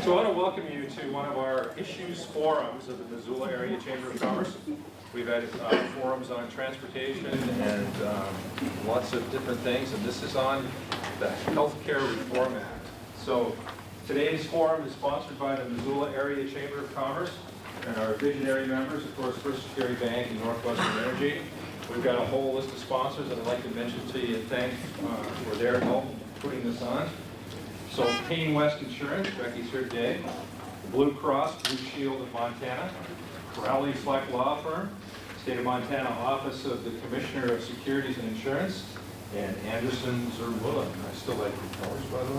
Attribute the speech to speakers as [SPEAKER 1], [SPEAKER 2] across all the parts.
[SPEAKER 1] So I want to welcome you to one of our issues forums of the Missoula Area Chamber of Commerce. We've had forums on transportation and lots of different things, and this is on the Healthcare Reform Act. So today's forum is sponsored by the Missoula Area Chamber of Commerce and our visionary members, of course, First Security Bank and Northwestern Energy. We've got a whole list of sponsors that I'd like to mention to you and thank for their help in putting this on. So PayneWest Insurance, Becky's here today. Blue Cross Blue Shield of Montana. Crowley Fleck Law Firm. State of Montana Office of the Commissioner of Securities and Insurance. And Anderson Zurmuehlen. I still like the colors, by the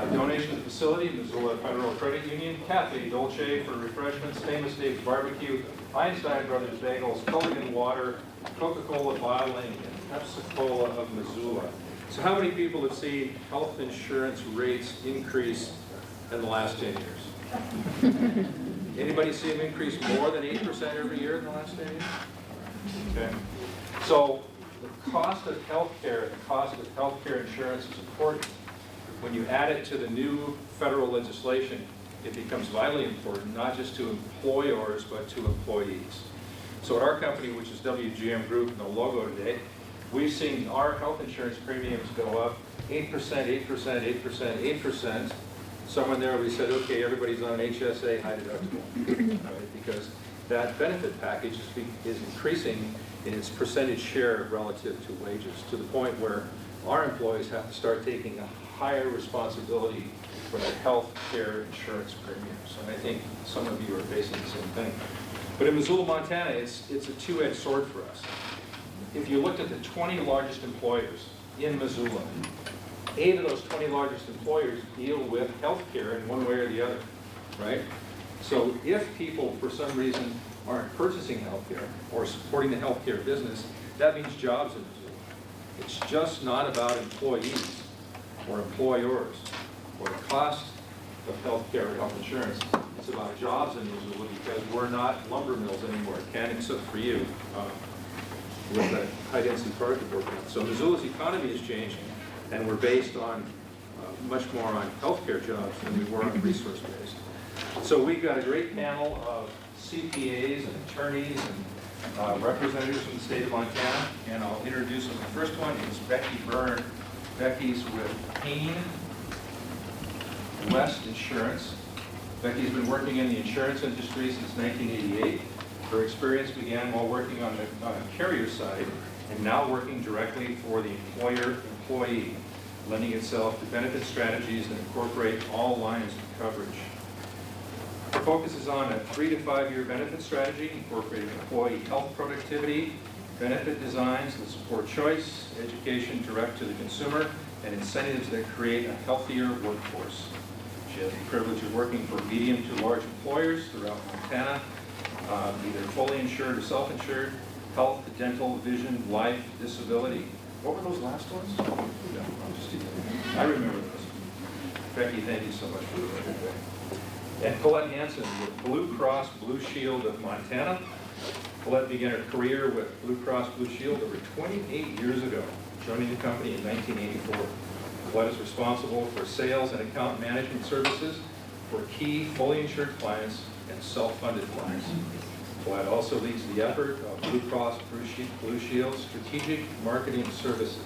[SPEAKER 1] way. Donation to the facility, Missoula Federal Credit Union. Cafe Dolce for refreshments. Famous Dave's Barbecue. Einstein Brothers Bagels. Culligan Water. Coca-Cola Bottling. And Pepsi-Cola of Missoula. So how many people have seen health insurance rates increase in the last 10 years? Anybody see them increase more than 8% every year in the last 10 years? Okay. So the cost of healthcare, the cost of healthcare insurance is important. When you add it to the new federal legislation, it becomes vitally important, not just to employers, but to employees. So at our company, which is WGM Group, and the logo today, we've seen our health insurance premiums go up 8%, 8%, 8%, 8%. Somewhere in there we said, okay, everybody's on an HSA high deductible, right? Because that benefit package is increasing in its percentage share relative to wages, to the point where our employees have to start taking a higher responsibility for their health care insurance premiums. And I think some of you are facing the same thing. But in Missoula, Montana, it's a two-edged sword for us. If you looked at the 20 largest employers in Missoula, 8 of those 20 largest employers deal with healthcare in one way or the other, right? So if people, for some reason, aren't purchasing healthcare or supporting the healthcare business, that means jobs in Missoula. It's just not about employees or employers or the cost of healthcare or health insurance. It's about jobs in Missoula because we're not lumber mills anymore. Can't except for you. With the high-density product we're working on. So Missoula's economy has changed, and we're based on much more on healthcare jobs than we were on resource-based. So we've got a great panel of CPAs and attorneys and representatives from the state of Montana, and I'll introduce them. The first one is Becky Byrn. Becky's with PayneWest Insurance. Becky's been working in the insurance industry since 1988. Her experience began while working on the carrier side and now working directly for the employer-employee, lending itself to benefit strategies that incorporate all lines of coverage. Her focus is on a 3 to 5 year benefit strategy, incorporating employee health productivity, benefit designs that support choice, education direct to the consumer, and incentives that create a healthier workforce. She has the privilege of working for medium to large employers throughout Montana, either fully insured or self-insured, health, dental, vision, life, disability. What were those last ones? No, I'm just teasing. I remember those. Becky, thank you so much for the work today. And Collette Hanson with Blue Cross Blue Shield of Montana. Collette began her career with Blue Cross Blue Shield over 28 years ago, joining the company in 1984. Collette is responsible for sales and account management services for key fully insured clients and self-funded clients. Collette also leads the effort of Blue Cross Blue Shield Strategic Marketing Services,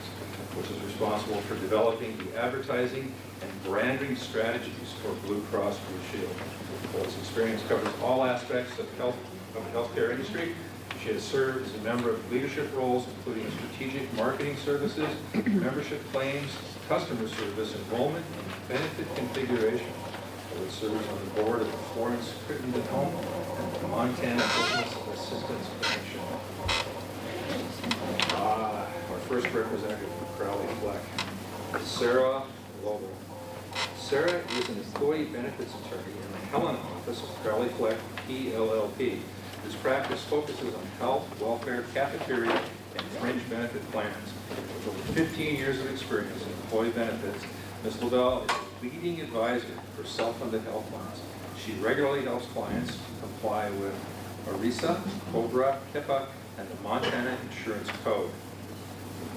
[SPEAKER 1] which is responsible for developing the advertising and branding strategies for Blue Cross Blue Shield. Collette's experience covers all aspects of the healthcare industry. She has served as a member of leadership roles, including strategic marketing services, membership claims, customer service, enrollment, and benefit configuration. Collette serves on the board of the Florence Crittenden Home and the Montana Business Assistance Commission. Our first representative from Crowley, Fleck, Sarah Loble. Sarah is an employee benefits attorney in the Helen office of Crowley, Fleck, PLLP. This practice focuses on health, welfare, cafeteria, and fringe benefit plans. With over 15 years of experience in employee benefits, Ms. Loble is a leading advisor for self-funded health plans. She regularly helps clients comply with ERISA, COBRA, HIPAA, and the Montana Insurance Code,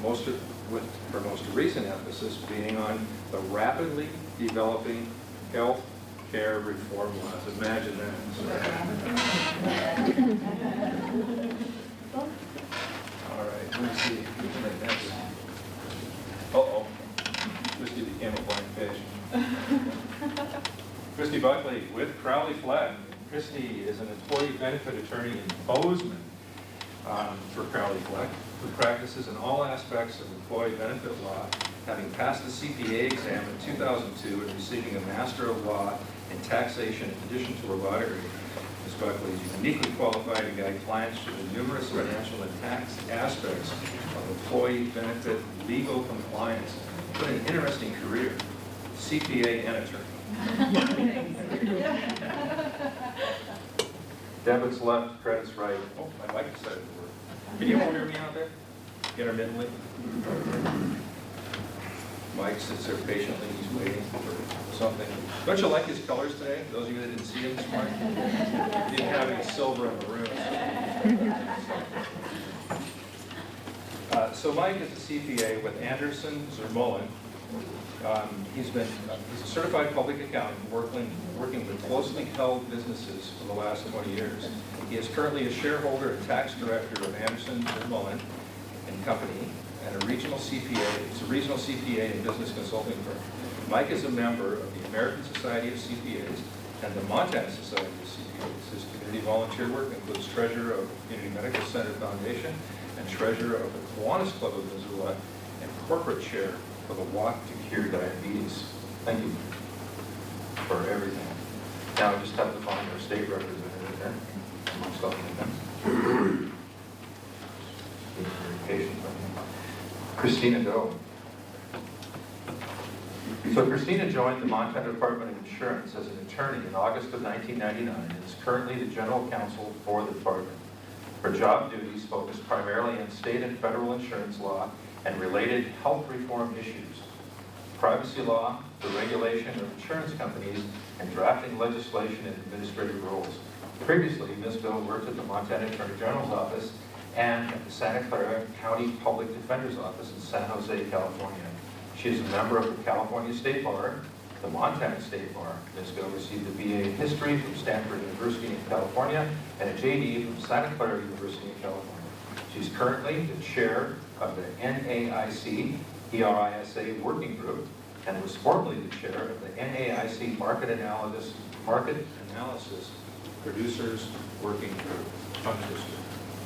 [SPEAKER 1] with her most recent emphasis being on the rapidly developing health care reform laws. Imagine that. All right, let me see. Uh-oh. Kristy became a blank page. Kristy Buckley with Crowley Fleck. Kristy is an employee benefit attorney in Bozeman for Crowley Fleck, who practices in all aspects of employee benefit law, having passed the CPA exam in 2002 and receiving a Master of Law in Taxation in addition to a law degree. Ms. Buckley is uniquely qualified to guide clients through the numerous financial and tax aspects of employee benefit legal compliance. What an interesting career, CPA and attorney. Debit's left, credit's right. Oh, my mic decided to work. Can you all hear me out there? Intermittently? Mike sits there patiently, he's waiting for something. Don't you like his colors today? Those of you that didn't see him this morning? He didn't have any silver in the room. So Mike is a CPA with Anderson, Zurmuehlen. He's a certified public accountant working with closely held businesses for the last 20 years. He is currently a shareholder and tax director of Anderson, Zurmuehlen and Company, and a regional CPA. It's a regional CPA and business consulting firm. Mike is a member of the American Society of CPAs and the Montana Society of CPAs. His community volunteer work includes treasurer of the Community Medical Center Foundation and treasurer of the Kiwanis Club of Missoula and corporate chair for the Walk to Cure Diabetes. Thank you for everything. Now I just have to find our state representative there. Amongst all of them. Christina, go. So Christina joined the Montana Department of Insurance as an attorney in August of 1999 and is currently the general counsel for the department. Her job duties focus primarily on state and federal insurance law and related health reform issues, privacy law, the regulation of insurance companies, and drafting legislation and administrative rules. Previously, Ms. Bill worked at the Montana Attorney General's office and at the Santa Clara County Public Defender's Office in San Jose, California. She is a member of the California State Bar, the Montana State Bar. Ms. Bill received a BA in History from Stanford University in California and a JD from Santa Clara University in California. She's currently the chair of the NAIC ERISA Working Group and was formerly the chair of the NAIC Market Analysis Producers Working Group.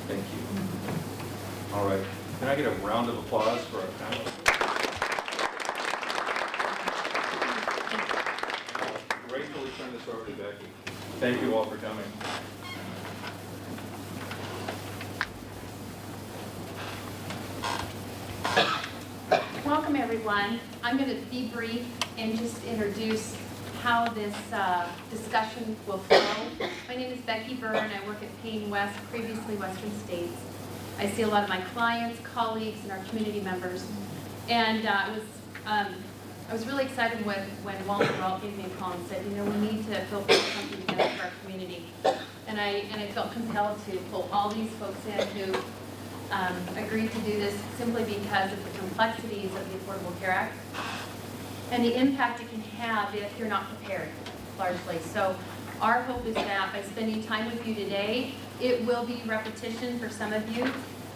[SPEAKER 1] Thank you. All right. Can I get a round of applause for our panelists? Gratefully turn this over to Becky. Thank you all for coming.
[SPEAKER 2] Welcome, everyone. I'm going to be brief and just introduce how this discussion will flow. My name is Becky Byrn. I work at PayneWest, previously Western States. I see a lot of my clients, colleagues, and our community members. And I was really excited when Walter Ralt gave me a call and said, you know, we need to build something together for our community. And I felt compelled to pull all these folks in who agreed to do this simply because of the complexities of the Affordable Care Act and the impact it can have if you're not prepared, largely. So our hope is that by spending time with you today, it will be repetition for some of you,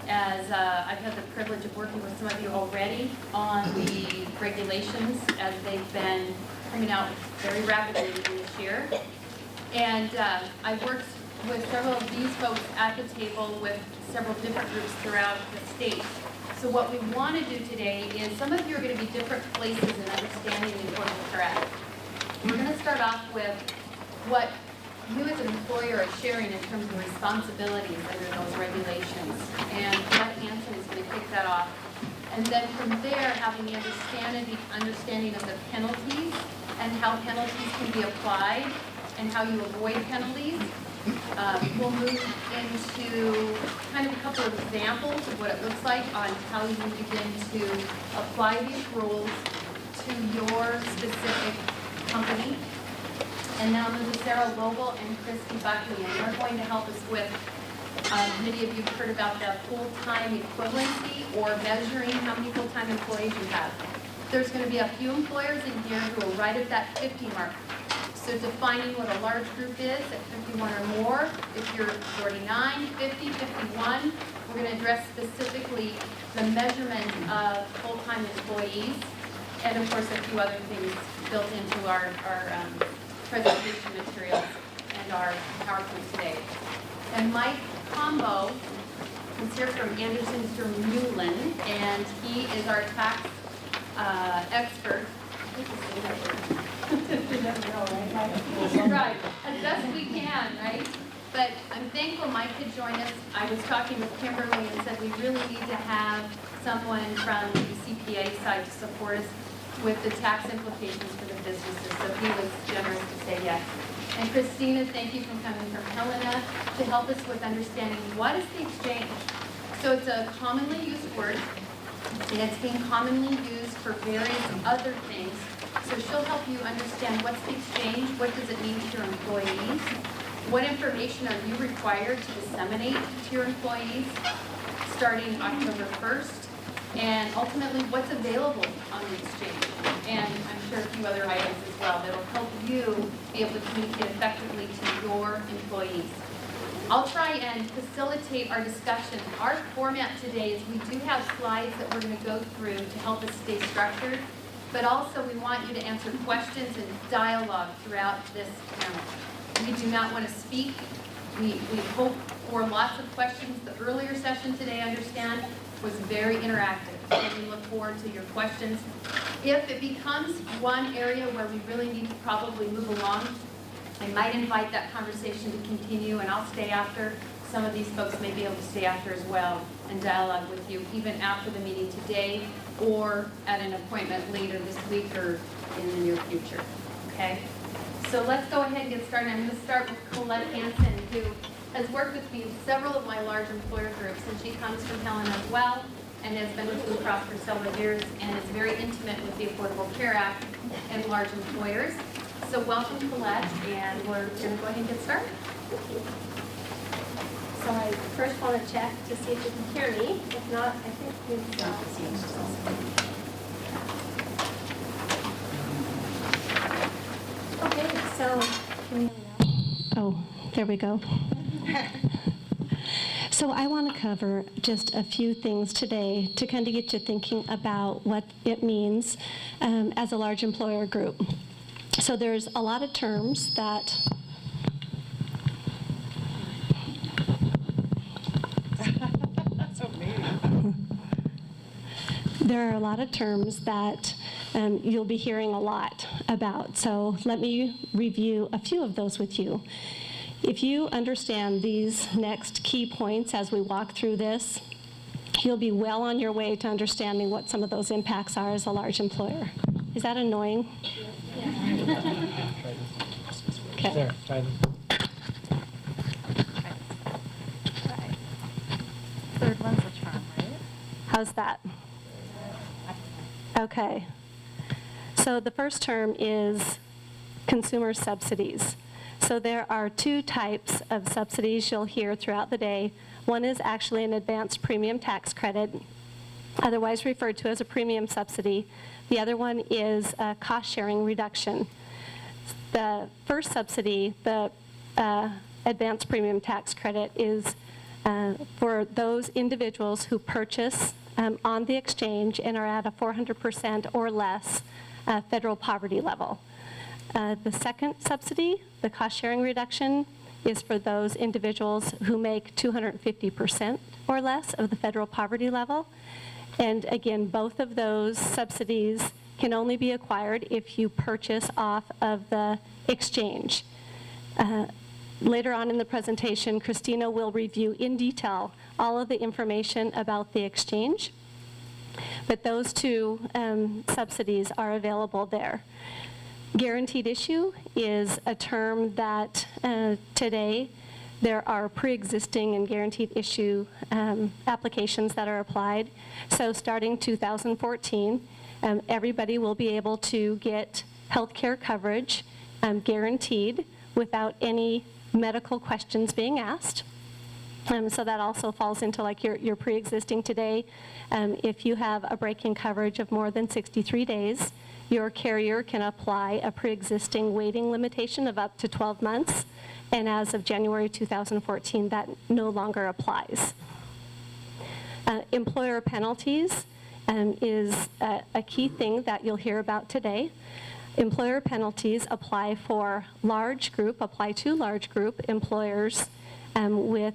[SPEAKER 2] as I've had the privilege of working with some of you already on the regulations as they've been coming out very rapidly this year. And I've worked with several of these folks at the table with several different groups throughout the state. So what we want to do today is, some of you are going to be different places in understanding the Affordable Care Act. We're going to start off with what you as an employer are sharing in terms of responsibilities under those regulations. And Collette Hanson is going to kick that off. And then from there, having the understanding of the penalties and how penalties can be applied and how you avoid penalties. We'll move into kind of a couple of examples of what it looks like on how you begin to apply these rules to your specific company. And then I'll move to Sarah Loble and Kristy Buckley, and they're going to help us with, many of you have heard about the full-time equivalency or measuring how many full-time employees you have. There's going to be a few employers in here who are right at that 50 mark. So defining what a large group is at 51 or more, if you're 49, 50, 51, we're going to address specifically the measurement of full-time employees, and of course a few other things built into our presentation materials and our PowerPoint today. And Mike Combo is here from Zurmuehlen, and he is our tax expert. Right, as best we can, right? But I'm thankful Mike could join us. I was talking with Kimberly and said we really need to have someone from the CPA side to support us with the tax implications for the businesses. So he was generous to say yes. And Christina, thank you for coming from Helena to help us with understanding what is the exchange. So it's a commonly used word, and it's being commonly used for various other things. So she'll help you understand what's the exchange, what does it mean to your employees, what information are you required to disseminate to your employees starting October 1st, and ultimately what's available on the exchange. And I'm sure a few other items as well that'll help you be able to communicate effectively to your employees. I'll try and facilitate our discussion. Our format today is we do have slides that we're going to go through to help us stay structured, but also we want you to answer questions and dialogue throughout this panel. We do not want to speak. We hope for lots of questions. The earlier session today, I understand, was very interactive, and we look forward to your questions. If it becomes one area where we really need to probably move along, I might invite that conversation to continue, and I'll stay after. Some of these folks may be able to stay after as well and dialogue with you even after the meeting today or at an appointment later this week or in the near future, okay? So let's go ahead and get started. I'm going to start with Collette Hanson, who has worked with me in several of my large employer groups, and she comes from Helena as well and has been with Blue Cross for several years and is very intimate with the Affordable Care Act and large employers. So welcome, Collette, and we're going to go ahead and get started.
[SPEAKER 3] So I first want to check to see if you can hear me. If not, I think we can Okay, so can you hear me now?
[SPEAKER 4] Oh, there we go. So I want to cover just a few things today to kind of get you thinking about what it means as a large employer group. So there's a lot of terms that there are a lot of terms that you'll be hearing a lot about. So let me review a few of those with you. If you understand these next key points as we walk through this, you'll be well on your way to understanding what some of those impacts are as a large employer. Is that annoying? Okay.
[SPEAKER 5] There, try this.
[SPEAKER 3] Third one's a charm, right?
[SPEAKER 4] How's that? Okay. So the first term is consumer subsidies. So there are two types of subsidies you'll hear throughout the day. One is actually an advanced premium tax credit, otherwise referred to as a premium subsidy. The other one is a cost-sharing reduction. The first subsidy, the advanced premium tax credit, is for those individuals who purchase on the exchange and are at a 400% or less federal poverty level. The second subsidy, the cost-sharing reduction, is for those individuals who make 250% or less of the federal poverty level. And again, both of those subsidies can only be acquired if you purchase off of the exchange. Later on in the presentation, Christina will review in detail all of the information about the exchange, but those two subsidies are available there. Guaranteed issue is a term that today there are pre-existing and guaranteed issue applications that are applied. So starting 2014, everybody will be able to get health care coverage guaranteed without any medical questions being asked. So that also falls into like your pre-existing today. If you have a break in coverage of more than 63 days, your carrier can apply a pre-existing waiting limitation of up to 12 months. And as of January 2014, that no longer applies. Employer penalties is a key thing that you'll hear about today. Employer penalties apply to large group employers with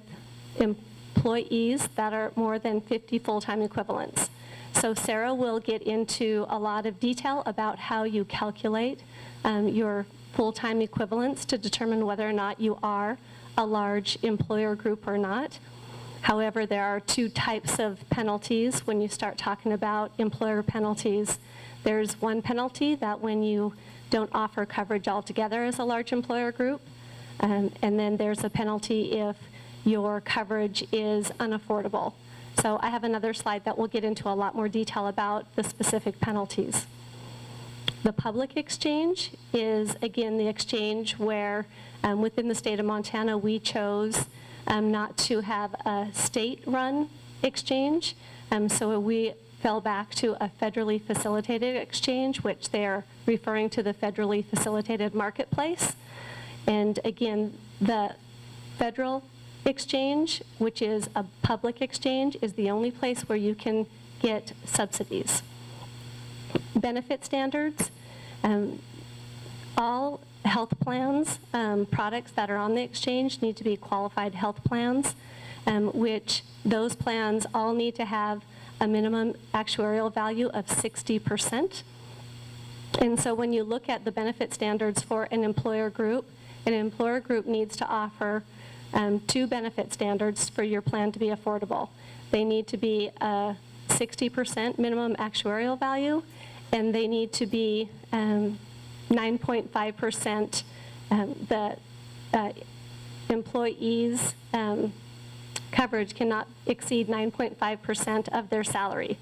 [SPEAKER 4] employees that are more than 50 full-time equivalents. So Sarah will get into a lot of detail about how you calculate your full-time equivalents to determine whether or not you are a large employer group or not. However, there are two types of penalties when you start talking about employer penalties. There's one penalty that when you don't offer coverage altogether as a large employer group, and then there's a penalty if your coverage is unaffordable. So I have another slide that will get into a lot more detail about the specific penalties. The public exchange is, again, the exchange where within the state of Montana we chose not to have a state-run exchange. So we fell back to a federally facilitated exchange, which they're referring to the federally facilitated marketplace. And again, the federal exchange, which is a public exchange, is the only place where you can get subsidies. Benefit standards. All health plans, products that are on the exchange need to be qualified health plans, which those plans all need to have a minimum actuarial value of 60%. And so when you look at the benefit standards for an employer group needs to offer two benefit standards for your plan to be affordable. They need to be a 60% minimum actuarial value, and they need to be 9.5%. The employees' coverage cannot exceed 9.5% of their salary.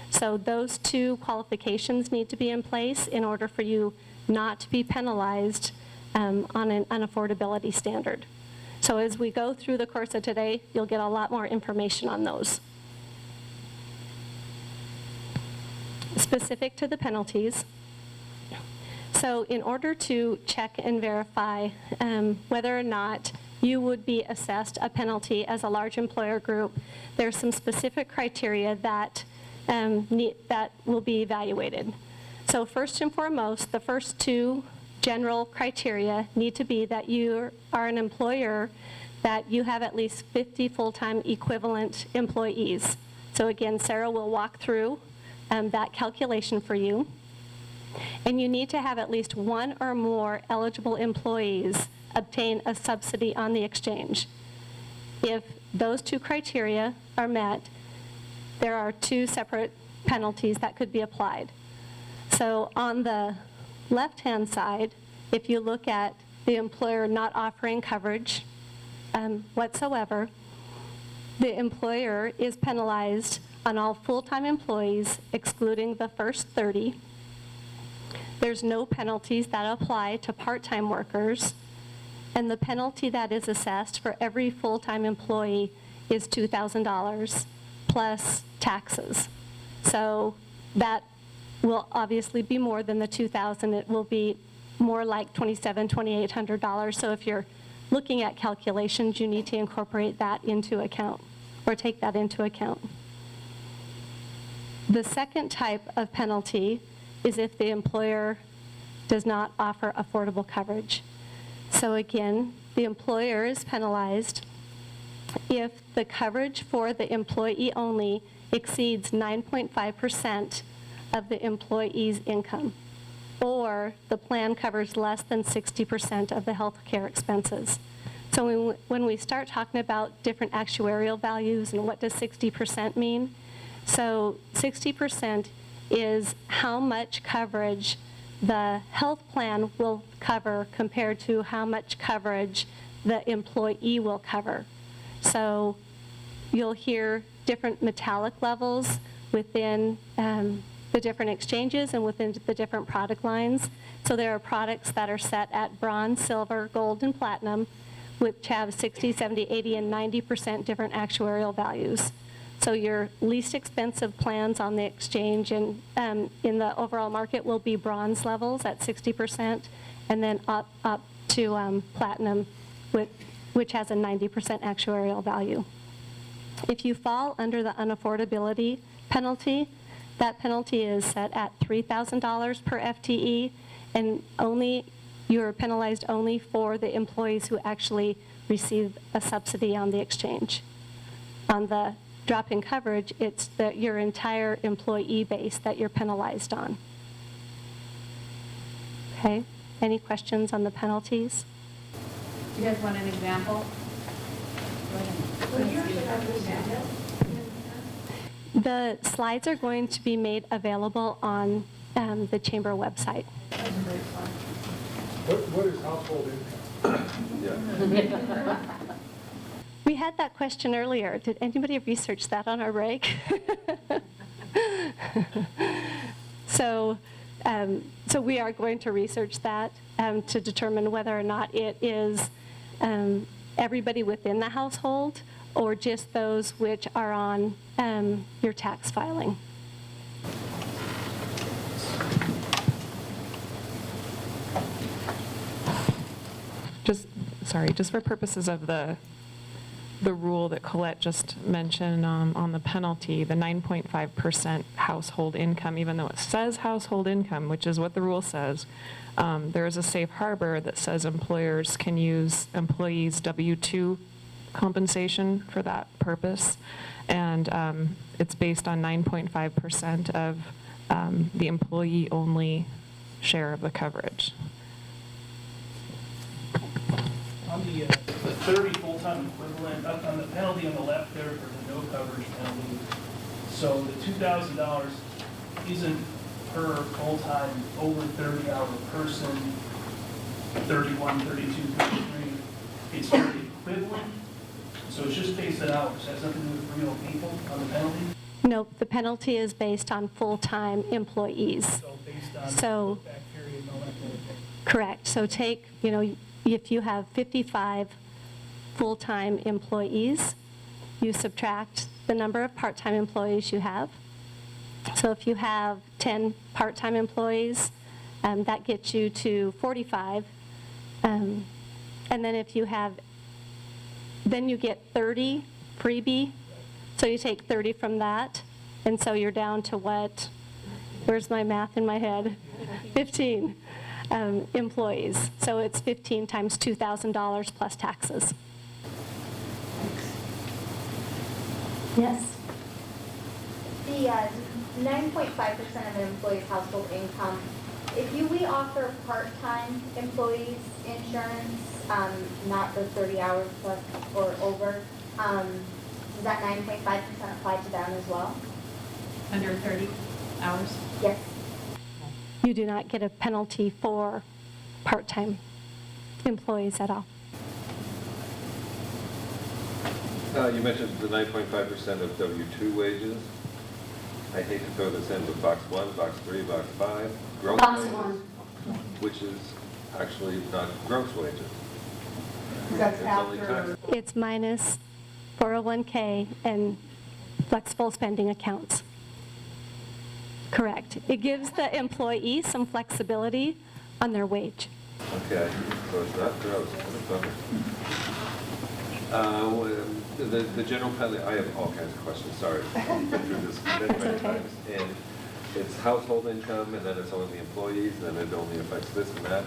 [SPEAKER 4] So those two qualifications need to be in place in order for you not to be penalized on an unaffordability standard. So as we go through the course of today, you'll get a lot more information on those. Specific to the penalties. So in order to check and verify whether or not you would be assessed a penalty as a large employer group, there's some specific criteria that that will be evaluated. So first and foremost, the first two general criteria need to be that you are an employer, that you have at least 50 full-time equivalent employees. So again, Sarah will walk through that calculation for you. And you need to have at least one or more eligible employees obtain a subsidy on the exchange. If those two criteria are met, there are two separate penalties that could be applied. So on the left-hand side, if you look at the employer not offering coverage whatsoever, the employer is penalized on all full-time employees, excluding the first 30. There's no penalties that apply to part-time workers, and the penalty that is assessed for every full-time employee is $2,000 plus taxes. So that will obviously be more than the $2,000. It will be more like $2,700, $2,800. So if you're looking at calculations, you need to incorporate that into account or take that into account. The second type of penalty is if the employer does not offer affordable coverage. So again, the employer is penalized if the coverage for the employee only exceeds 9.5% of the employee's income, or the plan covers less than 60% of the health care expenses. So when we start talking about different actuarial values and what does 60% mean, so 60% is how much coverage the health plan will cover compared to how much coverage the employee will cover. So you'll hear different metallic levels within the different exchanges and within the different product lines. So there are products that are set at bronze, silver, gold, and platinum, which have 60, 70, 80, and 90% different actuarial values. So your least expensive plans on the exchange and in the overall market will be bronze levels at 60%, and then up to platinum, which has a 90% actuarial value. If you fall under the unaffordability penalty, that penalty is set at $3,000 per FTE, and you're penalized only for the employees who actually receive a subsidy on the exchange. On the drop in coverage, it's your entire employee base that you're penalized on. Okay, any questions on the penalties?
[SPEAKER 2] You guys want an example?
[SPEAKER 4] The slides are going to be made available on the Chamber website.
[SPEAKER 5] What is household income?
[SPEAKER 4] We had that question earlier. Did anybody research that on our break? So we are going to research that to determine whether or not it is everybody within the household or just those which are on your tax filing.
[SPEAKER 6] Just for purposes of the rule that Collette just mentioned on the penalty, the 9.5% household income, even though it says household income, which is what the rule says, there is a safe harbor that says employers can use employees' W-2 compensation for that purpose, and it's based on 9.5% of the employee-only share of the coverage.
[SPEAKER 7] On the 30 full-time equivalent, on the penalty on the left there for the no coverage penalty, so the $2,000 isn't per full-time over 30-hour person, 31, 32, 33. It's for the equivalent, so it's just based on hours. It has nothing to do with real people on the penalty?
[SPEAKER 4] No, the penalty is based on full-time employees.
[SPEAKER 7] So based on
[SPEAKER 4] So-
[SPEAKER 7] the back period and all that kind of thing.
[SPEAKER 4] Correct. So take, if you have 55 full-time employees, you subtract the number of part-time employees you have. So if you have 10 part-time employees, that gets you to 45. And then if you have, then you get 30 freebie. So you take 30 from that. And so you're down to what? Where's my math in my head? 15. Employees. So it's 15 times $2,000 plus taxes. Yes?
[SPEAKER 8] The 9.5% of an employee's household income, if we offer part-time employees insurance, not the 30 hours plus or over, does that 9.5% apply to them as well?
[SPEAKER 2] Under 30 hours?
[SPEAKER 8] Yes.
[SPEAKER 4] You do not get a penalty for part-time employees at all.
[SPEAKER 9] You mentioned the 9.5% of W-2 wages. I hate to throw this in, but box 1, box 3, box 5, gross
[SPEAKER 8] Box
[SPEAKER 9] wages,
[SPEAKER 8] 1.
[SPEAKER 9] which is actually not gross wages.
[SPEAKER 8] That's
[SPEAKER 9] It's only tax.
[SPEAKER 4] It's minus 401k and flexible spending accounts. Correct. It gives the employee some flexibility on their wage.
[SPEAKER 9] Okay, so it's not gross. What a bummer. The general penalty, I have all kinds of questions, sorry. I've been through this many times. And it's household income, and then it's only the employees, and then it only affects this and that.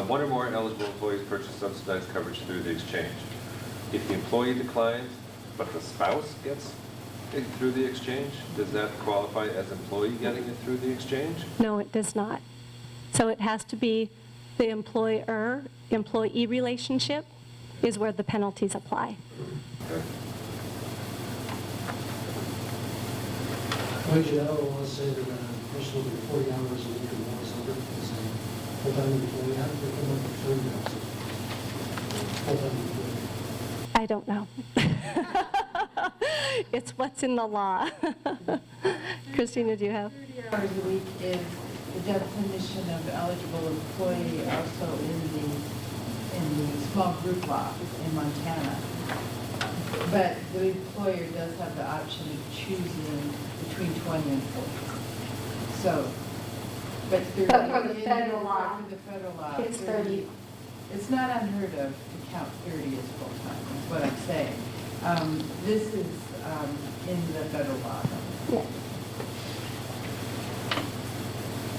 [SPEAKER 9] One or more eligible employees purchase subsidized coverage through the exchange. If the employee declines, but the spouse gets it through the exchange, does that qualify as employee getting it through the exchange?
[SPEAKER 4] No, it does not. So it has to be the employer-employee relationship is where the penalties apply.
[SPEAKER 9] Okay.
[SPEAKER 5] Wage hour, I want to say that a person will be 40 hours a week and more something. Full-time employee, how does it come up with service? Full-time employee.
[SPEAKER 4] I don't know. It's what's in the law. Christina, do you have?
[SPEAKER 10] 30 hours a week is the definition of eligible employee also in the small group law in Montana. But the employer does have the option of choosing between 20 and 40. So, but 30.
[SPEAKER 4] But for the
[SPEAKER 10] in
[SPEAKER 4] federal
[SPEAKER 10] the-
[SPEAKER 4] law,
[SPEAKER 10] For the federal law.
[SPEAKER 4] it's 30.
[SPEAKER 10] It's not unheard of to count 30 as full-time, is what I'm saying. This is in the federal law.
[SPEAKER 4] Yeah.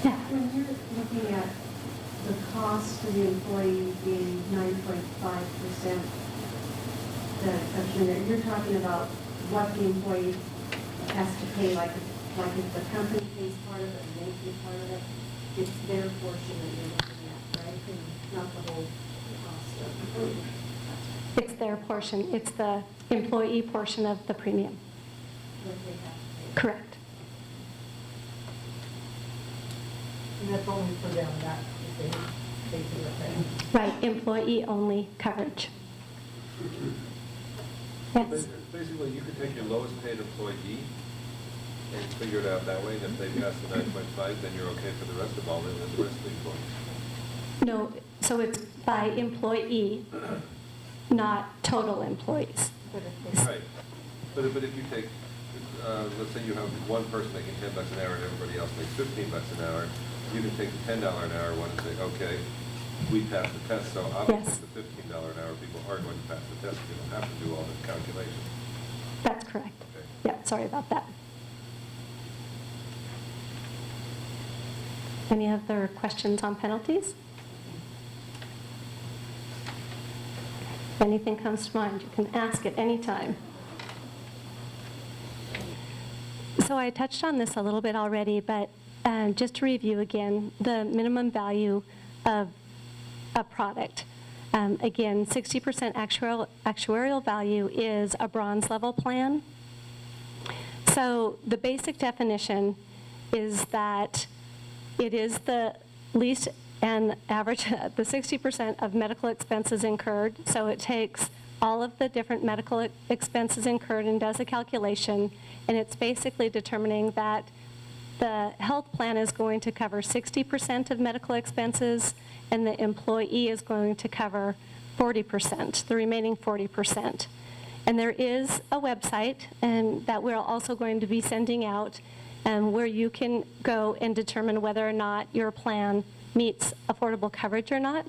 [SPEAKER 4] Yeah.
[SPEAKER 11] When you're looking at the cost to the employee being 9.5%, you're talking about what the employee has to pay, like if the company pays part of it and they pay part of it, it's their portion that you're looking at, right? And not the whole cost of the
[SPEAKER 4] It's their portion. It's the employee portion of the premium.
[SPEAKER 11] what they have to pay.
[SPEAKER 4] Correct.
[SPEAKER 11] And that's only for them, not if they do it.
[SPEAKER 4] Right, employee-only coverage. Yes.
[SPEAKER 9] Basically, you could take your lowest paid employee and figure it out that way, and if they pass the 9.5, then you're okay for the rest of all the rest of the employees.
[SPEAKER 4] No, so it's by employee, not total employees.
[SPEAKER 9] Right. But if you take, let's say you have one person making $10 an hour and everybody else makes $15 an hour, you can take the $10 an hour one and say, okay, we passed the test, so obviously
[SPEAKER 4] Yes.
[SPEAKER 9] the $15 an hour people are going to pass the test. You don't have to do all the calculations.
[SPEAKER 4] That's correct.
[SPEAKER 9] Okay.
[SPEAKER 4] Yeah, sorry about that. Any other questions on penalties? If anything comes to mind, you can ask at any time. So I touched on this a little bit already, but just to review again, the minimum value of a product. Again, 60% actuarial value is a bronze level plan. So the basic definition is that it is the least and average, the 60% of medical expenses incurred. So it takes all of the different medical expenses incurred and does a calculation, and it's basically determining that the health plan is going to cover 60% of medical expenses, and the employee is going to cover 40%, the remaining 40%. And there is a website that we're also going to be sending out where you can go and determine whether or not your plan meets affordable coverage or not.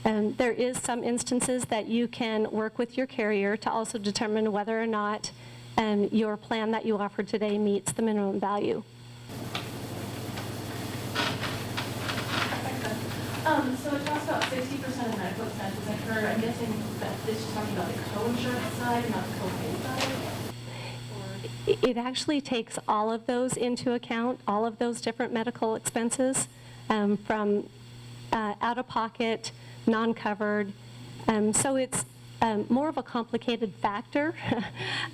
[SPEAKER 4] There is some instances that you can work with your carrier to also determine whether or not your plan that you offer today meets the minimum value.
[SPEAKER 12] So it talks about 60% of medical expenses incurred. I'm guessing that this is talking about the co-insurance side, not the co-pay side?
[SPEAKER 4] It actually takes all of those into account, all of those different medical expenses, from out-of-pocket, non-covered. So it's more of a complicated factor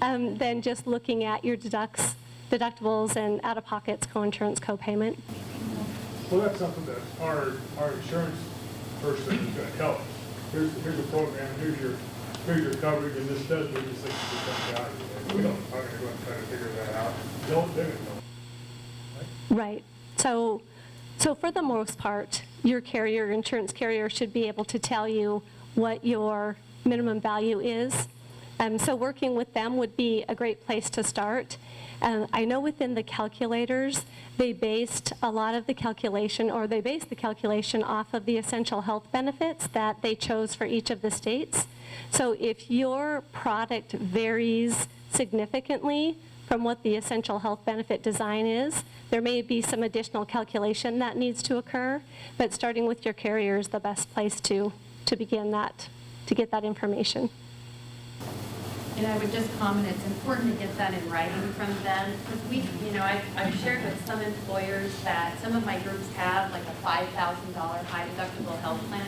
[SPEAKER 4] than just looking at your deductibles and out-of-pockets, co-insurance, co-payment.
[SPEAKER 13] Well, that's something that our insurance person is going to tell us. Here's a program, here's your coverage, and this does give you 60% value. And we don't, I'm going to go and try to figure that out. Don't do it, though.
[SPEAKER 4] Right. So for the most part, your carrier, insurance carrier, should be able to tell you what your minimum value is. So working with them would be a great place to start. I know within the calculators, they based a lot of the calculation, or they based the calculation off of the essential health benefits that they chose for each of the states. So if your product varies significantly from what the essential health benefit design is, there may be some additional calculation that needs to occur, but starting with your carrier is the best place to begin that, to get that information.
[SPEAKER 2] And I would just comment, it's important to get that in writing from them, because I've shared with some employers that some of my groups have like a $5,000 high deductible health plan,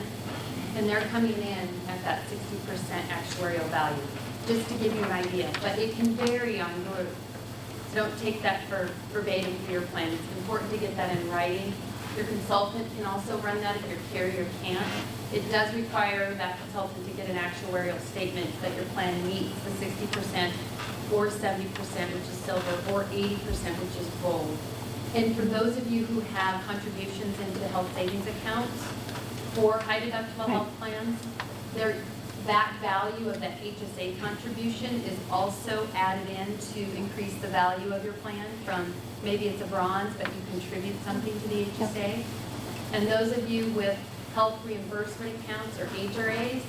[SPEAKER 2] and they're coming in at that 60% actuarial value, just to give you an idea. But it can vary on yours. So don't take that for verbatim for your plan. It's important to get that in writing Your consultant can also run that if your carrier can't. It does require that consultant to get an actuarial statement that your plan meets the 60% or 70%, which is silver, or 80%, which is gold. And for those of you who have contributions into health savings accounts for high deductible health plans, that value of that HSA contribution is also added in to increase the value of your plan from, maybe it's a bronze, but you contribute something to the HSA. And those of you with health reimbursement accounts or HRAs,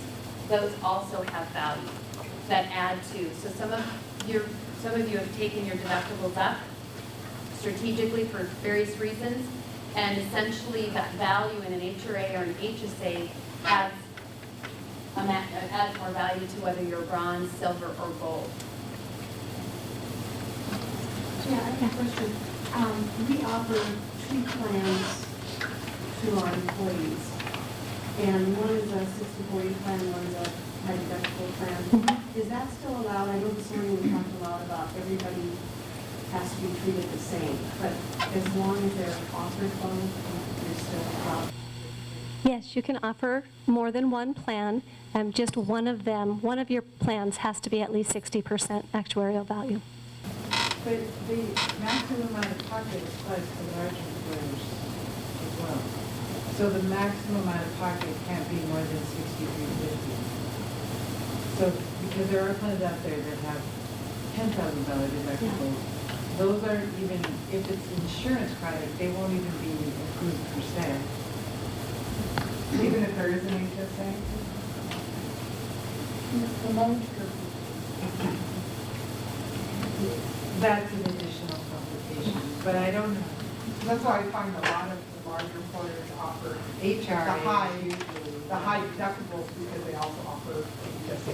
[SPEAKER 2] those also have value that add to. So some of you have taken your deductibles up strategically for various reasons, and essentially that value in an HRA or an HSA adds more value to whether you're bronze, silver, or gold.
[SPEAKER 11] Yeah, I have a question. We offer 2 plans to our employees, and one is a 60/40 plan, one is a high deductible plan. Is that still allowed? I know this morning we talked a lot about everybody has to be treated the same, but as long as they're offered both, they're still allowed.
[SPEAKER 4] Yes, you can offer more than one plan, and just one of your plans has to be at least 60% actuarial value.
[SPEAKER 10] But the maximum amount of pocket applies to large employers as well. So the maximum amount of pocket can't be more than $6,350. So, because there are plans out there that have $10,000 deductibles, those aren't even, if it's insurance product, they won't even be approved per se. Even if there is an HSA? That's an additional complication, but I don't know.
[SPEAKER 14] That's why I find a lot of the larger employers offer
[SPEAKER 10] HRA
[SPEAKER 14] the high deductibles because they also offer HSA.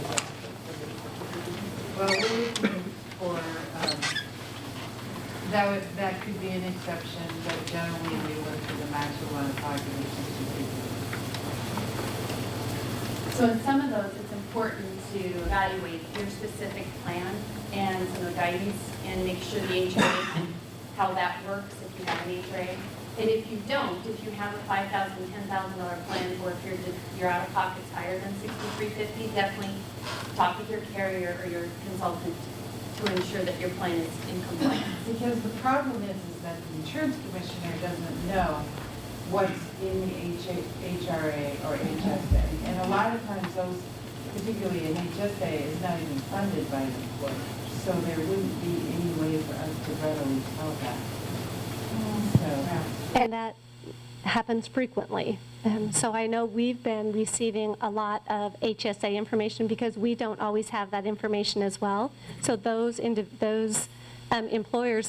[SPEAKER 10] Well, we're looking for, that could be an exception, but generally we look for the maximum amount of pocket of 60.
[SPEAKER 2] So in some of those, it's important to evaluate your specific plan and some of the guidance and make sure the HRA, how that works if you have an HRA. And if you don't, if you have a $5,000, $10,000 plan, or if your out-of-pocket's higher than $6,350, definitely talk with your carrier or your consultant to ensure that your plan is in compliance.
[SPEAKER 10] Because the problem is that the insurance commissioner doesn't know what's in the HRA or HSA. And a lot of times those, particularly an HSA, is not even funded by the employer. So there wouldn't be any way for us to readily tell that.
[SPEAKER 4] And that happens frequently. So I know we've been receiving a lot of HSA information because we don't always have that information as well. So those employers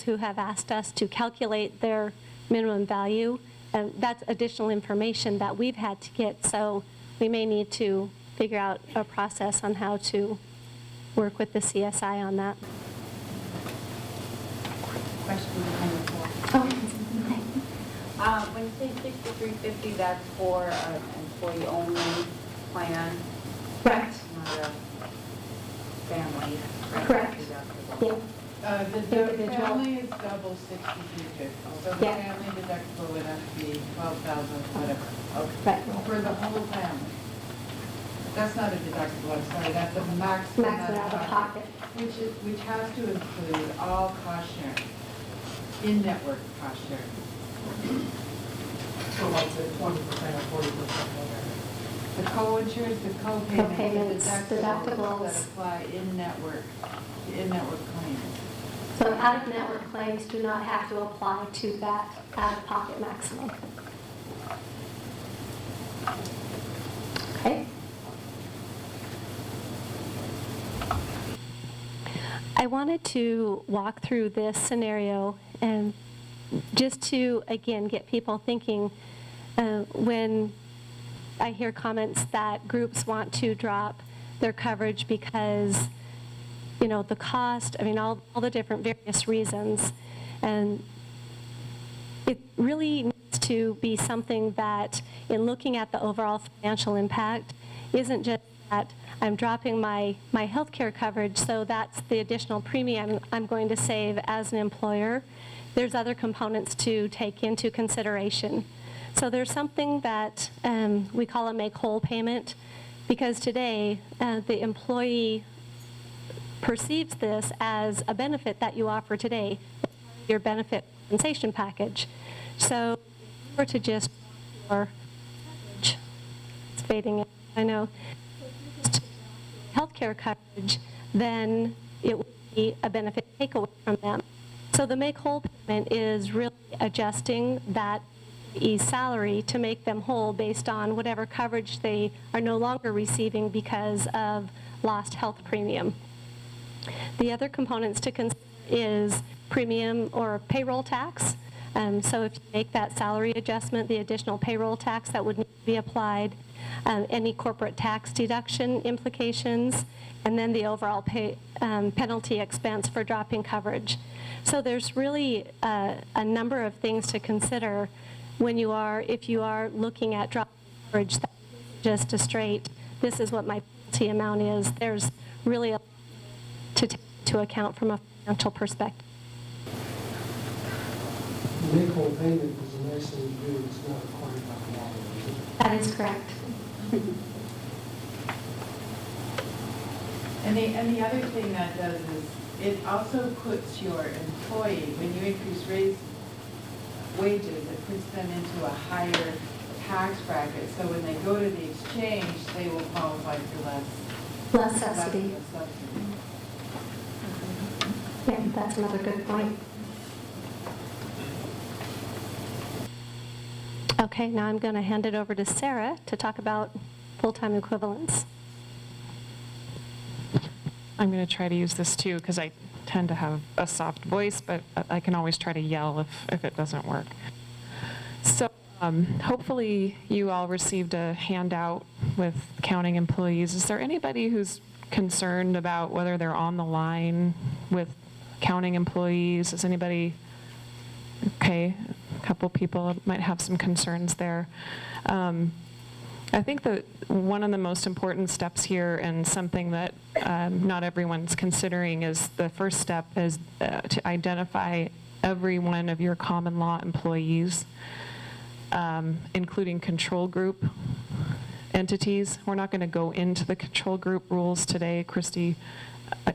[SPEAKER 4] who have asked us to calculate their minimum value, that's additional information that we've had to get. So we may need to figure out a process on how to work with the CSI on that.
[SPEAKER 10] Question number 4.
[SPEAKER 15] When you say $6,350, that's for an employee-only plan?
[SPEAKER 11] Correct.
[SPEAKER 15] Not a family?
[SPEAKER 11] Correct.
[SPEAKER 15] Deductible.
[SPEAKER 11] Yeah.
[SPEAKER 10] The family is double 6350. So the family deductible would have to be 12,000, whatever.
[SPEAKER 11] Right.
[SPEAKER 10] For the whole family. That's not a deductible, I'm sorry, that's a maximum out of pocket. Which has to include all cost sharing, in-network cost sharing.
[SPEAKER 14] So like say 20% or 40%, whatever.
[SPEAKER 10] The co-insurance, the co-payments, the
[SPEAKER 4] deductibles
[SPEAKER 10] that apply in-network claims.
[SPEAKER 4] So out-of-network claims do not have to apply to that out-of-pocket maximum. Okay. I wanted to walk through this scenario and just to, again, get people thinking when I hear comments that groups want to drop their coverage because, you know, the cost, I mean, all the different various reasons. And it really needs to be something that, in looking at the overall financial impact, isn't just that I'm dropping my health care coverage, so that's the additional premium I'm going to save as an employer. There's other components to take into consideration. So there's something that we call a make-whole payment, because today the employee perceives this as a benefit that you offer today, your benefit compensation package. So if you were to just your coverage, it's fading in, I know, healthcare coverage, then it would be a benefit takeaway from them. So the make-whole payment is really adjusting that salary to make them whole based on whatever coverage they are no longer receiving because of lost health premium. The other components to consider is premium or payroll tax. So if you make that salary adjustment, the additional payroll tax that would need to be applied, any corporate tax deduction implications, and then the overall penalty expense for dropping coverage. So there's really a number of things to consider when you are, if you are looking at dropping coverage, that just a straight, this is what my penalty amount is. There's really a lot to take into account from a financial perspective.
[SPEAKER 5] Make-whole payment is a nice thing to do, it's not required by law, is it?
[SPEAKER 4] That is correct.
[SPEAKER 10] And the other thing that does is, it also puts your employee, when you increase wages, it puts them into a higher tax bracket. So when they go to the exchange, they will qualify for
[SPEAKER 4] Less subsidy.
[SPEAKER 10] less subsidy.
[SPEAKER 4] Yeah, that's another good point. Okay, now I'm going to hand it over to Sarah to talk about full-time equivalents.
[SPEAKER 6] I'm going to try to use this too, because I tend to have a soft voice, but I can always try to yell if it doesn't work. So hopefully you all received a handout with counting employees. Is there anybody who's concerned about whether they're on the line with counting employees? Is anybody, okay, a couple people might have some concerns there. I think that one of the most important steps here, and something that not everyone's considering, is the first step is to identify every one of your common law employees, including control group entities. We're not going to go into the control group rules today, Kristy.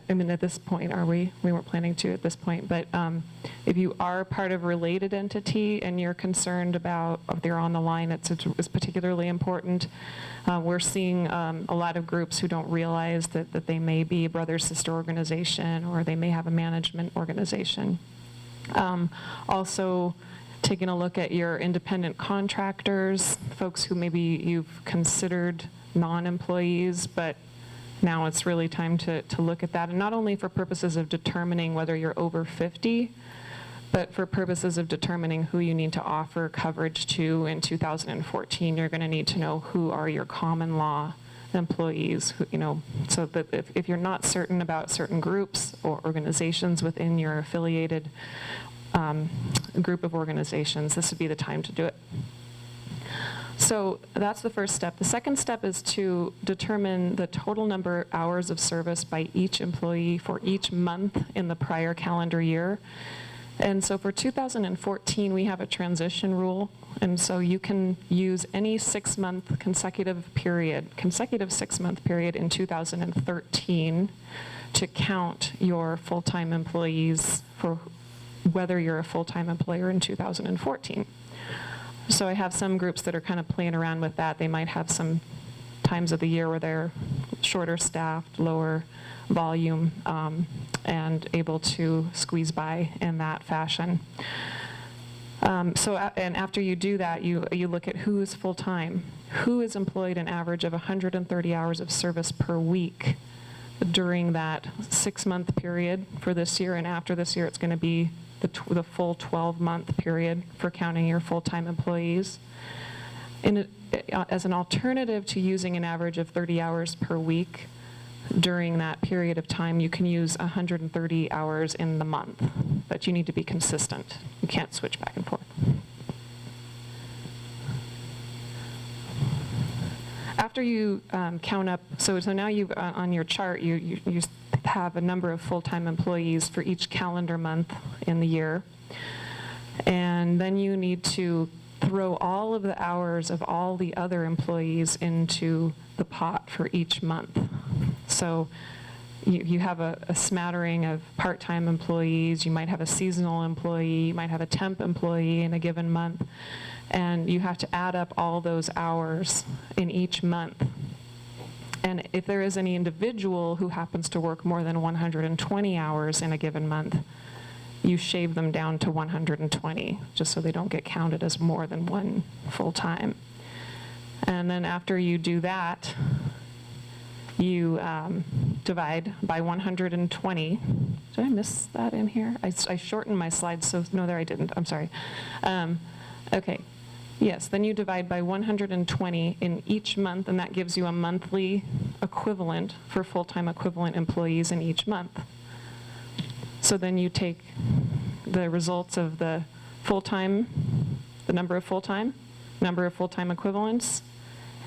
[SPEAKER 6] I mean, at this point, are we? We weren't planning to at this point, but if you are part of a related entity and you're concerned about if they're on the line, it's particularly important. We're seeing a lot of groups who don't realize that they may be a brother-sister organization, or they may have a management organization. Also, taking a look at your independent contractors, folks who maybe you've considered non-employees, but now it's really time to look at that, and not only for purposes of determining whether you're over 50, but for purposes of determining who you need to offer coverage to in 2014. You're going to need to know who are your common law employees, who, you know, so that if you're not certain about certain groups or organizations within your affiliated group of organizations, this would be the time to do it. So that's the first step. The second step is to determine the total number of hours of service by each employee for each month in the prior calendar year. And so for 2014, we have a transition rule. And so you can use any 6-month consecutive 6-month period in 2013 to count your full-time employees for whether you're a full-time employer in 2014. So I have some groups that are kind of playing around with that. They might have some times of the year where they're shorter staffed, lower volume, and able to squeeze by in that fashion. And after you do that, you look at who is full-time, who is employed an average of 130 hours of service per week during that 6-month period for this year, and after this year it's going to be the full 12-month period for counting your full-time employees. As an alternative to using an average of 30 hours per week during that period of time, you can use 130 hours in the month, but you need to be consistent. You can't switch back and forth. After you count up, so now you've on your chart, you have a number of full-time employees for each calendar month in the year. And then you need to throw all of the hours of all the other employees into the pot for each month. So you have a smattering of part-time employees, you might have a seasonal employee, you might have a temp employee in a given month, and you have to add up all those hours in each month. And if there is any individual who happens to work more than 120 hours in a given month, you shave them down to 120, just so they don't get counted as more than one full-time. And then after you do that, you divide by 120. Did I miss that in here? I shortened my slides, so no, there I didn't. I'm sorry. Okay. Yes, then you divide by 120 in each month, and that gives you a monthly equivalent for full-time equivalent employees in each month. So then you take the results of the full-time, the number of full-time equivalents,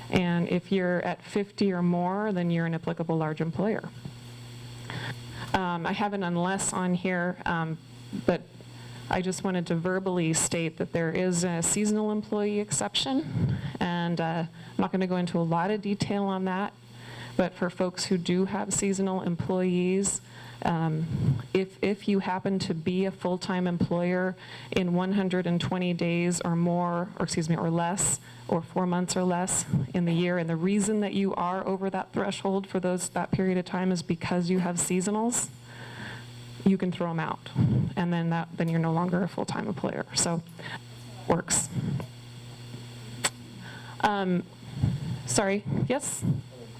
[SPEAKER 6] and if you're at 50 or more, then you're an applicable large employer. I have an unless on here, but I just wanted to verbally state that there is a seasonal employee exception, and I'm not going to go into a lot of detail on that, but for folks who do have seasonal employees, if you happen to be a full-time employer in 120 days or more, or less, or 4 months or less in the year, and the reason that you are over that threshold for that period of time is because you have seasonals, you can throw them out, and then you're no longer a full-time employer. So, works. Sorry, yes?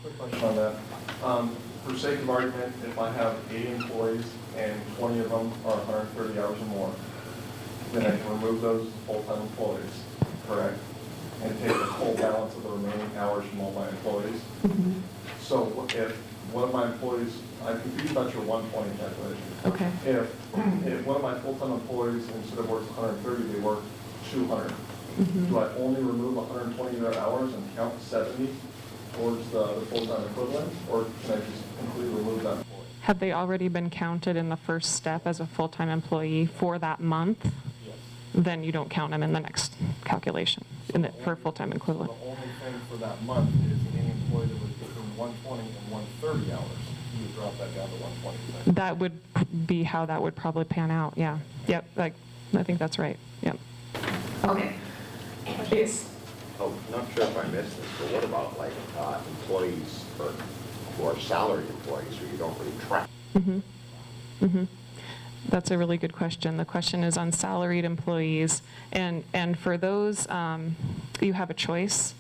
[SPEAKER 16] Quick question on that. For sake of argument, if I have 80 employees and 20 of them are 130 hours or more, then I can remove those full-time employees, correct? And take the full balance of the remaining hours from all my employees.
[SPEAKER 6] Mm-hmm.
[SPEAKER 16] So if one of my employees, I'm confused about your 120 calculation.
[SPEAKER 6] Okay.
[SPEAKER 16] If one of my full-time employees, instead of works 130, they work 200, do I only remove 120 of their hours and count 70 towards the full-time equivalent, or can I just completely remove that employee?
[SPEAKER 6] Have they already been counted in the first step as a full-time employee for that month?
[SPEAKER 16] Yes.
[SPEAKER 6] Then you don't count them in the next calculation for full-time equivalent.
[SPEAKER 16] The only thing for that month is any employee that was between 120 and 130 hours, you would drop that down to 120.
[SPEAKER 6] That would be how that would probably pan out, yeah. Yep, I think that's right, yep.
[SPEAKER 14] Okay. Yes.
[SPEAKER 17] Oh, not sure if I missed this, but what about like employees who are salaried employees who you don't really track?
[SPEAKER 6] Mm-hmm. Mm-hmm. That's a really good question. The question is on salaried employees, and for those, you have a choice,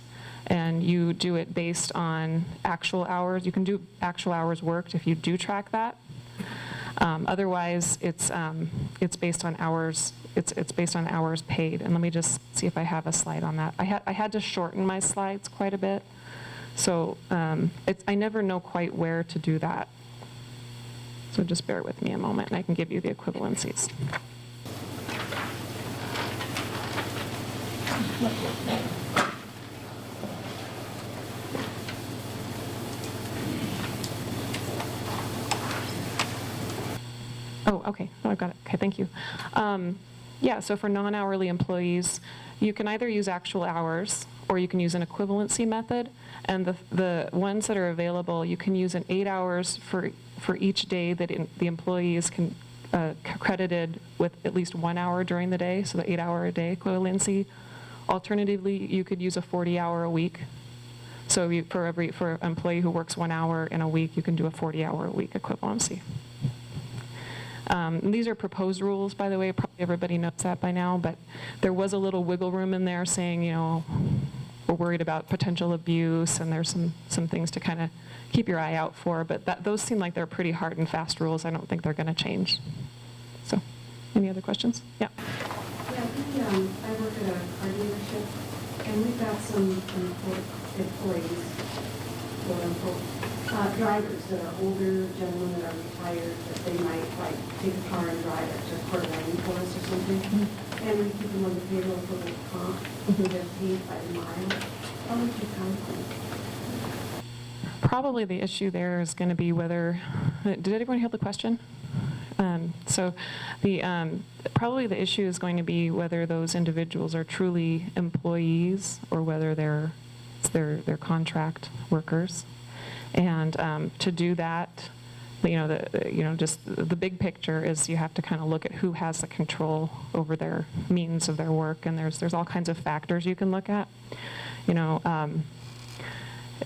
[SPEAKER 6] and you do it based on actual hours. You can do actual hours worked if you do track that. Otherwise, it's based on hours. It's based on hours paid. And let me just see if I have a slide on that. I had to shorten my slides quite a bit, so I never know quite where to do that. So just bear with me a moment, and I can give you the equivalencies. Oh, okay. Oh, I've got it. Okay, thank you. Yeah, so for non-hourly employees, you can either use actual hours or you can use an equivalency method. And the ones that are available, you can use an 8 hours for each day that the employee is credited with at least 1 hour during the day, so the 8-hour-a-day equivalency. Alternatively, you could use a 40-hour a week. So for an employee who works 1 hour in a week, you can do a 40-hour-a-week equivalency. These are proposed rules, by the way. Probably everybody knows that by now, but there was a little wiggle room in there saying, you know, we're worried about potential abuse, and there's some things to kind of keep your eye out for, but those seem like they're pretty hard and fast rules. I don't think they're going to change. So, any other questions? Yeah.
[SPEAKER 11] Yeah, I work at a car dealership, and we've got some employees, quote unquote, drivers that are older gentlemen that are retired, that they might like take a car and drive it to Coeur d'Alene for us or something. And we keep them on the payroll for the comp. They're paid by the mile. How would you count them?
[SPEAKER 6] Probably the issue there is going to be whether, did anyone hear the question? So probably the issue is going to be whether those individuals are truly employees or whether they're contract workers. And to do that, just the big picture is you have to kind of look at who has the control over their means of their work, and there's all kinds of factors you can look at.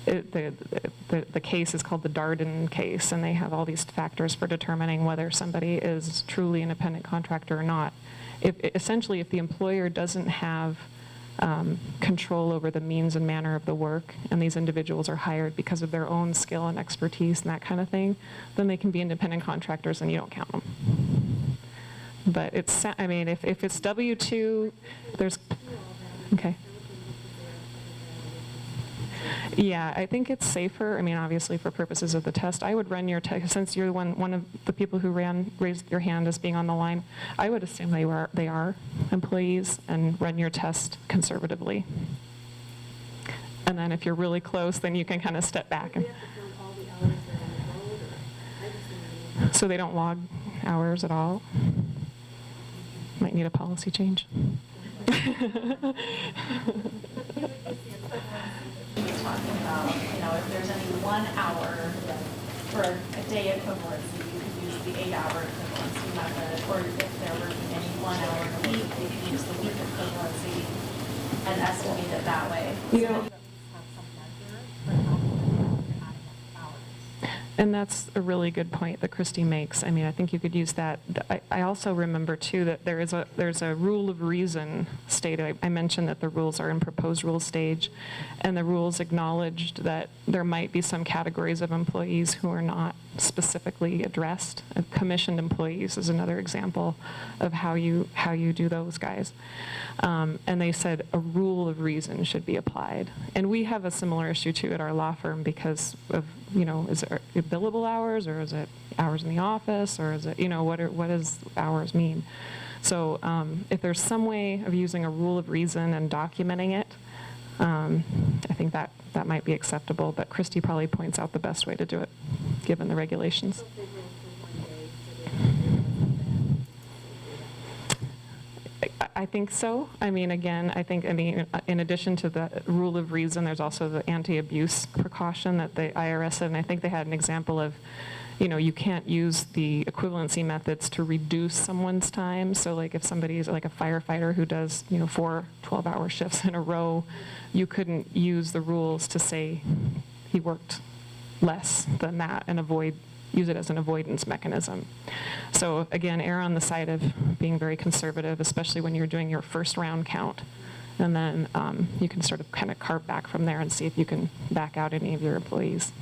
[SPEAKER 6] The case is called the Darden case, and they have all these factors for determining whether somebody is truly an independent contractor or not. Essentially, if the employer doesn't have control over the means and manner of the work, and these individuals are hired because of their own skill and expertise and that kind of thing, then they can be independent contractors and you don't count them. But if it's W-2, there's, okay. Yeah, I think it's safer. Obviously for purposes of the test, I would run your test, since you're one of the people who raised your hand as being on the line, I would assume they are employees, and run your test conservatively. And then if you're really close, then you can kind of step back. So they don't log hours at all? Might need a policy change.
[SPEAKER 12] Talking about, if there's any 1 hour for a day equivalency, you could use the 8-hour equivalency method, or if they're working any 1 hour a week, they could use the week equivalency and estimate it that way.
[SPEAKER 6] And that's a really good point that Kristy makes. I think you could use that. I also remember too that there's a rule of reason stated. I mentioned that the rules are in proposed rule stage, and the rules acknowledged that there might be some categories of employees who are not specifically addressed. Commissioned employees is another example of how you do those guys. And they said a rule of reason should be applied. And we have a similar issue too at our law firm because of, is it billable hours, or is it hours in the office, or is it, what does hours mean? So if there's some way of using a rule of reason and documenting it, I think that might be acceptable, but Kristy probably points out the best way to do it, given the regulations. I think so. Again, in addition to the rule of reason, there's also the anti-abuse precaution that the IRS said, and I think they had an example of, you can't use the equivalency methods to reduce someone's time. So like if somebody's like a firefighter who does, 4 12-hour shifts in a row, you couldn't use the rules to say he worked less than that and use it as an avoidance mechanism. So again, err on the side of being very conservative, especially when you're doing your first round count. And then you can sort of kind of carve back from there and see if you can back out any of your employees.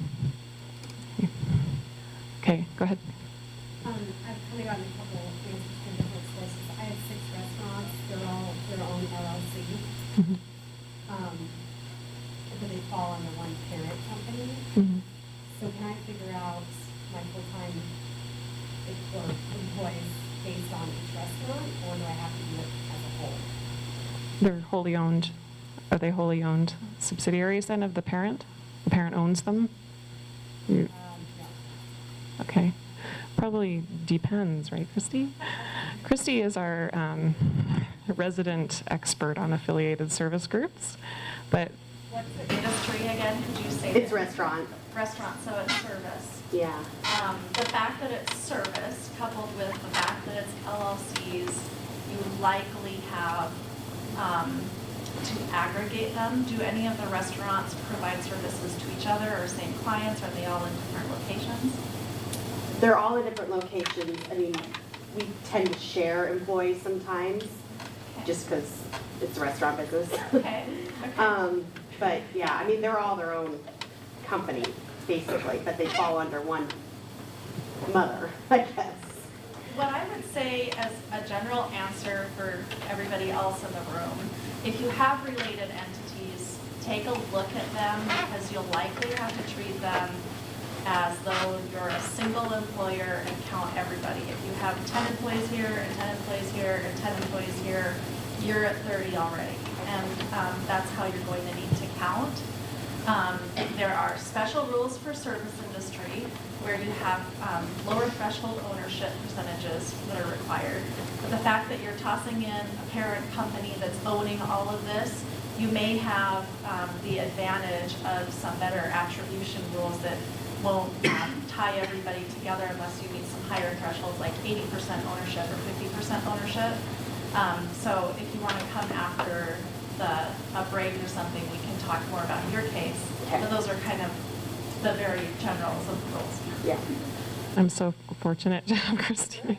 [SPEAKER 6] Okay, go ahead.
[SPEAKER 11] I've kind of gotten a couple of things from different sources. I have 6 restaurants. They're all their own LLC.
[SPEAKER 6] Mm-hmm.
[SPEAKER 11] But they fall under one parent company.
[SPEAKER 6] Mm-hmm.
[SPEAKER 11] So can I figure out my full-time employees based on each restaurant, or do I have to do it as a whole?
[SPEAKER 6] They're wholly owned. Are they wholly owned subsidiaries then of the parent? The parent owns them?
[SPEAKER 11] No.
[SPEAKER 6] Okay. Probably depends, right, Kristy? Kristy is our resident expert on affiliated service groups, but...
[SPEAKER 12] What's the industry again? Could you say
[SPEAKER 18] It's
[SPEAKER 12] that?
[SPEAKER 18] restaurant.
[SPEAKER 12] Restaurant, so it's service.
[SPEAKER 18] Yeah.
[SPEAKER 12] The fact that it's service, coupled with the fact that it's LLCs, you likely have to aggregate them. Do any of the restaurants provide services to each other or same clients? Are they all in different locations?
[SPEAKER 18] They're all in different locations. We tend to share employees sometimes, just because it's a restaurant business.
[SPEAKER 12] Okay.
[SPEAKER 18] But yeah, they're all their own company, basically, but they fall under one mother, I guess.
[SPEAKER 12] What I would say as a general answer for everybody else in the room, if you have related entities, take a look at them because you'll likely have to treat them as though you're a single employer and count everybody. If you have 10 employees here and 10 employees here and 10 employees here, you're at 30 already. And that's how you're going to need to count. There are special rules for service industry where you have lower threshold ownership percentages that are required. But the fact that you're tossing in a parent company that's owning all of this, you may have the advantage of some better attribution rules that won't tie everybody together unless you meet some higher thresholds like 80% ownership or 50% ownership. So if you want to come after a break or something, we can talk more about your case.
[SPEAKER 18] Okay.
[SPEAKER 12] But those are kind of the very generals of the rules.
[SPEAKER 18] Yeah.
[SPEAKER 6] I'm so fortunate to have Kristy.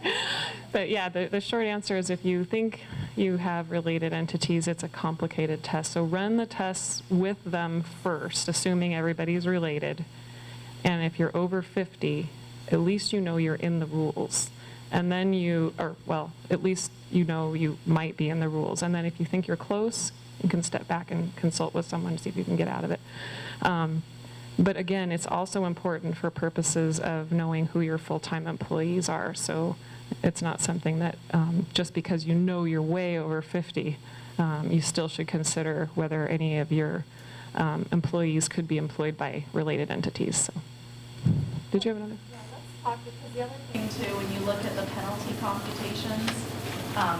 [SPEAKER 6] But yeah, the short answer is if you think you have related entities, it's a complicated test. So run the tests with them first, assuming everybody's related. And if you're over 50, at least you know you're in the rules. And then at least you know you might be in the rules. And then if you think you're close, you can step back and consult with someone to see if you can get out of it. But again, it's also important for purposes of knowing who your full-time employees are. So it's not something that just because you know you're way over 50, you still should consider whether any of your employees could be employed by related entities. So, did you have another?
[SPEAKER 12] Yeah, let's talk, because the other thing too, when you look at the penalty computations,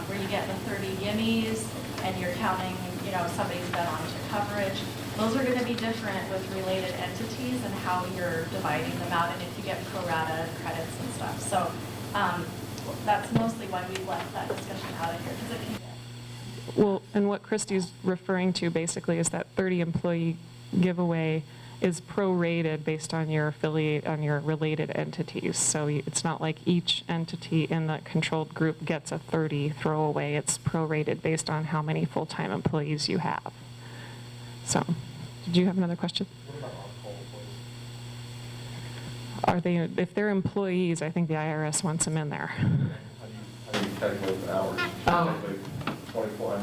[SPEAKER 12] where you get the 30 gimmies and you're counting, somebody's been on to coverage, those are going to be different with related entities and how you're dividing them out, and if you get pro rata credits and stuff. So that's mostly why we left that discussion out of here, because it can get.
[SPEAKER 6] Well, and what Kristy's referring to basically is that 30 employee giveaway is prorated based on your affiliate, on your related entities. So it's not like each entity in the controlled group gets a 30 throwaway. It's prorated based on how many full-time employees you have. So, did you have another question?
[SPEAKER 16] What about on-call employees?
[SPEAKER 6] Are they, if they're employees, I think the IRS wants them in there.
[SPEAKER 16] How do you calculate the hours? Like 24,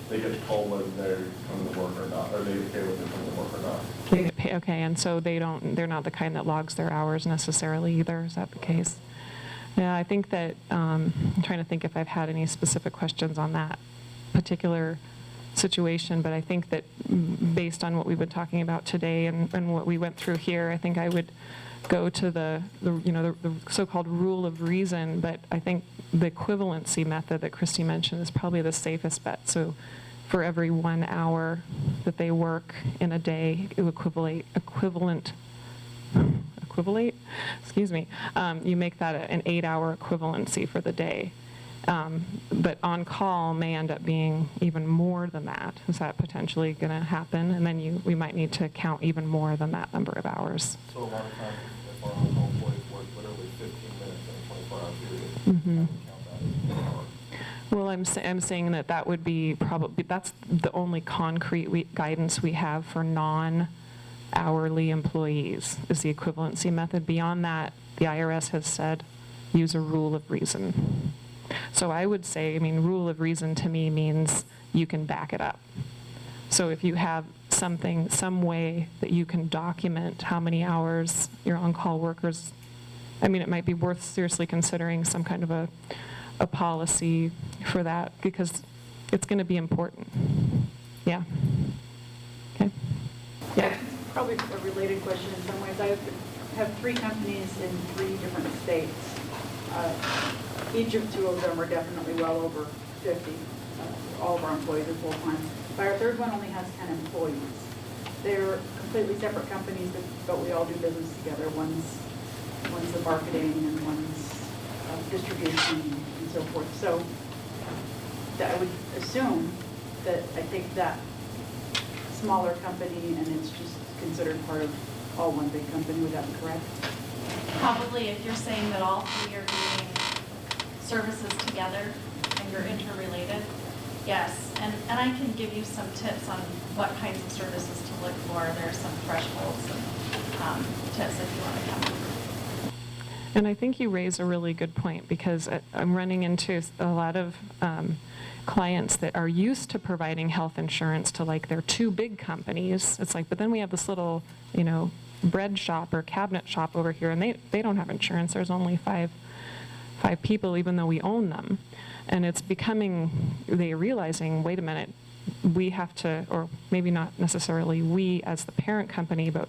[SPEAKER 16] they get told whether they're coming to work or not. Are they okay with them coming to work or not?
[SPEAKER 6] They get paid, okay, and so they're not the kind that logs their hours necessarily either, is that the case? Yeah, I think that, I'm trying to think if I've had any specific questions on that particular situation, but I think that based on what we've been talking about today and what we went through here, I think I would go to the so-called rule of reason, but I think the equivalency method that Kristy mentioned is probably the safest bet. So for every 1 hour that they work in a day, it would equivalent, you make that an 8-hour equivalency for the day. But on-call may end up being even more than that. Is that potentially going to happen? And then we might need to count even more than that number of hours.
[SPEAKER 16] So a lot of times, if our on-call employees work literally 15 minutes in a 24-hour period,
[SPEAKER 6] Mm-hmm.
[SPEAKER 16] I would count that as 1 hour.
[SPEAKER 6] Well, I'm saying that would be probably, that's the only concrete guidance we have for non-hourly employees is the equivalency method. Beyond that, the IRS has said use a rule of reason. So I would say, rule of reason to me means you can back it up. So if you have some way that you can document how many hours your on-call workers, it might be worth seriously considering some kind of a policy for that, because it's going to be important. Yeah. Okay. Yeah.
[SPEAKER 19] Probably a related question in some ways. I have 3 companies in 3 different states. Each of 2 of them are definitely well over 50. All of our employees are full-time. But our third one only has 10 employees. They're completely separate companies, but we all do business together. One's the marketing and one's distribution and so forth. So I would assume that I think that smaller company and it's just considered part of all one big company. Would that be correct?
[SPEAKER 12] Probably, if you're saying that all 3 are doing services together and you're interrelated, yes. And I can give you some tips on what kinds of services to look for. There's some thresholds and tips if you want to come.
[SPEAKER 6] And I think you raise a really good point, because I'm running into a lot of clients that are used to providing health insurance to their 2 big companies. It's but then we have this little, bread shop or cabinet shop over here, and they don't have insurance. There's only five people, even though we own them. And it's becoming, they're realizing, wait a minute, we have to, or maybe not necessarily we as the parent company, but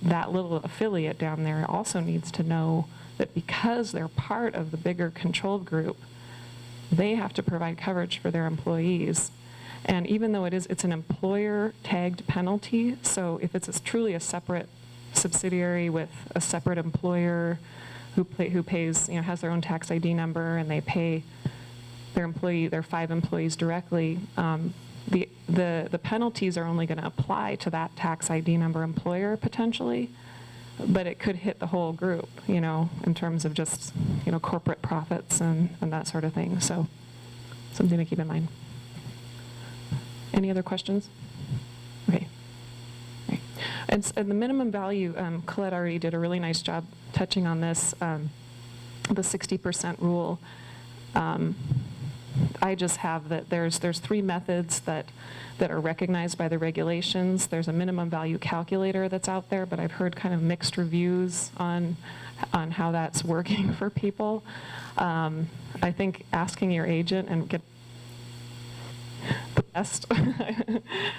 [SPEAKER 6] that little affiliate down there also needs to know that because they're part of the bigger controlled group, they have to provide coverage for their employees. And even though it's an employer tagged penalty, so if it's truly a separate subsidiary with a separate employer who pays, has their own tax ID number, and they pay their 5 employees directly, the penalties are only going to apply to that tax ID number employer potentially, but it could hit the whole group, in terms of just, corporate profits and that sort of thing. So something to keep in mind. Any other questions? Okay. Right. And the minimum value, Collette already did a really nice job touching on this, the 60% rule. I just have that there's 3 methods that are recognized by the regulations. There's a minimum value calculator that's out there, but I've heard kind of mixed reviews on how that's working for people. I think asking your agent and get the best,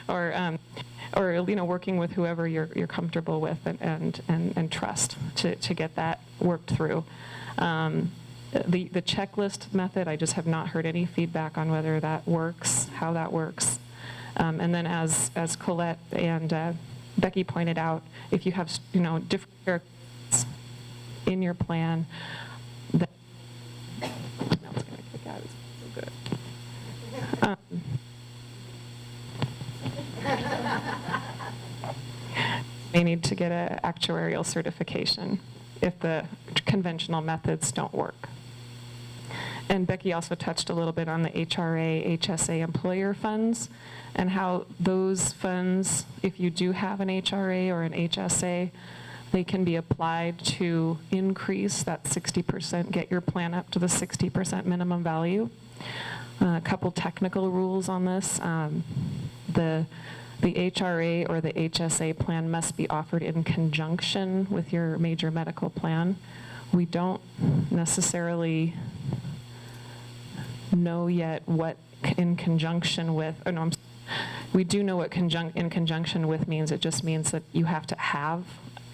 [SPEAKER 6] or working with whoever you're comfortable with and trust to get that worked through. The checklist method, I just have not heard any feedback on whether that works, how that works. And then as Collette and Becky pointed out, if you have different characteristics in your plan, that it's going to kick out. It's so good. May need to get an actuarial certification if the conventional methods don't work. And Becky also touched a little bit on the HRA, HSA employer funds, and how those funds, if you do have an HRA or an HSA, they can be applied to increase that 60%, get your plan up to the 60% minimum value. A couple technical rules on this. The HRA or the HSA plan must be offered in conjunction with your major medical plan. We don't necessarily know yet what in conjunction with, we do know what in conjunction with means. It just means that you have to have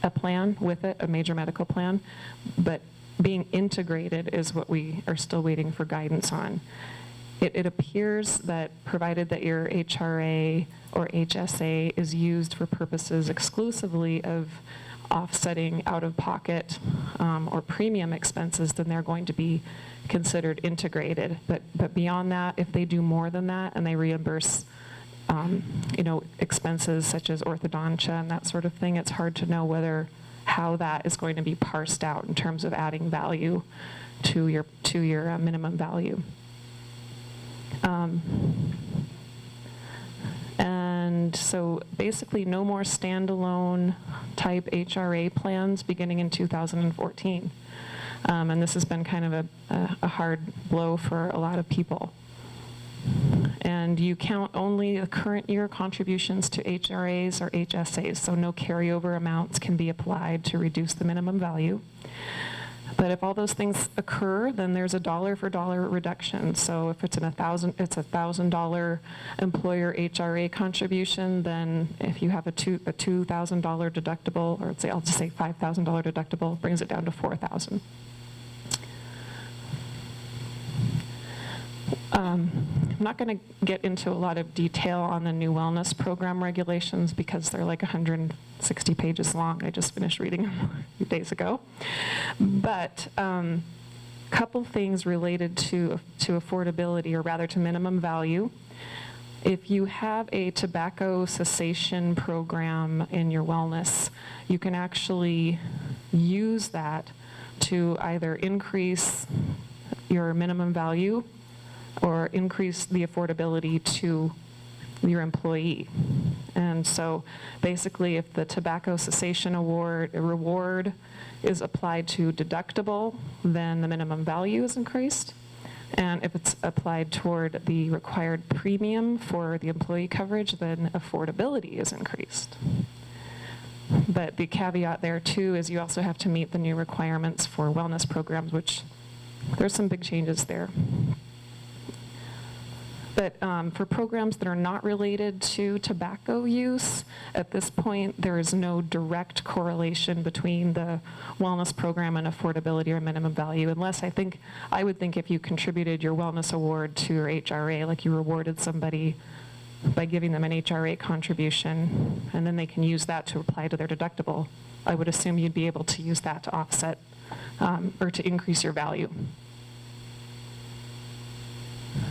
[SPEAKER 6] a plan with it, a major medical plan, but being integrated is what we are still waiting for guidance on. It appears that provided that your HRA or HSA is used for purposes exclusively of offsetting out-of-pocket or premium expenses, then they're going to be considered integrated. But beyond that, if they do more than that and they reimburse expenses such as orthodontia and that sort of thing, it's hard to know how that is going to be parsed out in terms of adding value to your minimum value. And so basically no more standalone type HRA plans beginning in 2014. And this has been kind of a hard blow for a lot of people. And you count only the current year contributions to HRAs or HSAs, so no carryover amounts can be applied to reduce the minimum value. But if all those things occur, then there's a dollar for dollar reduction. So if it's $1,000 employer HRA contribution, then if you have a $2,000 deductible, or I'll just say $5,000 deductible, brings it down to $4,000. I'm not going to get into a lot of detail on the new wellness program regulations because they're like 160 pages long. I just finished reading them a few days ago. But a couple things related to affordability, or rather to minimum value. If you have a tobacco cessation program in your wellness, you can actually use that to either increase your minimum value or increase the affordability to your employee. And so basically if the tobacco cessation reward is applied to deductible, then the minimum value is increased. And if it's applied toward the required premium for the employee coverage, then affordability is increased. But the caveat there too is you also have to meet the new requirements for wellness programs, which there's some big changes there. But for programs that are not related to tobacco use, at this point, there is no direct correlation between the wellness program and affordability or minimum value, unless I would think if you contributed your wellness award to your HRA, like you rewarded somebody by giving them an HRA contribution, and then they can use that to apply to their deductible, I would assume you'd be able to use that to offset or to increase your value.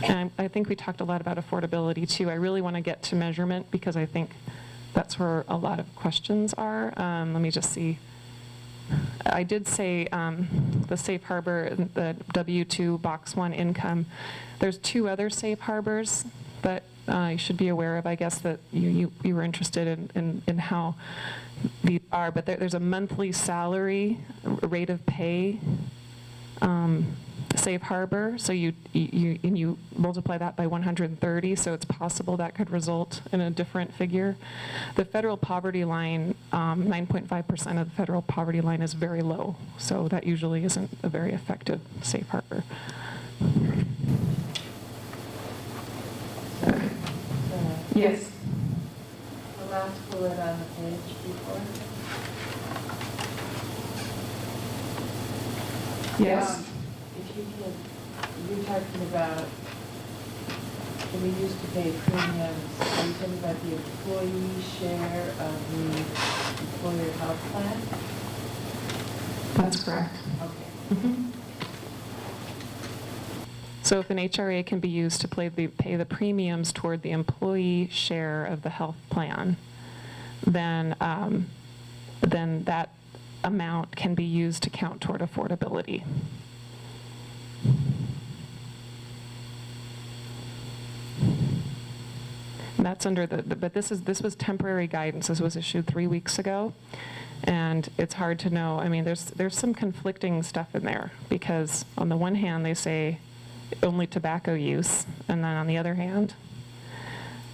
[SPEAKER 6] And I think we talked a lot about affordability too. I really want to get to measurement because I think that's where a lot of questions are. Let me just see. I did say the safe harbor, the W-2 box 1 income. There's 2 other safe harbors that you should be aware of. I guess that you were interested in how these are, but there's a monthly salary rate of pay safe harbor, so you multiply that by 130, so it's possible that could result in a different figure. The federal poverty line, 9.5% of the federal poverty line is very low, so that usually isn't a very effective safe harbor. Yes.
[SPEAKER 10] The last bullet on the page before.
[SPEAKER 6] Yes.
[SPEAKER 10] If you could, you're talking about, can we use to pay premiums, are you talking about the employee share of the employer health plan?
[SPEAKER 6] That's correct.
[SPEAKER 10] Okay.
[SPEAKER 6] Mm-hmm. So if an HRA can be used to pay the premiums toward the employee share of the health plan, then that amount can be used to count toward affordability. And that's under but this was temporary guidance. This was issued 3 weeks ago, and it's hard to know. I mean, there's some conflicting stuff in there because on the one hand they say only tobacco use, and then on the other hand,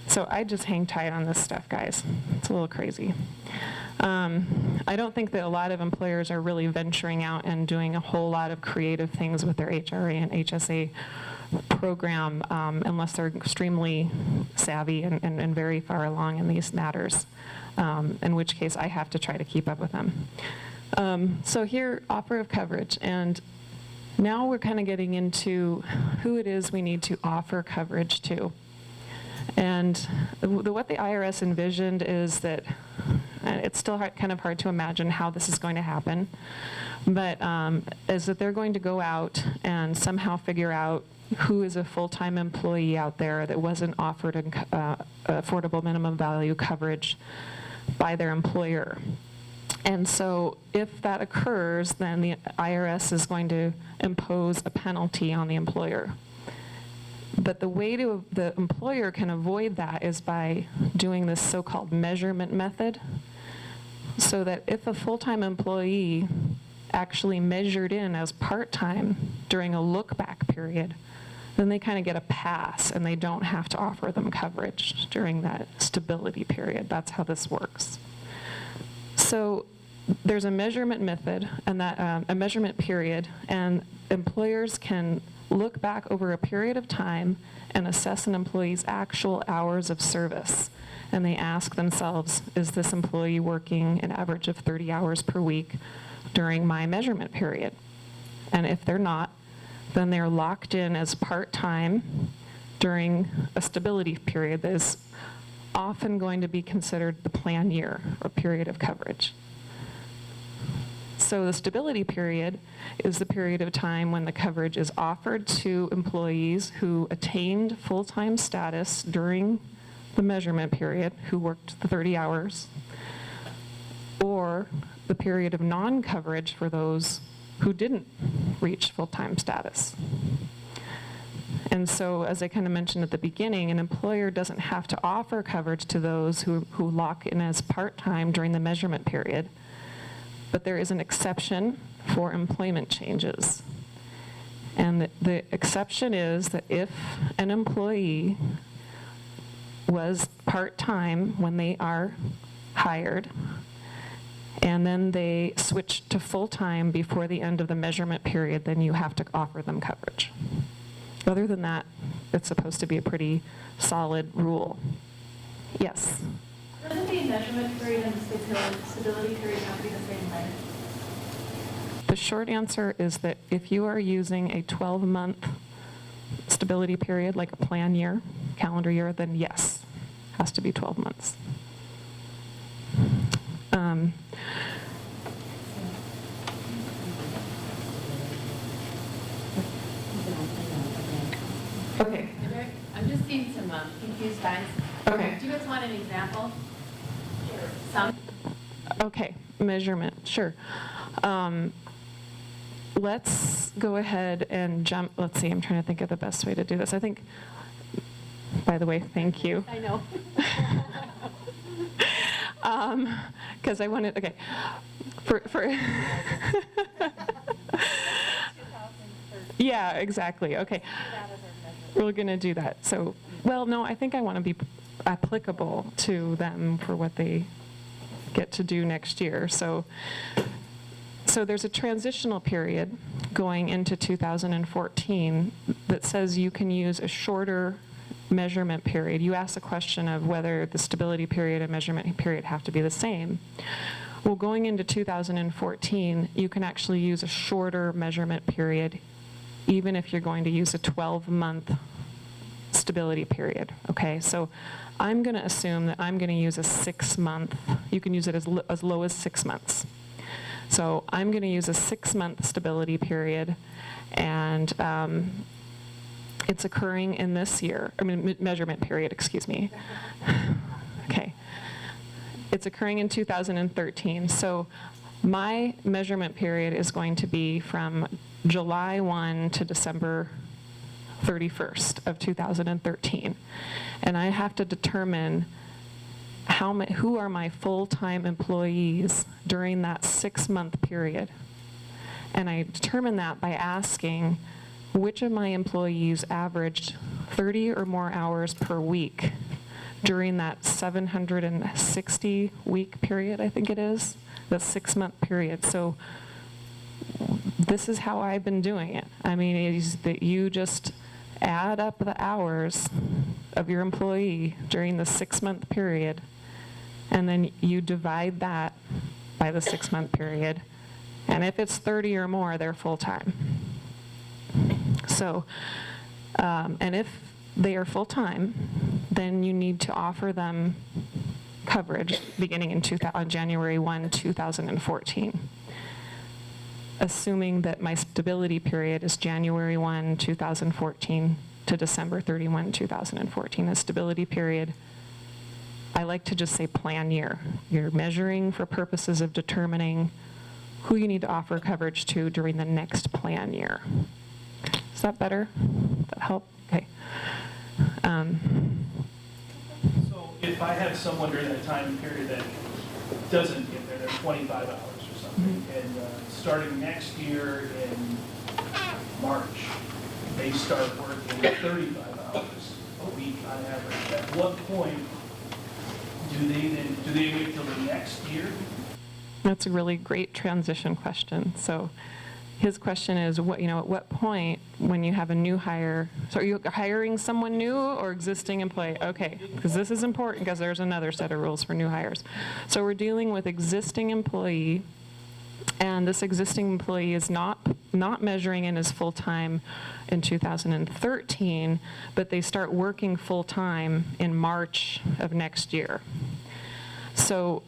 [SPEAKER 6] so I just hang tight on this stuff, guys. It's a little crazy. I don't think that a lot of employers are really venturing out and doing a whole lot of creative things with their HRA and HSA program unless they're extremely savvy and very far along in these matters, in which case I have to try to keep up with them. So here, offer of coverage, and now we're kind of getting into who it is we need to offer coverage to. And what the IRS envisioned is that, it's still kind of hard to imagine how this is going to happen, but is that they're going to go out and somehow figure out who is a full-time employee out there that wasn't offered affordable minimum value coverage by their employer. And so if that occurs, then the IRS is going to impose a penalty on the employer. But the way the employer can avoid that is by doing this so-called measurement method, so that if a full-time employee actually measured in as part-time during a look-back period, then they kind of get a pass and they don't have to offer them coverage during that stability period. That's how this works. So there's a measurement method and that a measurement period, and employers can look back over a period of time and assess an employee's actual hours of service. And they ask themselves, is this employee working an average of 30 hours per week during my measurement period? And if they're not, then they're locked in as part-time during a stability period that is often going to be considered the plan year or period of coverage. So the stability period is the period of time when the coverage is offered to employees who attained full-time status during the measurement period, who worked the 30 hours, or the period of non-coverage for those who didn't reach full-time status. And so, as I kind of mentioned at the beginning, an employer doesn't have to offer coverage to those who lock in as part-time during the measurement period, but there is an exception for employment changes. And the exception is that if an employee was part-time when they are hired, and then they switch to full-time before the end of the measurement period, then you have to offer them coverage. Other than that, it's supposed to be a pretty solid rule. Yes?
[SPEAKER 12] Doesn't the measurement period and the stability period have to be the same length?
[SPEAKER 6] The short answer is that if you are using a 12-month stability period, like a plan year, calendar year, then yes, has to be 12 months. Okay.
[SPEAKER 2] I'm just seeing some confused eyes.
[SPEAKER 6] Okay.
[SPEAKER 2] Do you guys want an example? Some?
[SPEAKER 6] Okay, measurement, sure. Let's go ahead and jump, let's see, I'm trying to think of the best way to do this. I think, by the way, thank you.
[SPEAKER 2] I know.
[SPEAKER 6] Because I wanted, okay, for yeah, exactly, okay. We're going to do that. So, well, no, I think I want to be applicable to them for what they get to do next year. So there's a transitional period going into 2014 that says you can use a shorter measurement period. You asked the question of whether the stability period and measurement period have to be the same. Well, going into 2014, you can actually use a shorter measurement period, even if you're going to use a 12-month stability period, okay? So I'm going to assume that I'm going to use a 6-month, you can use it as low as 6 months. So I'm going to use a 6-month stability period, and it's occurring in this year, measurement period, excuse me. Okay. It's occurring in 2013. So my measurement period is going to be from July 1 to December 31st of 2013. And I have to determine who are my full-time employees during that 6-month period. And I determine that by asking which of my employees averaged 30 or more hours per week during that 760-week period, I think it is, the 6-month period. So this is how I've been doing it. I mean, it is that you just add up the hours of your employee during the 6-month period, and then you divide that by the 6-month period. And if it's 30 or more, they're full-time. So, and if they are full-time, then you need to offer them coverage beginning in on January 1, 2014. Assuming that my stability period is January 1, 2014 to December 31, 2014. A stability period, I like to just say plan year. You're measuring for purposes of determining who you need to offer coverage to during the next plan year. Is that better? Does that help? Okay.
[SPEAKER 7] So if I have someone during that time period that doesn't get there, they're 25 hours or something, and starting next year in March, they start working 35 hours a week on average. At what point do they wait till the next year?
[SPEAKER 6] That's a really great transition question. So his question is, at what point when you have a new hire, so are you hiring someone new or existing employee? Okay, because this is important because there's another set of rules for new hires. So we're dealing with existing employee, and this existing employee is not measuring in as full-time in 2013, but they start working full-time in March of next year. So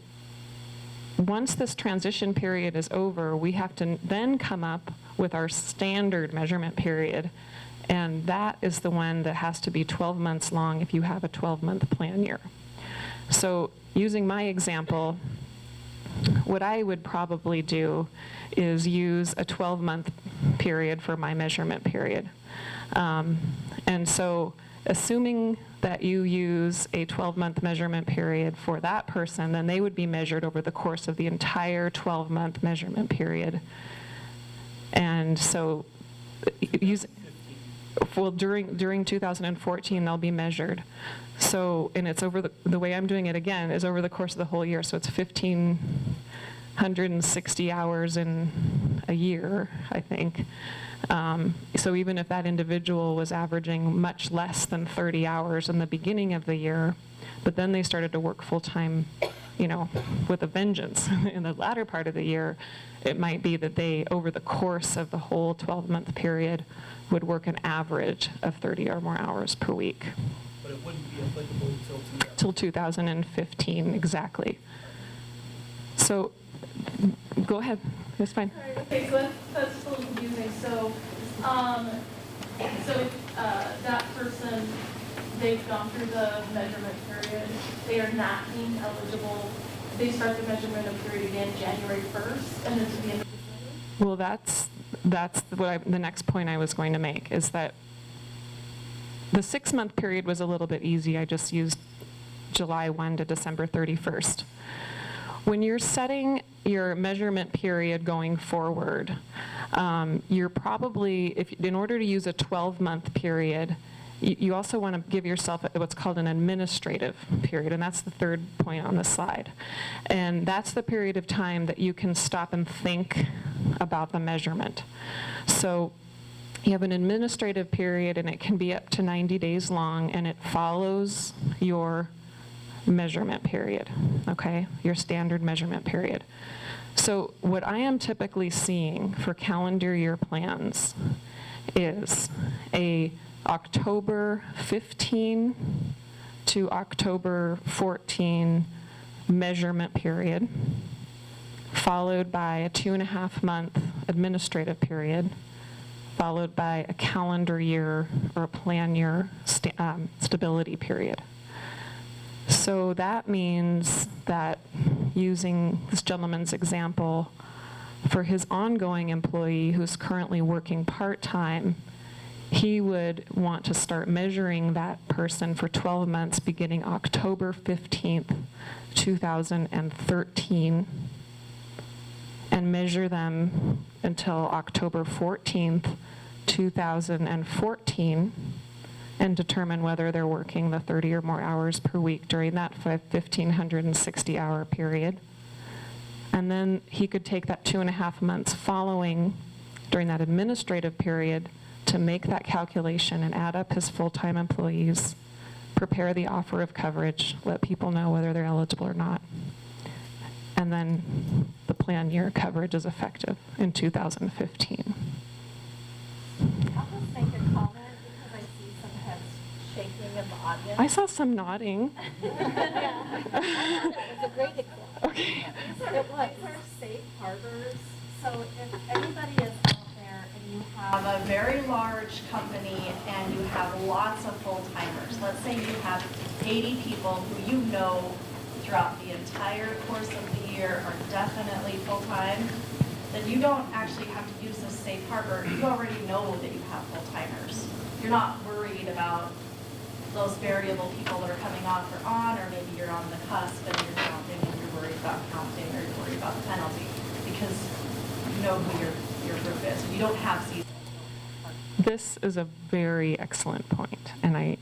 [SPEAKER 6] once this transition period is over, we have to then come up with our standard measurement period, and that is the one that has to be 12 months long if you have a 12-month plan year. So using my example, what I would probably do is use a 12-month period for my measurement period. And so assuming that you use a 12-month measurement period for that person, then they would be measured over the course of the entire 12-month measurement period. And so during 2014, they'll be measured. So, and it's over the way I'm doing it again is over the course of the whole year. So it's 15 160 hours in a year, I think. So even if that individual was averaging much less than 30 hours in the beginning of the year, but then they started to work full-time, with a vengeance in the latter part of the year, it might be that they, over the course of the whole 12-month period, would work an average of 30 or more hours per week.
[SPEAKER 7] But it wouldn't be applicable until
[SPEAKER 6] Till 2015, exactly. So, go ahead, it's fine.
[SPEAKER 12] Okay, so that's just a little confusing. So that person, they've gone through the measurement period. They are not being eligible. They start the measurement of period again January 1st, and then to the end of December.
[SPEAKER 6] Well, that's the next point I was going to make, is that the 6-month period was a little bit easy. I just used July 1 to December 31st. When you're setting your measurement period going forward, you're probably, in order to use a 12-month period, you also want to give yourself what's called an administrative period, and that's the third point on the slide. And that's the period of time that you can stop and think about the measurement. So you have an administrative period, and it can be up to 90 days long, and it follows your measurement period, okay? Your standard measurement period. So what I am typically seeing for calendar year plans is a October 15 to October 14 measurement period, followed by a 2.5-month administrative period, followed by a calendar year or a plan year stability period. So that means that, using this gentleman's example, for his ongoing employee who's currently working part-time, he would want to start measuring that person for 12 months beginning October 15th, 2013, and measure them until October 14th, 2014, and determine whether they're working the 30 or more hours per week during that 1,560-hour period. And then he could take that 2.5 months following, during that administrative period, to make that calculation and add up his full-time employees, prepare the offer of coverage, let people know whether they're eligible or not. And then the plan year coverage is effective in 2015.
[SPEAKER 3] I'll just make a comment because I see some heads shaking in the audience.
[SPEAKER 6] I saw some nodding.
[SPEAKER 3] Yeah. It was a great example.
[SPEAKER 6] Okay.
[SPEAKER 3] These are safe harbors, so if anybody is out there and you
[SPEAKER 12] Have a very large company and you have lots of full-timers. Let's say you have 80 people who you know throughout the entire course of the year are definitely full-time, then you don't actually have to use this safe harbor. You already know that you have full-timers. You're not worried about those variable people that are coming off or on, or maybe you're on the cusp and you're counting and you're worried about counting, or you're worried about the penalty, because you know who your group is. You don't have seasonal.
[SPEAKER 6] This is a very excellent point, and I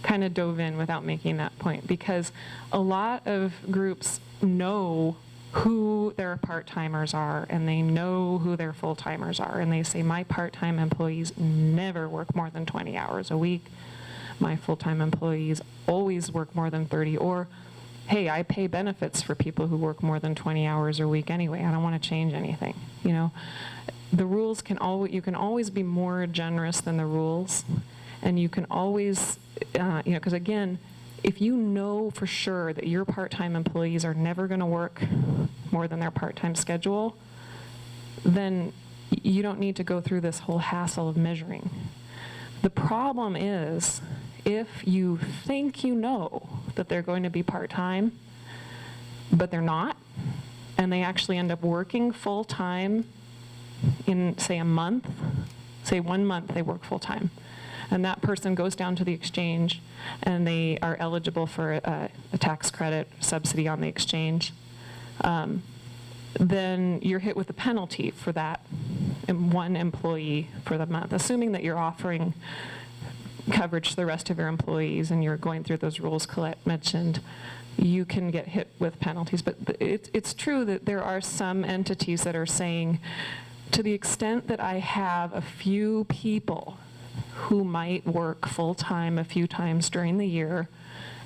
[SPEAKER 6] kind of dove in without making that point, because a lot of groups know who their part-timers are, and they know who their full-timers are, and they say, my part-time employees never work more than 20 hours a week. My full-time employees always work more than 30, or, hey, I pay benefits for people who work more than 20 hours a week anyway. I don't want to change anything, you know. The rules can always, you can always be more generous than the rules, and you can always, because again, if you know for sure that your part-time employees are never going to work more than their part-time schedule, then you don't need to go through this whole hassle of measuring. The problem is, if you think you know that they're going to be part-time, but they're not, and they actually end up working full-time in, say, a month, say 1 month they work full-time, and that person goes down to the exchange and they are eligible for a tax credit subsidy on the exchange, then you're hit with a penalty for that one employee for the month, assuming that you're offering coverage to the rest of your employees and you're going through those rules Collette mentioned. you can get hit with penalties. But it's true that there are some entities that are saying, to the extent that I have a few people who might work full-time a few times during the year,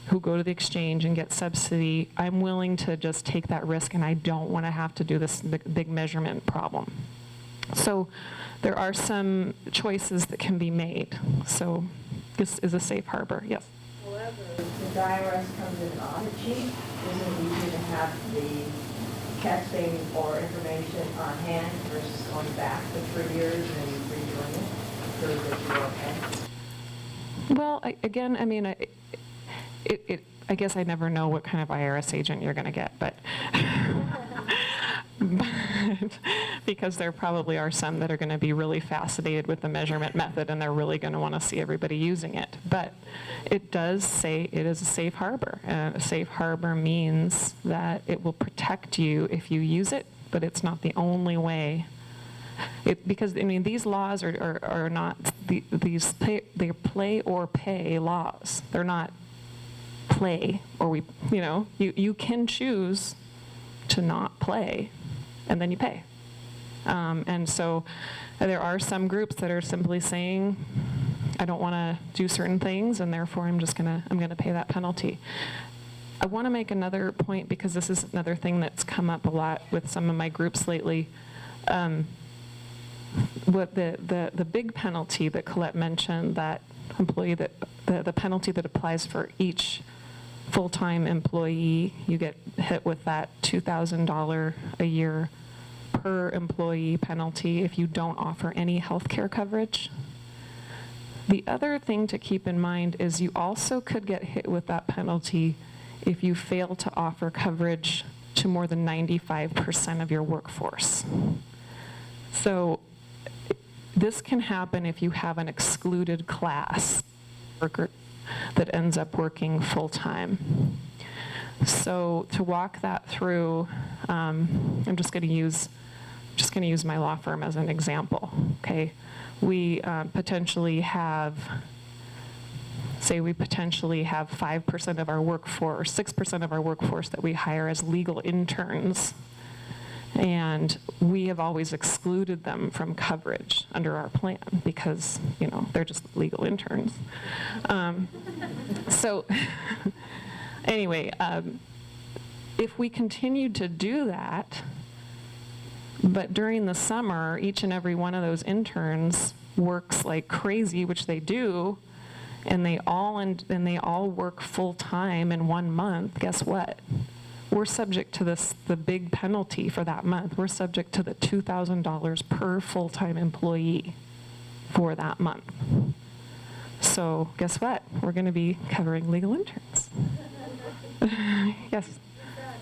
[SPEAKER 6] who go to the exchange and get subsidy, I'm willing to just take that risk, and I don't want to have to do this big measurement problem. So there are some choices that can be made. So this is a safe harbor, yes.
[SPEAKER 11] However, if the IRS comes in an audit sheet, isn't it easier to have the testing or information on hand versus going back for 3 years and redoing it? Prove that you're okay?
[SPEAKER 6] Well, I mean, I guess I never know what kind of IRS agent you're going to get, but because there probably are some that are going to be really fascinated with the measurement method, and they're really going to want to see everybody using it. But it does say it is a safe harbor. And a safe harbor means that it will protect you if you use it, but it's not the only way. Because, I mean, these laws are not, they're play or pay laws. They're not play, or you can choose to not play, and then you pay. And so there are some groups that are simply saying, I don't want to do certain things, and therefore I'm gonna pay that penalty. I want to make another point, because this is another thing that's come up a lot with some of my groups lately. What the big penalty that Collette mentioned, that employee, that the penalty that applies for each full-time employee, you get hit with that $2,000 a year per employee penalty if you don't offer any health care coverage. The other thing to keep in mind is you also could get hit with that penalty if you fail to offer coverage to more than 95% of your workforce. So this can happen if you have an excluded class worker that ends up working full-time. So to walk that through, I'm just going to use my law firm as an example. Okay, we potentially have 5% of our workforce, 6% of our workforce that we hire as legal interns, and we have always excluded them from coverage under our plan because, they're just legal interns. So anyway, if we continued to do that, but during the summer, each and every one of those interns works like crazy, which they do, and they all work full time in 1 month, guess what? We're subject to the big penalty for that month. We're subject to the $2,000 per full-time employee for that month. So guess what? We're going to be covering legal interns. Yes?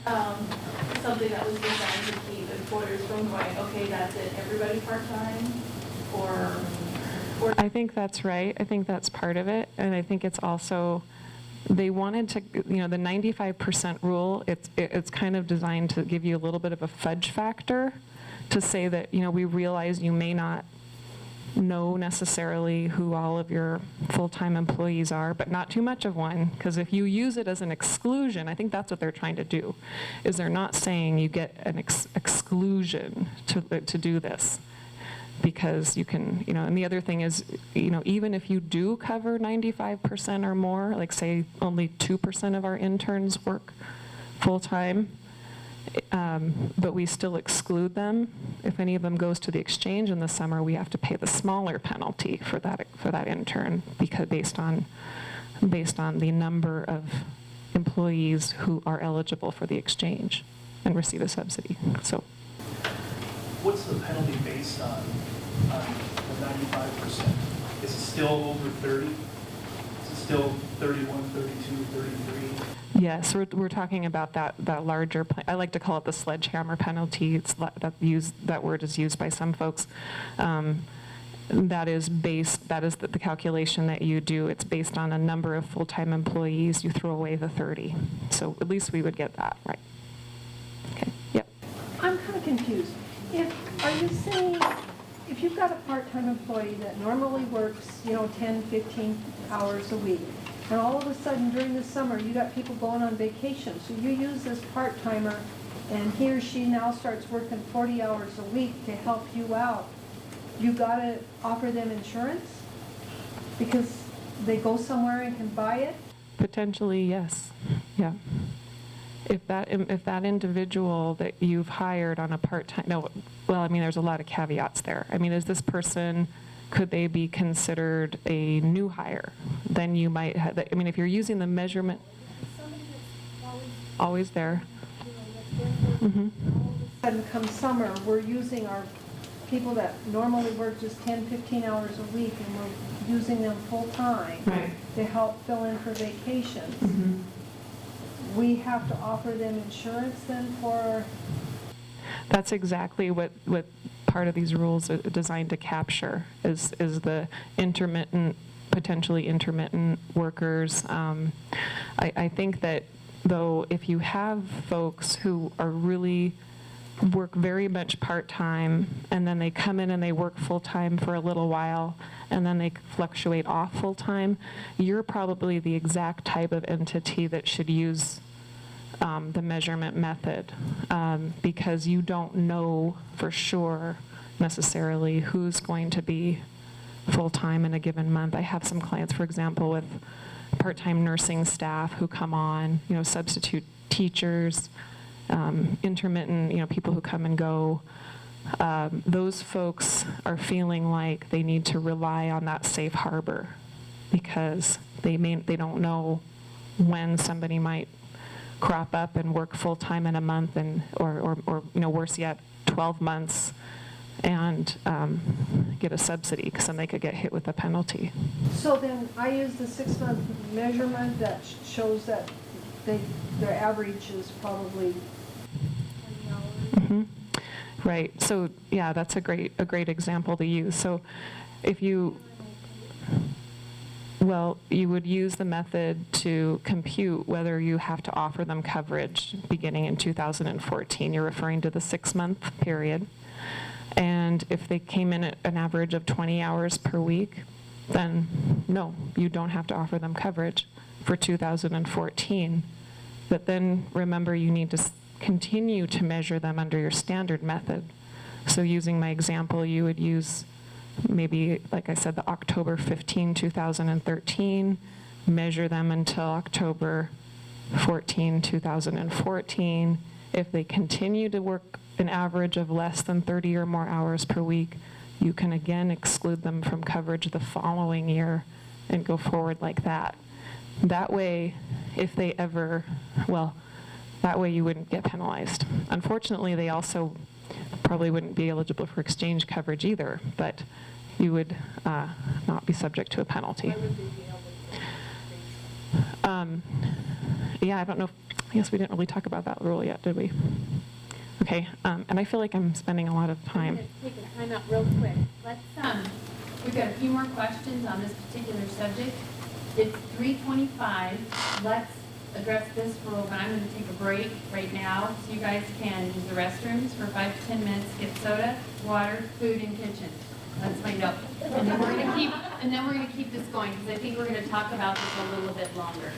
[SPEAKER 12] Something that was designed to keep employers from going, okay, that's it, everybody part-time, or
[SPEAKER 6] I think that's right. I think that's part of it. And I think it's also, they wanted to, the 95% rule, it's kind of designed to give you a little bit of a fudge factor to say that, we realize you may not know necessarily who all of your full-time employees are, but not too much of one, because if you use it as an exclusion, I think that's what they're trying to do, is they're not saying you get an exclusion to do this. Because you can, and the other thing is, even if you do cover 95% or more, like say only 2% of our interns work full-time, but we still exclude them, if any of them goes to the exchange in the summer, we have to pay the smaller penalty for that intern, because based on the number of employees who are eligible for the exchange and receive a subsidy. So.
[SPEAKER 7] What's the penalty based on the 95%? Is it still over 30? Is it still 31, 32, 33?
[SPEAKER 6] Yes, we're talking about that larger, I like to call it the sledgehammer penalty. It's that word is used by some folks. That is the calculation that you do. It's based on a number of full-time employees. You throw away the 30. So at least we would get that, right? Okay, yep.
[SPEAKER 3] I'm kind of confused. Are you saying if you've got a part-time employee that normally works, 10, 15 hours a week,
[SPEAKER 20] And all of a sudden, during the summer, you got people going on vacation. So you use this part-timer, and he or she now starts working 40 hours a week to help you out. You gotta offer them insurance because they go somewhere and can buy it?
[SPEAKER 6] Potentially, yes. Yeah. If that individual that you've hired on a part-time, no, well, I mean, there's a lot of caveats there. I mean, is this person, could they be considered a new hire? Then you might have, I mean, if you're using the measurement, always there. Mm-hmm.
[SPEAKER 20] And come summer, we're using our people that normally work just 10, 15 hours a week, and we're using them full-time to help fill in for vacations.
[SPEAKER 6] Mm-hmm.
[SPEAKER 20] We have to offer them insurance then for...
[SPEAKER 6] That's exactly what part of these rules are designed to capture, is the intermittent, potentially intermittent workers. I think that, though, if you have folks who are really work very much part-time, and then they come in and they work full-time for a little while, and then they fluctuate off full-time, you're probably the exact type of entity that should use the measurement method, because you don't know for sure necessarily who's going to be full-time in a given month. I have some clients, for example, with part-time nursing staff who come on, substitute teachers, intermittent, people who come and go. Those folks are feeling like they need to rely on that safe harbor because they don't know when somebody might crop up and work full-time in a month, and or worse yet, 12 months, and get a subsidy, because then they could get hit with a penalty.
[SPEAKER 20] So then I use the 6-month measurement that shows that their average is probably 20 hours.
[SPEAKER 6] Mm-hmm. Right. So yeah, that's a great example to use. So if you would use the method to compute whether you have to offer them coverage beginning in 2014. You're referring to the 6-month period. And if they came in at an average of 20 hours per week, then no, you don't have to offer them coverage for 2014. But then remember, you need to continue to measure them under your standard method. So using my example, you would use maybe, like I said, the October 15, 2013, measure them until October 14, 2014. If they continue to work an average of less than 30 or more hours per week, you can again exclude them from coverage the following year and go forward like that. That way, if they ever, that way you wouldn't get penalized. Unfortunately, they also probably wouldn't be eligible for exchange coverage either, but you would not be subject to a penalty. Yeah, I don't know. I guess we didn't really talk about that rule yet, did we? Okay, and I feel like I'm spending a lot of time.
[SPEAKER 2] I'm going to take a time out real quick. We've got a few more questions on this particular subject. It's 3:25. Let's address this rule, but I'm going to take a break right now so you guys can use the restrooms for 5 to 10 minutes, get soda, water, food, and kitchen. Let's find out. And then we're going to keep this going, because I think we're going to talk about this a little bit longer.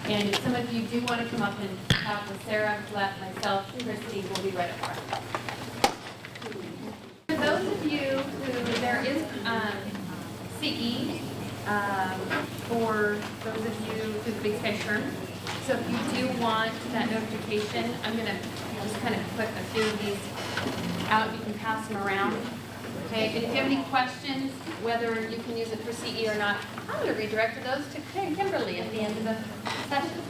[SPEAKER 2] And if some of you do want to come up and talk with Sarah, Collette, myself, Kristy, we'll be right up front. For those of you who, there is CE for those of you through the Big Sky term. So if you do want that notification, I'm going to just kind of put a few of these out. You can pass them around. Okay, and if you have any questions, whether you can use it for CE or not, I'm going to redirect those to Kimberly at the end of the session.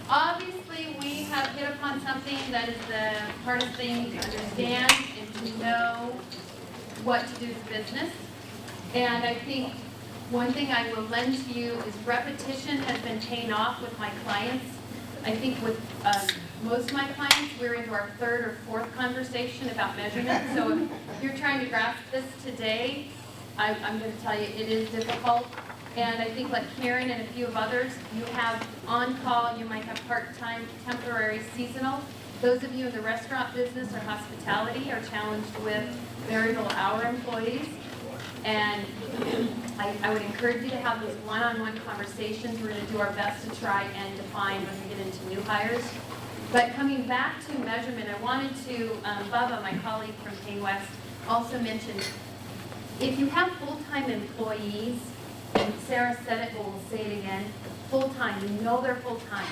[SPEAKER 2] Obviously, we have hit upon something that is the hardest thing to understand and to know what to do with business. And I think one thing I will lend to you is repetition has been paying off with my clients. I think with most of my clients, we're into our 3rd or 4th conversation about measurement. So if you're trying to grasp this today, I'm going to tell you it is difficult. And I think like Karen and a few of others, you have on-call, you might have part-time, temporary, seasonal. Those of you in the restaurant business or hospitality are challenged with variable hour employees. And I would encourage you to have those one-on-one conversations. We're going to do our best to try and define when we get into new hires. But coming back to measurement, I wanted to, Bubba, my colleague from PayneWest, also mentioned, if you have full-time employees, and Sarah said it, but we'll say it again, full-time, you know they're full-time.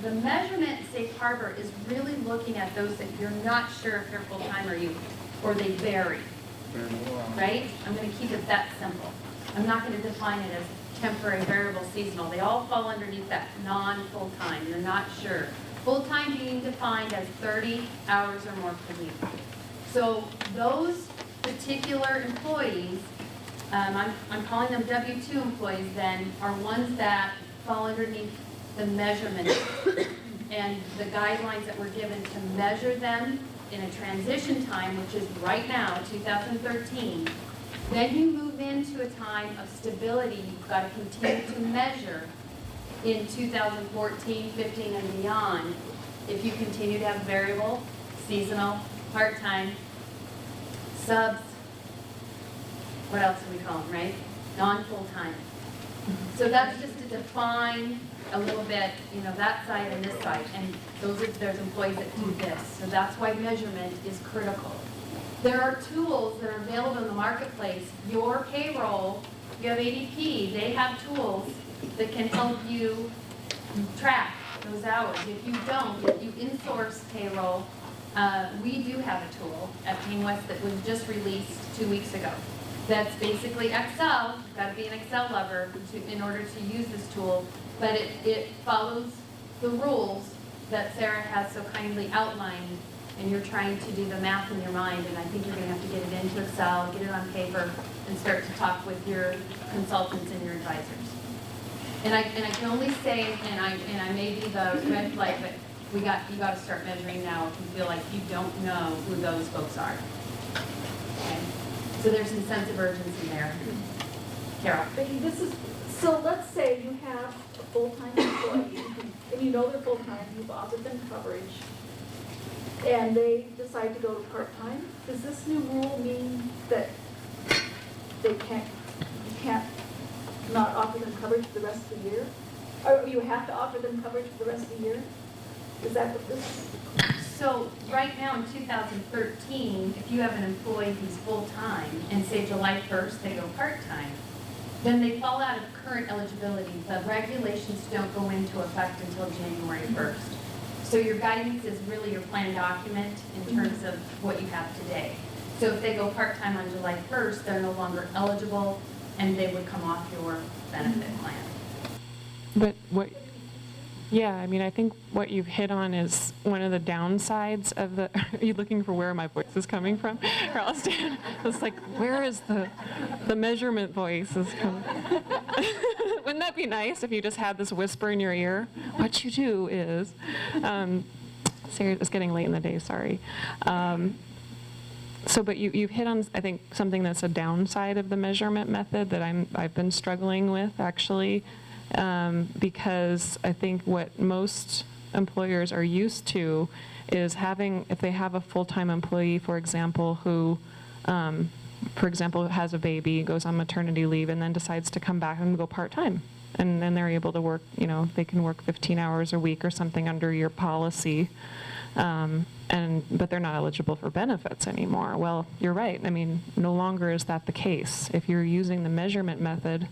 [SPEAKER 2] The measurement Safe Harbor is really looking at those that you're not sure if they're full-time or they vary, right? I'm going to keep it that simple. I'm not going to define it as temporary, variable, seasonal. They all fall underneath that non-full-time. You're not sure. Full-time being defined as 30 hours or more per week. So those particular employees, I'm calling them W-2 employees then, are ones that fall underneath the measurement and the guidelines that were given to measure them in a transition time, which is right now, 2013. Then you move into a time of stability. You've got to continue to measure in 2014, 15, and beyond if you continue to have variable, seasonal, part-time, subs, what else do we call them, right? Non-full-time. So that's just to define a little bit, you know, that side and this side, and there's employees that do this. So that's why measurement is critical. There are tools that are available in the marketplace. Your payroll, you have ADP, they have tools that can help you track those hours. If you don't, if you insource payroll, we do have a tool at PayneWest that was just released 2 weeks ago. That's basically Excel. You've got to be an Excel lover in order to use this tool, but it follows the rules that Sarah has so kindly outlined, and you're trying to do the math in your mind, and I think you're going to have to get it into Excel, get it on paper, and start to talk with your consultants and your advisors. And I can only say, and I may be the red flag, but you got to start measuring now if you feel like you don't know who those folks are. Okay? So there's some sense of urgency there. Carol.
[SPEAKER 19] Becky, so let's say you have a full-time employee, and you know they're full-time, you've offered them coverage, and they decide to go to part-time. Does this new rule mean that you can't not offer them coverage for the rest of the year? Or you have to offer them coverage for the rest of the year? Is that what this?
[SPEAKER 2] So right now in 2013, if you have an employee who's full-time and say July 1st they go part-time, then they fall out of current eligibility. The regulations don't go into effect until January 1st. So your guidance is really your plan document in terms of what you have today. So if they go part-time on July 1st, they're no longer eligible and they would come off your benefit plan.
[SPEAKER 6] But yeah, I mean, I think what you've hit on is one of the downsides of the, are you looking for where my voice is coming from? Or I'll stand, it's like, where is the measurement voice is coming? Wouldn't that be nice if you just had this whisper in your ear? What you do is, Sarah, it's getting late in the day, sorry. But you've hit on, I think, something that's a downside of the measurement method that I've been struggling with, actually. Because I think what most employers are used to is having, if they have a full-time employee, for example, who, has a baby, goes on maternity leave, and then decides to come back and go part-time. And then they're able to work, they can work 15 hours a week or something under your policy. But they're not eligible for benefits anymore. Well, you're right. I mean, no longer is that the case. If you're using the measurement method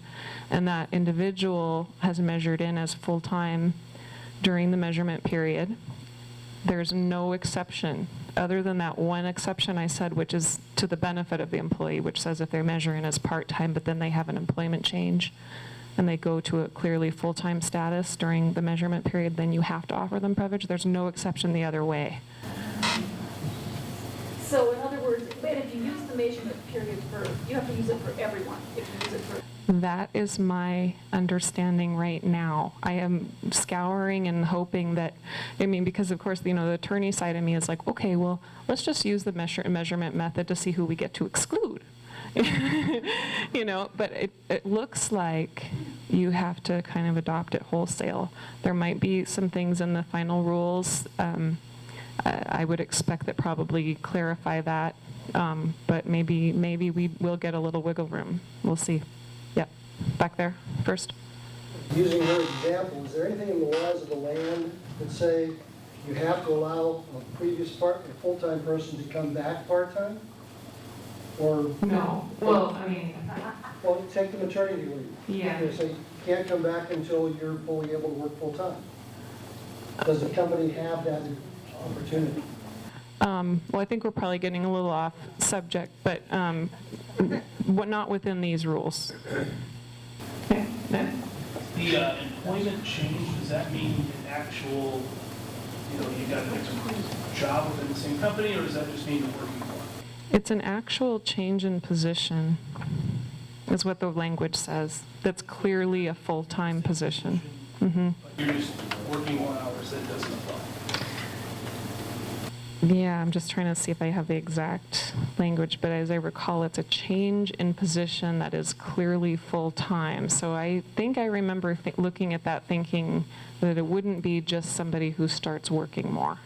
[SPEAKER 6] and that individual has measured in as full-time during the measurement period, there's no exception other than that one exception I said, which is to the benefit of the employee, which says if they're measuring as part-time, but then they have an employment change and they go to a clearly full-time status during the measurement period, then you have to offer them coverage. There's no exception the other way.
[SPEAKER 19] So in other words, if you use the measurement period you have to use it for everyone. If you use it for
[SPEAKER 6] That is my understanding right now. I am scouring and hoping that, because of course, the attorney side of me is like, okay, well, let's just use the measurement method to see who we get to exclude. But it looks like you have to kind of adopt it wholesale. There might be some things in the final rules I would expect that probably clarify that, but maybe we will get a little wiggle room. We'll see. Yep, back there first.
[SPEAKER 5] Using your example, is there anything in the laws of the land that say you have to allow a previous full-time person to come back part-time? Or?
[SPEAKER 6] No, well, I mean.
[SPEAKER 5] Well, take the maternity leave.
[SPEAKER 6] Yeah.
[SPEAKER 5] They say you can't come back until you're fully able to work full-time. Does the company have that opportunity?
[SPEAKER 6] Well, I think we're probably getting a little off subject, but not within these rules. Okay.
[SPEAKER 7] The employment change, does that mean an actual, you got a job within the same company, or does that just mean you're working more?
[SPEAKER 6] It's an actual change in position, is what the language says. That's clearly a full-time position. Mm-hmm.
[SPEAKER 7] You're just working more hours, that doesn't apply.
[SPEAKER 6] Yeah, I'm just trying to see if I have the exact language, but as I recall, it's a change in position that is clearly full-time. So I think I remember looking at that thinking that it wouldn't be just somebody who starts working more,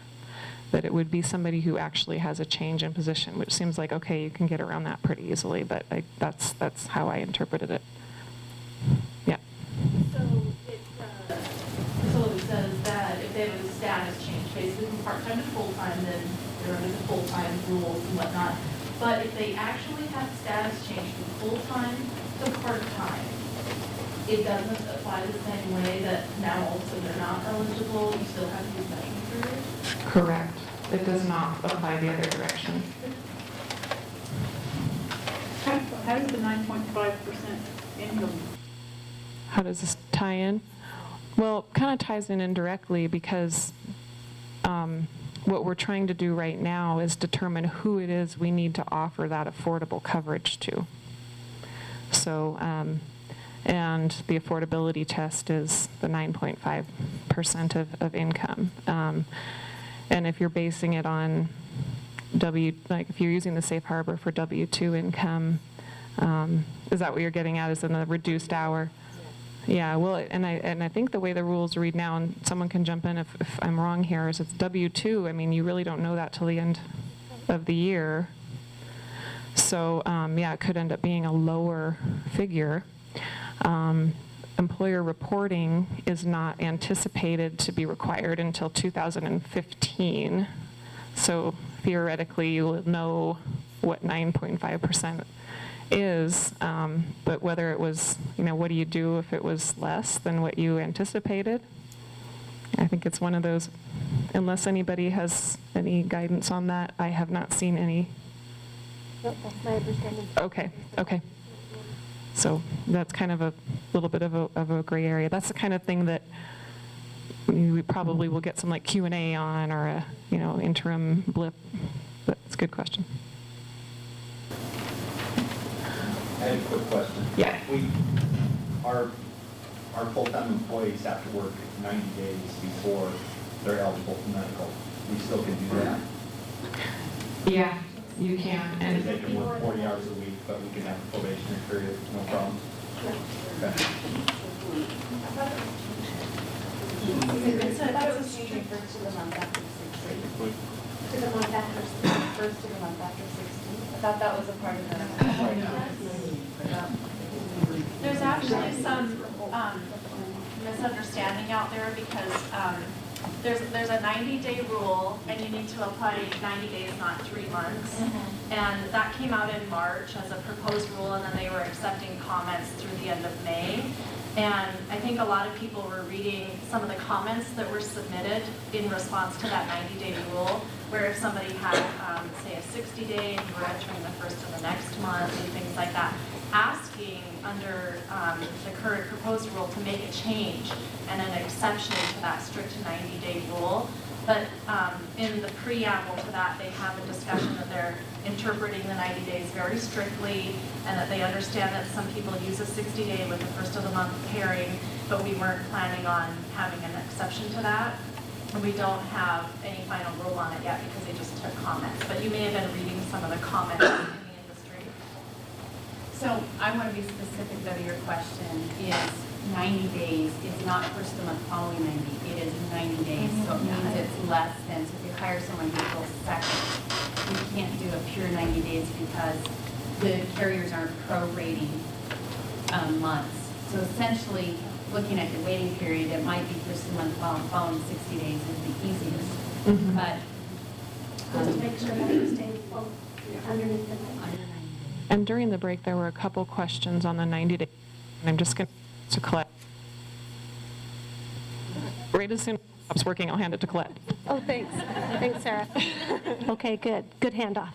[SPEAKER 6] that it would be somebody who actually has a change in position, which seems like, okay, you can get around that pretty easily, but that's how I interpreted it. Yeah.
[SPEAKER 12] So it says that if they have a status change, basically from part-time to full-time, then they're under the full-time rules and whatnot. But if they actually have status change from full-time to part-time, it doesn't apply the same way that now also they're not eligible, you still have to use measurement period?
[SPEAKER 6] Correct. It does not apply the other direction.
[SPEAKER 19] How does the 9.5% income?
[SPEAKER 6] How does this tie in? Well, kind of ties in indirectly because what we're trying to do right now is determine who it is we need to offer that affordable coverage to. So, and the affordability test is the 9.5% of income. And if you're basing it on if you're using the safe harbor for W-2 income, is that what you're getting at, is in the reduced hour? Yeah, well, and I think the way the rules read now, and someone can jump in if I'm wrong here, is it's W-2. I mean, you really don't know that till the end of the year. So, yeah, it could end up being a lower figure. Employer reporting is not anticipated to be required until 2015. So theoretically, you will know what 9.5% is, but whether it was, what do you do if it was less than what you anticipated? I think it's one of those, unless anybody has any guidance on that, I have not seen any.
[SPEAKER 4] Nope, that's my understanding.
[SPEAKER 6] Okay. So that's kind of a little bit of a gray area. That's the kind of thing that we probably will get some like Q&A on, or a interim blip, but it's a good question.
[SPEAKER 21] I have a quick question.
[SPEAKER 6] Yeah.
[SPEAKER 21] Our full-time employees have to work 90 days before they're eligible for medical. We still can do that?
[SPEAKER 6] Yeah, you can. And
[SPEAKER 21] they can work 40 hours a week, but we can have a probationary period, no problem? Okay.
[SPEAKER 8] I thought it was changing first to the month after 16. To the month after, first to the month after 16. I thought that was a part of the.
[SPEAKER 12] There's actually some misunderstanding out there because there's a 90-day rule and you need to apply 90 days, not 3 months. And that came out in March as a proposed rule, and then they were accepting comments through the end of May. And I think a lot of people were reading some of the comments that were submitted in response to that 90-day rule, where if somebody had, say, a 60-day and you were entering the first of the next month and things like that, asking under the current proposed rule to make a change and an exception to that strict 90-day rule. But in the preamble to that, they have a discussion that they're interpreting the 90 days very strictly, and that they understand that some people use a 60-day with the first of the month pairing, but we weren't planning on having an exception to that. And we don't have any final rule on it yet because they just took comments. But you may have been reading some of the comments in the industry.
[SPEAKER 15] So I want to be specific, though, your question is 90 days. It's not first of the month following 90. It is 90 days, so it means it's less than, so if you're hire someone April 2nd, we can't do a pure 90 days because the carriers aren't prorating months. So essentially, looking at your waiting period, it might be first of the month following 60 days is the easiest. But
[SPEAKER 11] Just make sure that you stay full underneath the line.
[SPEAKER 6] And during the break, there were a couple questions on the 90 day. And I'm just going to Collette. Right as soon as it stops working, I'll hand it to Collette.
[SPEAKER 4] Oh, thanks. Thanks, Sarah. Okay, good. Good handoff.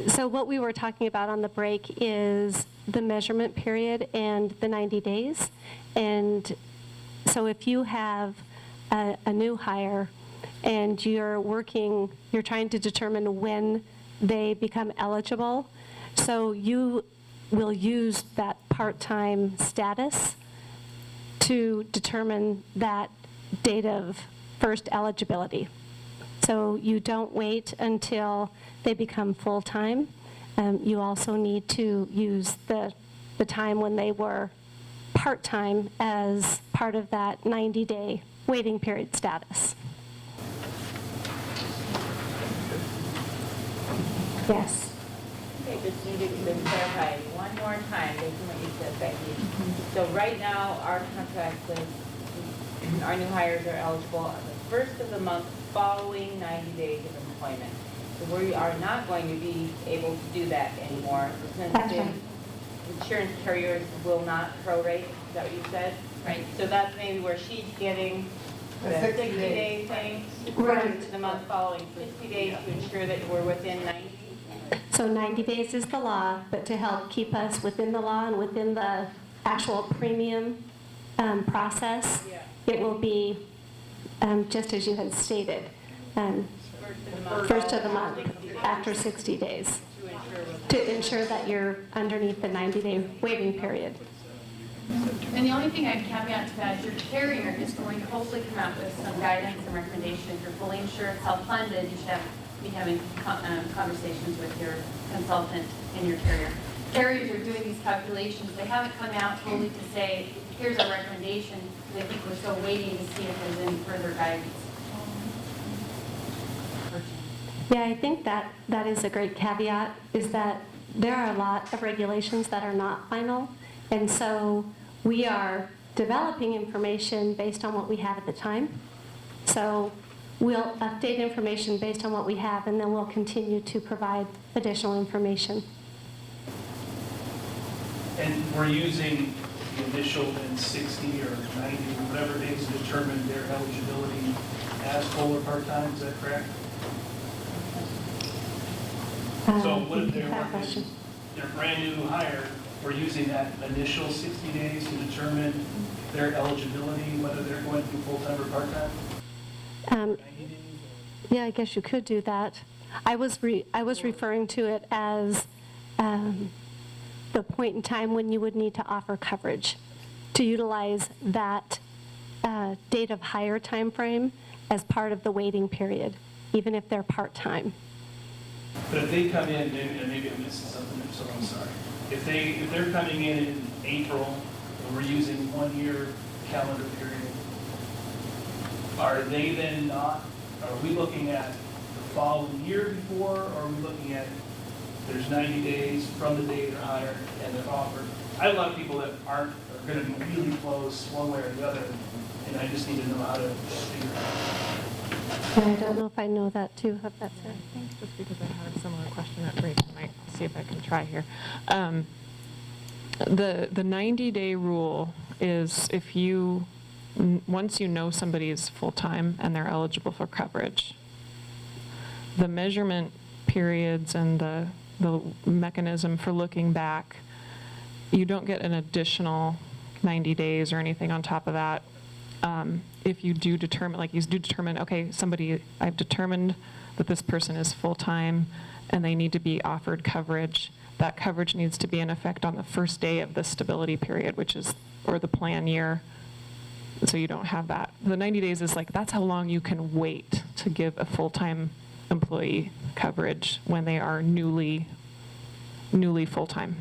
[SPEAKER 4] So what we were talking about on the break is the measurement period and the 90 days. And so if you have a new hire and you're trying to determine when they become eligible, so you will use that part-time status to determine that date of first eligibility. So you don't wait until they become full-time. You also need to use the time when they were part-time as part of that 90-day waiting period status. Yes.
[SPEAKER 1] Okay, just needed to clarify one more time based on what you said, Becky. So right now, our contract says our new hires are eligible on the first of the month following 90 days of employment. So we are not going to be able to do that anymore since the insurance carriers will not prorate. Is that what you said?
[SPEAKER 15] Right.
[SPEAKER 1] So that's maybe where she's getting the 60-day thing.
[SPEAKER 4] Right.
[SPEAKER 1] The month following 60 days to ensure that we're within 90.
[SPEAKER 4] So 90 days is the law, but to help keep us within the law and within the actual premium process, it will be just as you had stated, first of the month after 60 days to ensure that you're underneath the 90-day waiting period.
[SPEAKER 15] And the only thing I'd caveat to that is your carrier is going to hopefully come out with some guidance and recommendations. If you're fully insured, self-funded, you should be having conversations with your consultant and your carrier. Carriers are doing these calculations. They haven't come out totally to say, here's our recommendation. I think we're still waiting to see if there's any further guidance.
[SPEAKER 4] Yeah, I think that is a great caveat, is that there are a lot of regulations that are not final, and so we are developing information based on what we have at the time. So we'll update information based on what we have, and then we'll continue to provide additional information.
[SPEAKER 7] And we're using the initial and 60 or 90, whatever it is, to determine their eligibility as full or part-time, is that correct? So what if they're working, they're brand new hire, we're using that initial 60 days to determine their eligibility, whether they're going to be full-time or part-time?
[SPEAKER 4] Yeah, I guess you could do that. I was referring to it as the point in time when you would need to offer coverage, to utilize that date of hire time frame as part of the waiting period, even if they're part-time.
[SPEAKER 7] But if they come in, maybe I'm missing something, so I'm sorry. If they're coming in April, and we're using 1 year calendar period, are they then not, are we looking at the following year before, or are we looking at there's 90 days from the day they're hired and they're offered? I have a lot of people that are going to be really close one way or the other, and I just need to know how to figure it out.
[SPEAKER 4] And I don't know if I know that too, if that's it.
[SPEAKER 6] I think just because I had a similar question at break tonight, I'll see if I can try here. The 90-day rule is if you, once you know somebody is full-time and they're eligible for coverage, the measurement periods and the mechanism for looking back, you don't get an additional 90 days or anything on top of that. If you do determine, okay, I've determined that this person is full-time and they need to be offered coverage. That coverage needs to be in effect on the first day of the stability period, or the plan year, so you don't have that. The 90 days is that's how long you can wait to give a full-time employee coverage when they are newly full-time.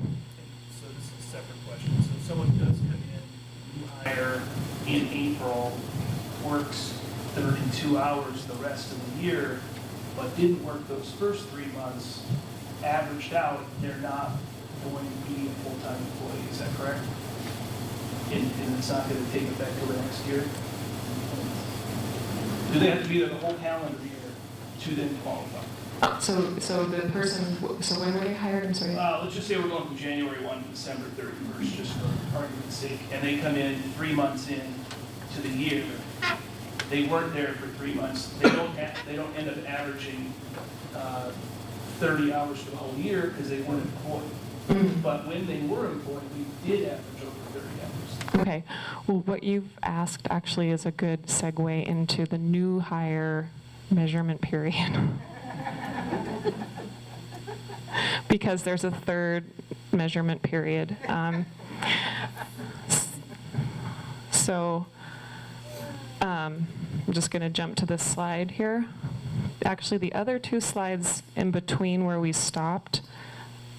[SPEAKER 7] So this is a separate question. So someone does come in, new hire in April, works 32 hours the rest of the year, but didn't work those first 3 months, averaged out, they're not going to be a full-time employee, is that correct? And it's not going to take effect over the next year? Do they have to be there the whole calendar year to then qualify?
[SPEAKER 6] So the person, so when were they hired? I'm sorry.
[SPEAKER 7] Let's just say we're going from January 1 to December 31st, just for argument's sake, and they come in 3 months in to the year. They weren't there for 3 months. They don't end up averaging 30 hours for the whole year because they weren't employed. But when they were employed, we did average over 30 hours.
[SPEAKER 6] Okay. Well, what you've asked actually is a good segue into the new hire measurement period. Because there's a third measurement period. I'm just going to jump to this slide here. Actually, the other 2 slides in between where we stopped,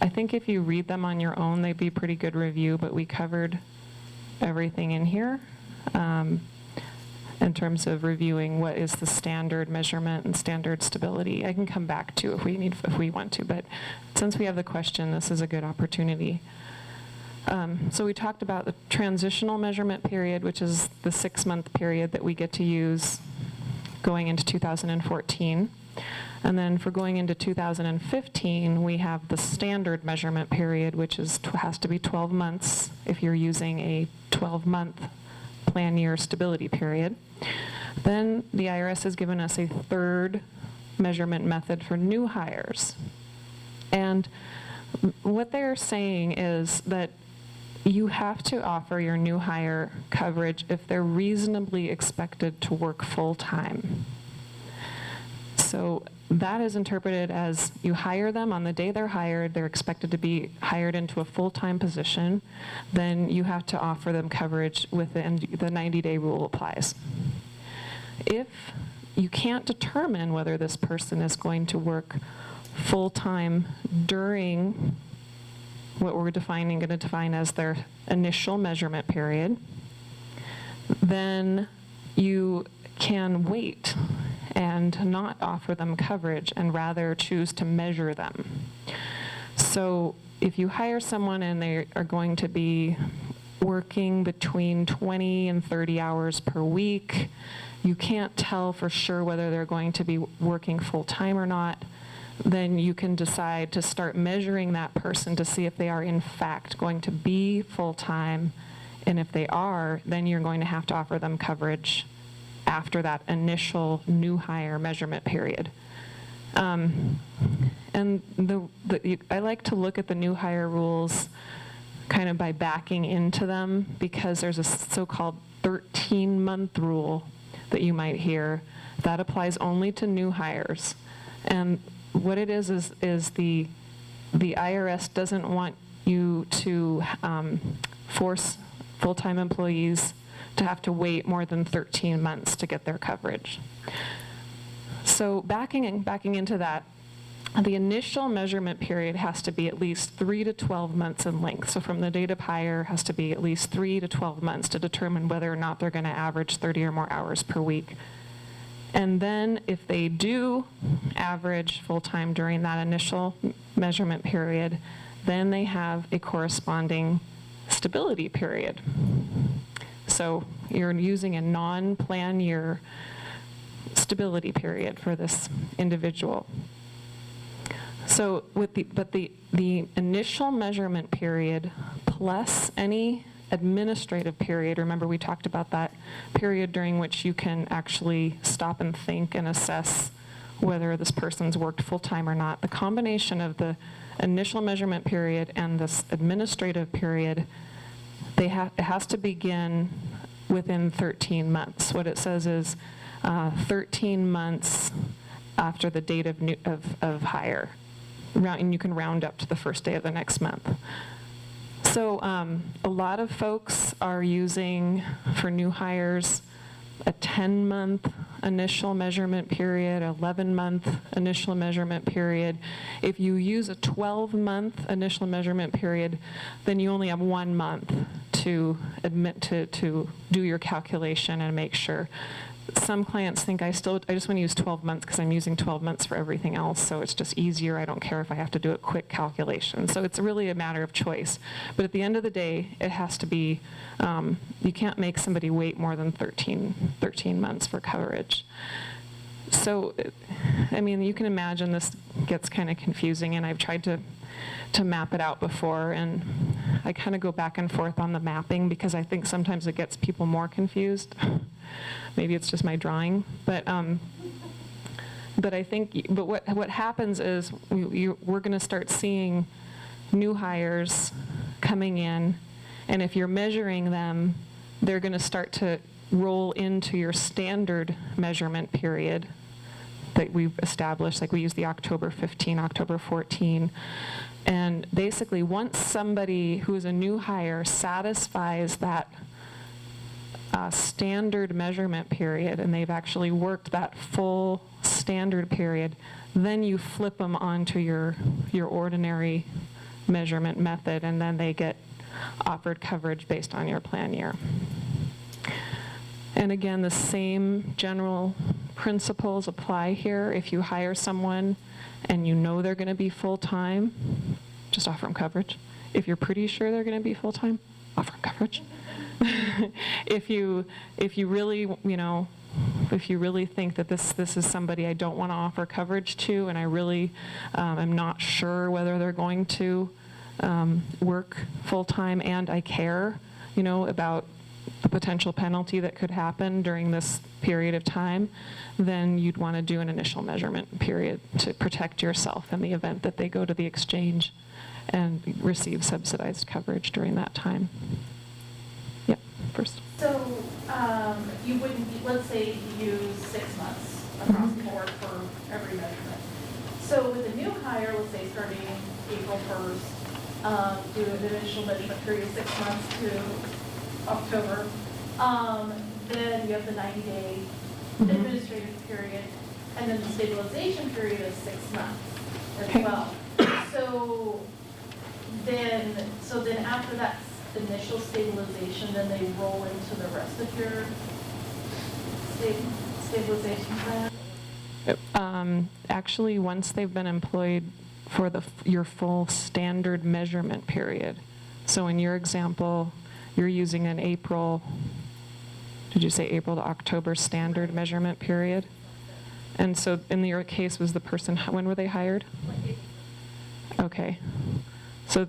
[SPEAKER 6] I think if you read them on your own, they'd be pretty good review, but we covered everything in here in terms of reviewing what is the standard measurement and standard stability. I can come back to if we want to, but since we have the question, this is a good opportunity. So we talked about the transitional measurement period, which is the 6-month period that we get to use going into 2014. And then for going into 2015, we have the standard measurement period, which has to be 12 months if you're using a 12-month plan year stability period. Then the IRS has given us a third measurement method for new hires. And what they're saying is that you have to offer your new hire coverage if they're reasonably expected to work full-time. So that is interpreted as you hire them on the day they're hired, they're expected to be hired into a full-time position, then you have to offer them coverage within the 90-day rule applies. If you can't determine whether this person is going to work full-time during what we're going to define as their initial measurement period, then you can wait and not offer them coverage and rather choose to measure them. So if you hire someone and they are going to be working between 20 and 30 hours per week, you can't tell for sure whether they're going to be working full-time or not, then you can decide to start measuring that person to see if they are in fact going to be full-time, and if they are, then you're going to have to offer them coverage after that initial new hire measurement period. And I like to look at the new hire rules kind of by backing into them, because there's a so-called 13-month rule that you might hear that applies only to new hires. And what it is the IRS doesn't want you to force full-time employees to have to wait more than 13 months to get their coverage. So backing into that, the initial measurement period has to be at least 3 to 12 months in length. So from the date of hire has to be at least 3 to 12 months to determine whether or not they're going to average 30 or more hours per week. And then if they do average full-time during that initial measurement period, then they have a corresponding stability period. So you're using a non-plan year stability period for this individual. So the initial measurement period plus any administrative period, remember we talked about that period during which you can actually stop and think and assess whether this person's worked full-time or not. The combination of the initial measurement period and this administrative period, it has to begin within 13 months. What it says is 13 months after the date of hire. And you can round up to the first day of the next month. So a lot of folks are using, for new hires, a 10-month initial measurement period, 11-month initial measurement period. If you use a 12-month initial measurement period, then you only have 1 month to admit to do your calculation and make sure. some clients think I just want to use 12 months because I'm using 12 months for everything else, so it's just easier. I don't care if I have to do a quick calculation. So it's really a matter of choice. But at the end of the day, it has to be, you can't make somebody wait more than 13 months for coverage. So, I mean, you can imagine this gets kind of confusing, and I've tried to map it out before, and I kind of go back and forth on the mapping because I think sometimes it gets people more confused. Maybe it's just my drawing, but I think, but what happens is we're going to start seeing new hires coming in, and if you're measuring them, they're going to start to roll into your standard measurement period that we've established, like we use the October 15, October 14. And basically, once somebody who is a new hire satisfies that standard measurement period, and they've actually worked that full standard period, then you flip them onto your ordinary measurement method, and then they get offered coverage based on your plan year. And again, the same general principles apply here. If you hire someone and you know they're going to be full-time, just offer them coverage. If you're pretty sure they're going to be full-time, offer them coverage. If you really, if you really think that this is somebody I don't want to offer coverage to, and I really am not sure whether they're going to work full-time, and I care, about the potential penalty that could happen during this period of time, then you'd want to do an initial measurement period to protect yourself in the event that they go to the exchange and receive subsidized coverage during that time. Yep, first.
[SPEAKER 12] So you wouldn't, let's say you use 6 months across the board for every measurement. So with a new hire, let's say starting April 1st, do an initial measurement period of 6 months to October. Then you have the 90-day administrative period, and then the stabilization period is 6 months as well. So then after that initial stabilization, then they roll into the rest of your stabilization plan?
[SPEAKER 6] Actually, once they've been employed for your full standard measurement period. So in your example, you're using an April, did you say April to October standard measurement period? And so in your case, was the person, when were they hired? Okay. So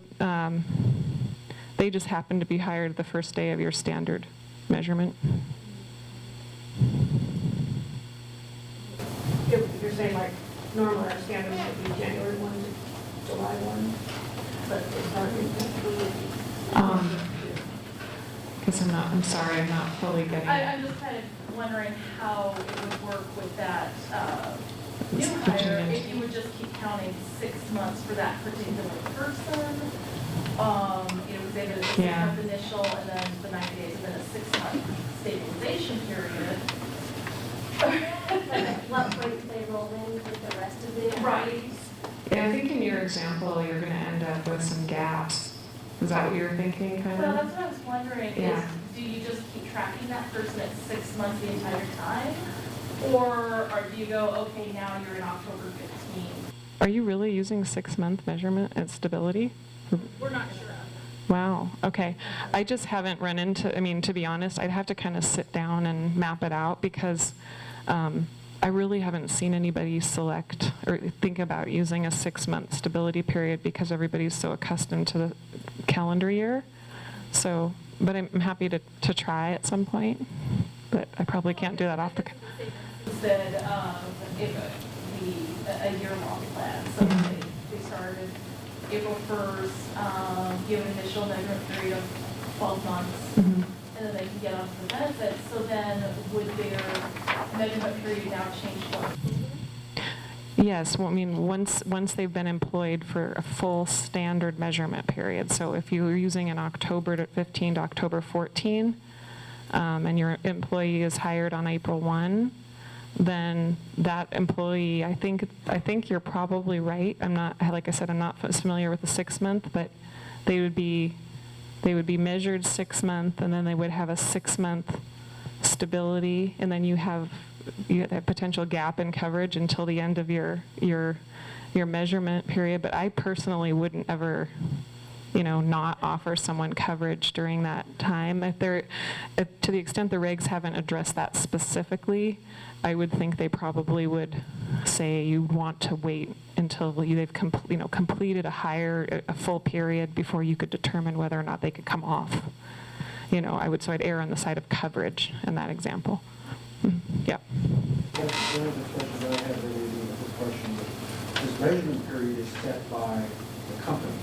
[SPEAKER 6] they just happened to be hired the first day of your standard measurement?
[SPEAKER 11] You're saying like normally our standard would be January 1 to July 1, but it's not.
[SPEAKER 6] Because I'm sorry, I'm not fully getting it.
[SPEAKER 12] I'm just kind of wondering how it would work with that new hire, if you would just keep counting 6 months for that particular person. Say that it's a 6-month initial, and then the 90 days, and then a 6-month stabilization period.
[SPEAKER 11] What point they roll in with the rest of the
[SPEAKER 12] Right.
[SPEAKER 6] Yeah, I think in your example, you're going to end up with some gaps. Is that what you're thinking, kind of?
[SPEAKER 12] Well, that's what I was wondering,
[SPEAKER 6] Yeah.
[SPEAKER 12] is do you just keep tracking that person at 6 months the entire time? Or do you go, okay, now you're in October 15?
[SPEAKER 6] Are you really using 6-month measurement at stability?
[SPEAKER 12] We're not sure.
[SPEAKER 6] Wow, okay. I just haven't run into, to be honest, I'd have to kind of sit down and map it out because I really haven't seen anybody select or think about using a 6-month stability period because everybody's so accustomed to the calendar year. So, but I'm happy to try at some point, but I probably can't do that off the.
[SPEAKER 12] Instead of a year-long plan, so they started April 1st, give an initial measurement period of 12 months, and then they can get onto the benefits. So then would their measurement period now change what?
[SPEAKER 6] Yes, well, once they've been employed for a full standard measurement period. So if you're using an October 15 to October 14, and your employee is hired on April 1, then that employee, I think you're probably right. Like I said, I'm not familiar with the 6-month, but they would be measured 6 months, and then they would have a 6-month stability, and then you have that potential gap in coverage until the end of your measurement period. But I personally wouldn't ever, not offer someone coverage during that time. If to the extent the regs haven't addressed that specifically, I would think they probably would say you want to wait until they've completed a full period before you could determine whether or not they could come off. So I'd err on the side of coverage in that example. Yeah.
[SPEAKER 9] One of the questions I had related to this question was, this measurement period is set by the company.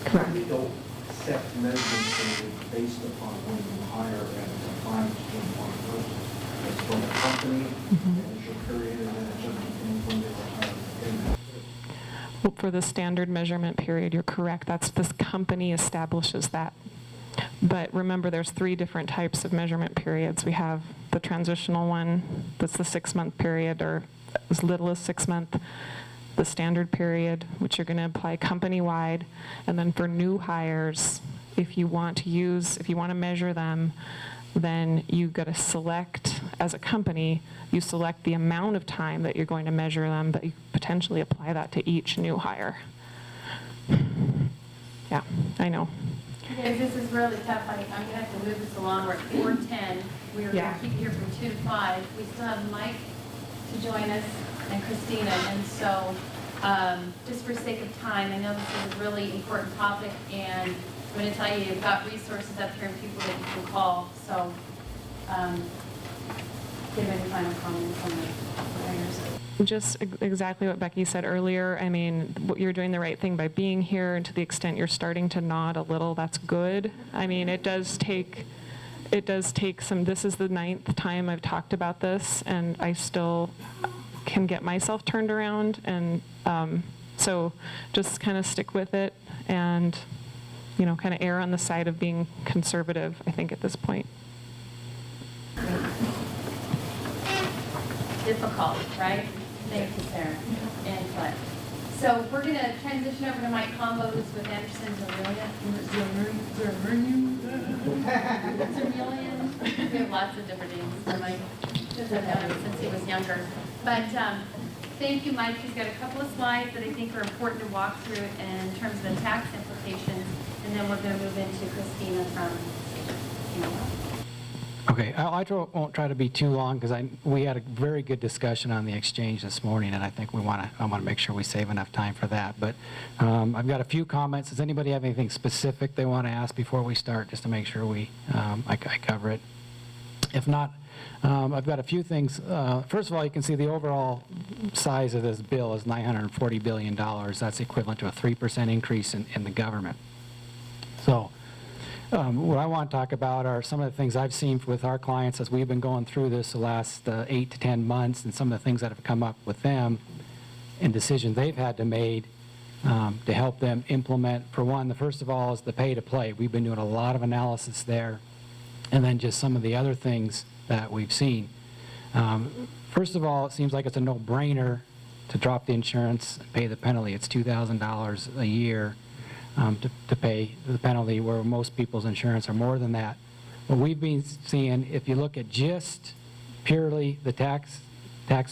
[SPEAKER 6] Correct.
[SPEAKER 9] We don't set measurement period based upon when you hire and define between one person. It's from the company, initial period, and then it's when they retire.
[SPEAKER 6] Well, for the standard measurement period, you're correct. This company establishes that. But remember, there's 3 different types of measurement periods. We have the transitional one, that's the 6-month period, or as little as 6 months. The standard period, which you're going to apply company-wide. And then for new hires, if you want to measure them, then you've got to select, as a company, you select the amount of time that you're going to measure them, but you potentially apply that to each new hire. Yeah, I know.
[SPEAKER 15] Okay, this is really tough. I'm going to have to move this along. We're at 4:10. We were going to keep it here from 2 to 5. We still have Mike to join us and Christina. And so just for sake of time, I know this is a really important topic, and I'm going to tell you, you've got resources up here and people that you can call. So give any final comments on the hires.
[SPEAKER 6] Just exactly what Becky said earlier. I mean, you're doing the right thing by being here, and to the extent you're starting to nod a little, that's good. I mean, it does take some, this is the 9th time I've talked about this, and I still can get myself turned around, and so just kind of stick with it and, kind of err on the side of being conservative, I think, at this point.
[SPEAKER 15] Difficult, right? Thank you, Sarah and Collette. So we're going to transition over to Mike Combos with Anderson Zurmuehlen. We have lots of different names for Mike, because I've known him since he was younger. But thank you, Mike. He's got a couple of slides that I think are important to walk through in terms of the tax implications, and then we're going to move into Christina from
[SPEAKER 22] Okay, I won't try to be too long because we had a very good discussion on the exchange this morning, and I think I want to make sure we save enough time for that. But I've got a few comments. Does anybody have anything specific they want to ask before we start, just to make sure I cover it? If not, I've got a few things. First of all, you can see the overall size of this bill is $940 billion. That's equivalent to a 3% increase in the government. So what I want to talk about are some of the things I've seen with our clients as we've been going through this the last 8 to 10 months, and some of the things that have come up with them and decisions they've had to make to help them implement. For one, the first of all is the pay to play. We've been doing a lot of analysis there, and then just some of the other things that we've seen. First of all, it seems like it's a no-brainer to drop the insurance and pay the penalty. It's $2,000 a year. To pay the penalty, where most people's insurance are more than that. What we've been seeing, if you look at just purely the tax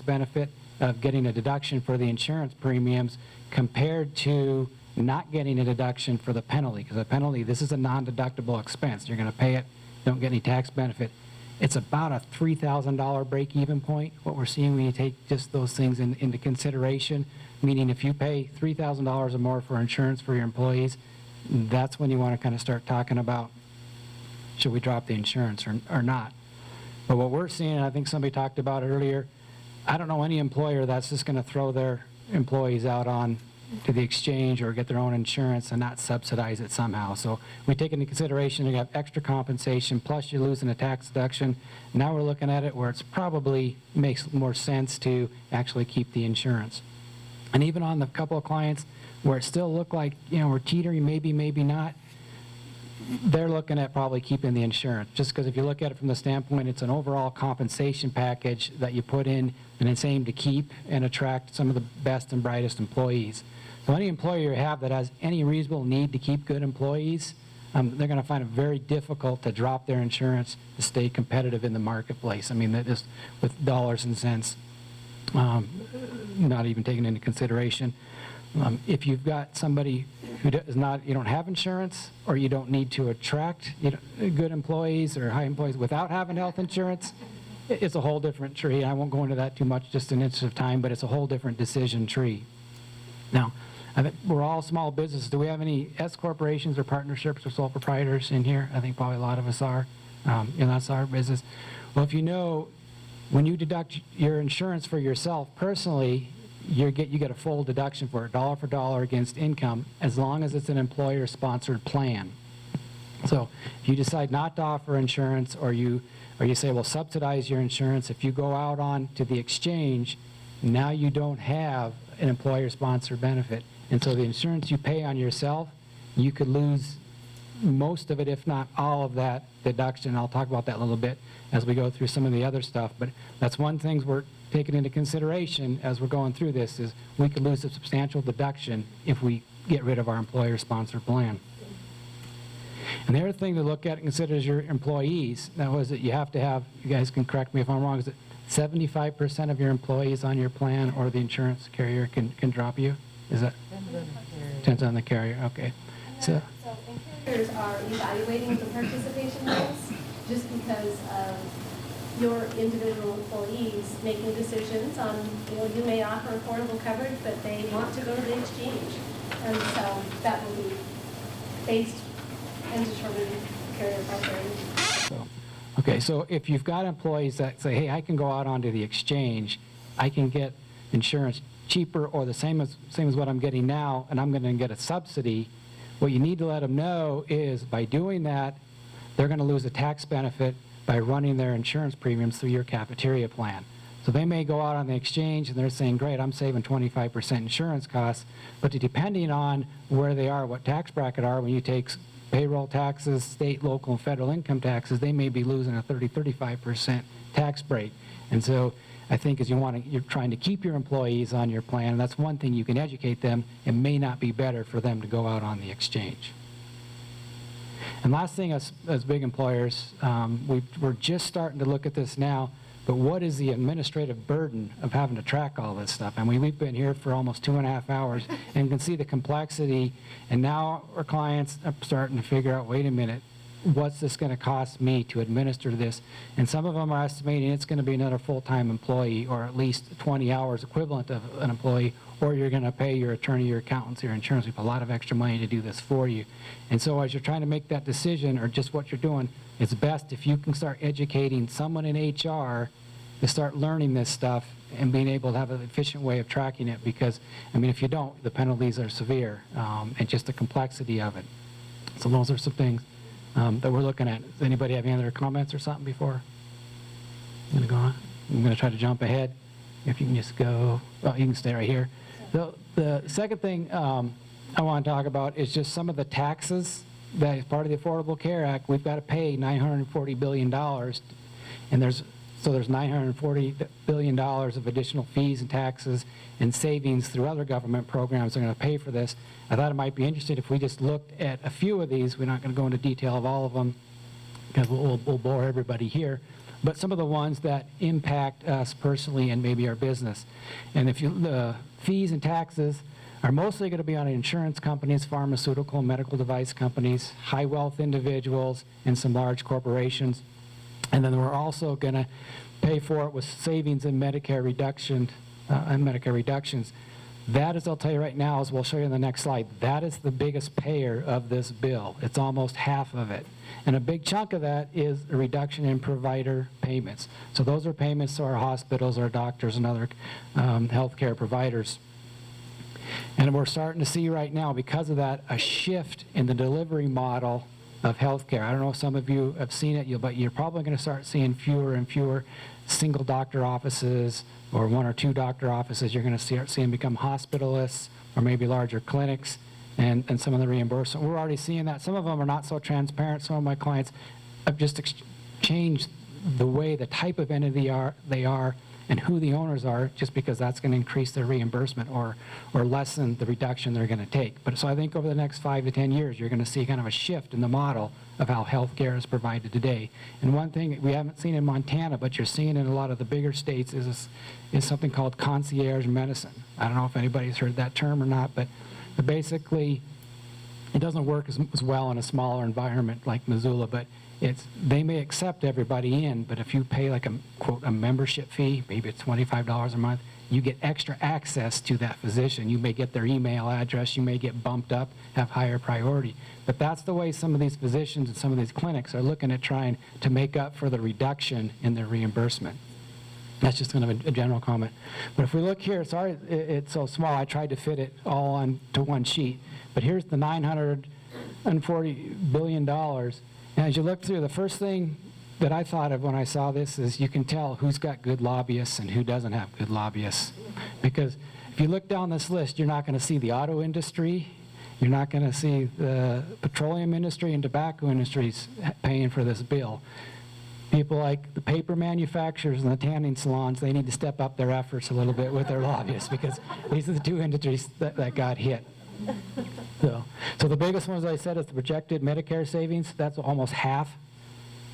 [SPEAKER 22] benefit of getting a deduction for the insurance premiums compared to not getting a deduction for the penalty, because the penalty, this is a non-deductible expense. You're going to pay it, don't get any tax benefit. It's about a $3,000 break-even point, what we're seeing when you take just those things into consideration. Meaning if you pay $3,000 or more for insurance for your employees, that's when you want to kind of start talking about, should we drop the insurance or not? But what we're seeing, and I think somebody talked about it earlier, I don't know any employer that's just going to throw their employees out on to the exchange or get their own insurance and not subsidize it somehow. So we take into consideration you have extra compensation, plus you're losing a tax deduction. Now we're looking at it where it's probably makes more sense to actually keep the insurance. And even on the couple of clients where it still looked like, we're teetering, maybe not, they're looking at probably keeping the insurance. Just because if you look at it from the standpoint, it's an overall compensation package that you put in, and it's aimed to keep and attract some of the best and brightest employees. So any employer you have that has any reasonable need to keep good employees, they're going to find it very difficult to drop their insurance to stay competitive in the marketplace. I mean, that is with dollars and cents not even taken into consideration. If you've got somebody who does not, you don't have insurance, or you don't need to attract good employees or high employees without having health insurance, it's a whole different tree. I won't go into that too much just in the interest of time, but it's a whole different decision tree. Now, I think we're all small businesses. Do we have any S corporations or partnerships or sole proprietors in here? I think probably a lot of us are. That's our business. Well, if you know, when you deduct your insurance for yourself personally, you get a full deduction for dollar against income, as long as it's an employer-sponsored plan. So if you decide not to offer insurance, or you say, well, subsidize your insurance, if you go out on to the exchange, now you don't have an employer-sponsored benefit. And so the insurance you pay on yourself, you could lose most of it, if not all of that deduction. I'll talk about that a little bit as we go through some of the other stuff. But that's one thing we're taking into consideration as we're going through this, is we could lose a substantial deduction if we get rid of our employer-sponsored plan. And the other thing to look at and consider is your employees. Now, is that you have to have, you guys can correct me if I'm wrong, is it 75% of your employees on your plan, or the insurance carrier can drop you? Is that? Depends on the carrier, okay. So
[SPEAKER 13] Carriers are evaluating the participation rules just because of your individual employees making decisions on, you may offer affordable coverage, but they want to go to the exchange. And so that will be based and determined carrier by carrier.
[SPEAKER 22] Okay, so if you've got employees that say, hey, I can go out onto the exchange, I can get insurance cheaper or the same as what I'm getting now, and I'm going to get a subsidy, what you need to let them know is, by doing that, they're going to lose a tax benefit by running their insurance premiums through your cafeteria plan. So they may go out on the exchange and they're saying, great, I'm saving 25% insurance costs, but depending on where they are, what tax bracket are, when you take payroll taxes, state, local, and federal income taxes, they may be losing a 35% tax break. And so I think as you're trying to keep your employees on your plan, and that's one thing you can educate them. It may not be better for them to go out on the exchange. And last thing, as big employers, we're just starting to look at this now, but what is the administrative burden of having to track all this stuff? I mean, we've been here for almost 2.5 hours and can see the complexity, and now our clients are starting to figure out, wait a minute, what's this going to cost me to administer this? And some of them are estimating it's going to be another full-time employee, or at least 20 hours equivalent of an employee, or you're going to pay your attorney, your accountants, your insurance people a lot of extra money to do this for you. And so as you're trying to make that decision, or just what you're doing, it's best if you can start educating someone in HR to start learning this stuff and being able to have an efficient way of tracking it, because, I mean, if you don't, the penalties are severe, and just the complexity of it. So those are some things that we're looking at. Does anybody have any other comments or something before I'm going to go on? I'm going to try to jump ahead. If you can just go, well, you can stay right here. The second thing I want to talk about is just some of the taxes that is part of the Affordable Care Act. We've got to pay $940 billion, and there's $940 billion of additional fees and taxes and savings through other government programs that are going to pay for this. I thought it might be interesting if we just looked at a few of these. We're not going to go into detail of all of them because we'll bore everybody here. But some of the ones that impact us personally and maybe our business. And the fees and taxes are mostly going to be on insurance companies, pharmaceutical and medical device companies, high wealth individuals, and some large corporations. And then we're also going to pay for it with savings in Medicare reductions. That is, I'll tell you right now, as we'll show you in the next slide, that is the biggest payer of this bill. It's almost half of it. And a big chunk of that is a reduction in provider payments. So those are payments to our hospitals, our doctors, and other healthcare providers. And we're starting to see right now, because of that, a shift in the delivery model of healthcare. I don't know if some of you have seen it, but you're probably going to start seeing fewer and fewer single doctor offices or 1 or 2 doctor offices. You're going to start seeing become hospitalists or maybe larger clinics, and some of the reimbursement. We're already seeing that. Some of them are not so transparent. Some of my clients have just changed the way, the type of entity they are, and who the owners are, just because that's going to increase their reimbursement or lessen the reduction they're going to take. But so I think over the next 5 to 10 years, you're going to see kind of a shift in the model of how health care is provided today. And one thing we haven't seen in Montana, but you're seeing in a lot of the bigger states, is something called concierge medicine. I don't know if anybody's heard that term or not, but basically it doesn't work as well in a smaller environment like Missoula, but they may accept everybody in, but if you pay like a, quote, a membership fee, maybe it's $25 a month, you get extra access to that physician. You may get their email address, you may get bumped up, have higher priority. But that's the way some of these physicians and some of these clinics are looking at trying to make up for the reduction in their reimbursement. That's just kind of a general comment. But if we look here, sorry it's so small, I tried to fit it all onto one sheet. But here's the $940 billion. And as you look through, the first thing that I thought of when I saw this is you can tell who's got good lobbyists and who doesn't have good lobbyists. Because if you look down this list, you're not going to see the auto industry, you're not going to see the petroleum industry and tobacco industries paying for this bill. People like the paper manufacturers and the tanning salons, they need to step up their efforts a little bit with their lobbyists, because these are the two industries that got hit. So the biggest one, as I said, is the projected Medicare savings. That's almost half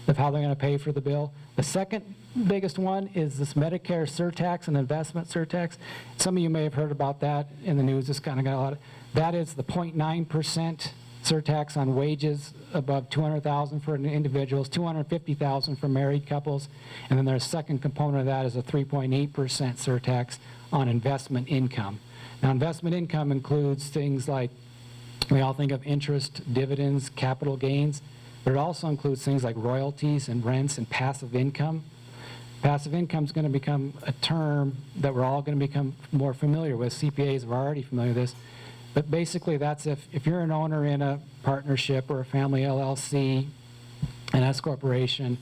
[SPEAKER 22] of how they're going to pay for the bill. The second biggest one is this Medicare surtax and investment surtax. Some of you may have heard about that in the news. It's kind of got a lot of, that is the 0.9% surtax on wages above $200,000 for individuals, $250,000 for married couples, and then there's a second component of that is a 3.8% surtax on investment income. Now, investment income includes things like, we all think of interest, dividends, capital gains, but it also includes things like royalties and rents and passive income. Passive income is going to become a term that we're all going to become more familiar with. CPAs are already familiar with this. But basically, that's if you're an owner in a partnership or a family LLC, an S corporation,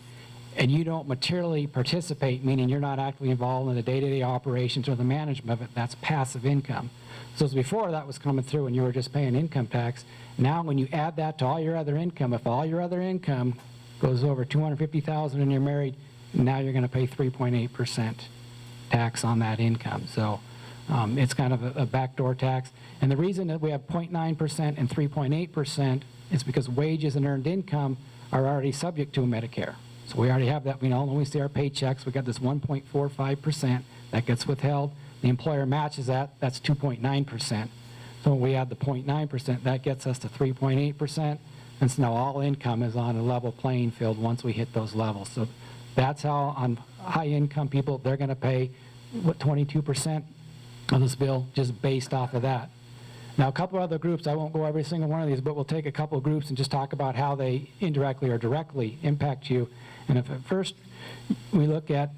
[SPEAKER 22] and you don't materially participate, meaning you're not actively involved in the day-to-day operations or the management of it, that's passive income. So as before, that was coming through and you were just paying income tax. Now when you add that to all your other income, if all your other income goes over $250,000 and you're married, now you're going to pay 3.8% tax on that income. So it's kind of a backdoor tax. And the reason that we have 0.9% and 3.8% is because wages and earned income are already subject to Medicare. So we already have that. We know when we see our paychecks, we got this 1.45% that gets withheld. The employer matches that. That's 2.9%. So when we add the 0.9%, that gets us to 3.8%. And so now all income is on a level playing field once we hit those levels. So that's how on high income people, they're going to pay, what, 22% of this bill just based off of that. Now, a couple other groups, I won't go every single one of these, but we'll take a couple of groups and just talk about how they indirectly or directly impact you. And if at first we look at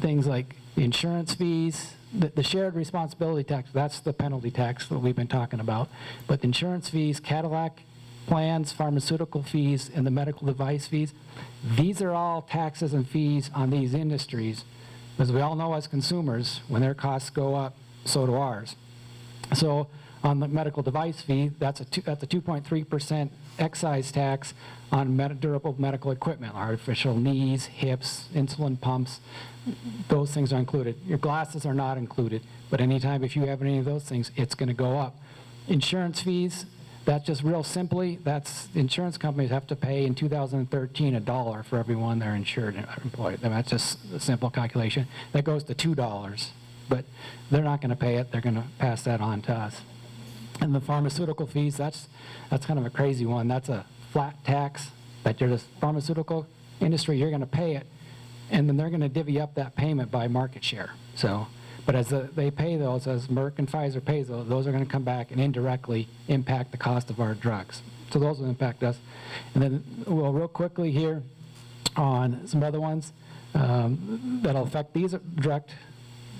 [SPEAKER 22] things like the insurance fees, the shared responsibility tax, that's the penalty tax that we've been talking about. But the insurance fees, Cadillac plans, pharmaceutical fees, and the medical device fees, these are all taxes and fees on these industries. As we all know as consumers, when their costs go up, so do ours. So on the medical device fee, that's a 2.3% excise tax on durable medical equipment, artificial knees, hips, insulin pumps, those things are included. Your glasses are not included, but anytime if you have any of those things, it's going to go up. Insurance fees, that's just real simply, that's insurance companies have to pay in 2013 $1 for everyone they're insured and employed. That's just a simple calculation. That goes to $2, but they're not going to pay it. They're going to pass that on to us. And the pharmaceutical fees, that's kind of a crazy one. That's a flat tax that you're the pharmaceutical industry, you're going to pay it, and then they're going to divvy up that payment by market share. So, but as they pay those, as Merck and Pfizer pay those are going to come back and indirectly impact the cost of our drugs. So those will impact us. And then we'll real quickly here on some other ones that'll affect these direct.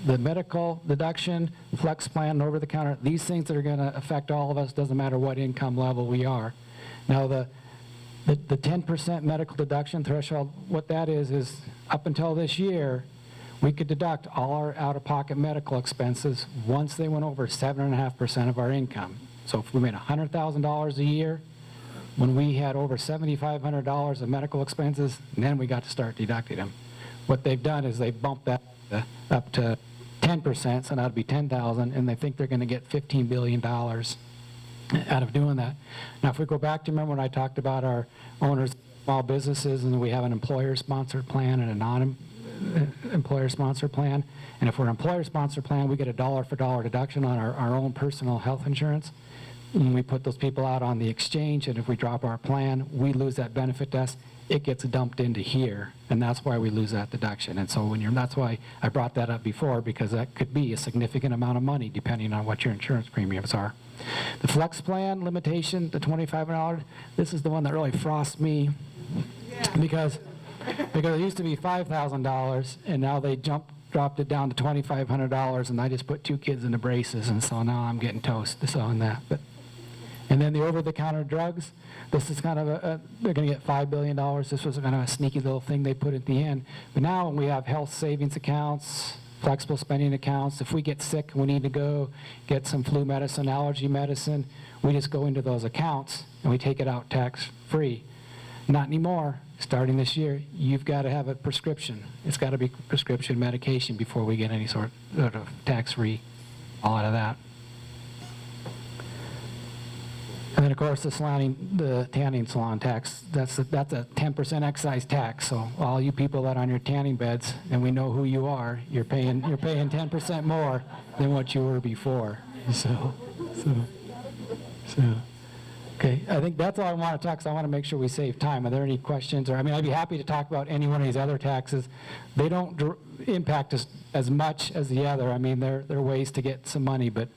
[SPEAKER 22] The medical deduction, flex plan, over-the-counter, these things that are going to affect all of us, doesn't matter what income level we are. Now, the 10% medical deduction threshold, what that is up until this year, we could deduct all our out-of-pocket medical expenses once they went over 7.5% of our income. So if we made $100,000 a year, when we had over $7,500 of medical expenses, then we got to start deducting them. What they've done is they bumped that up to 10%, so that'd be 10,000, and they think they're going to get $15 billion out of doing that. Now, if we go back to, remember when I talked about our owners, small businesses, and we have an employer-sponsored plan and a non-employer-sponsored plan, and if we're an employer-sponsored plan, we get a dollar-for-dollar deduction on our own personal health insurance. When we put those people out on the exchange, and if we drop our plan, we lose that benefit to us. It gets dumped into here, and that's why we lose that deduction. And so that's why I brought that up before, because that could be a significant amount of money depending on what your insurance premiums are. The flex plan limitation, the $2,500, this is the one that really frosts me, because it used to be $5,000, and now they dropped it down to $2,500, and I just put 2 kids into braces, and so now I'm getting toast on that. And then the over-the-counter drugs, this is kind of they're going to get $5 billion. This was kind of a sneaky little thing they put at the end. But now when we have health savings accounts, flexible spending accounts, if we get sick and we need to go get some flu medicine, allergy medicine, we just go into those accounts and we take it out tax-free. Not anymore. Starting this year, you've got to have a prescription. It's got to be prescription medication before we get any sort of tax-free all out of that. And then, of course, the tanning salon tax, that's a 10% excise tax. So all you people that are on your tanning beds, and we know who you are, you're paying 10% more than what you were before. So. Okay, I think that's all I want to talk, because I want to make sure we save time. Are there any questions? Or, I mean, I'd be happy to talk about any one of these other taxes. They don't impact us as much as the other. I mean, they're ways to get some money, but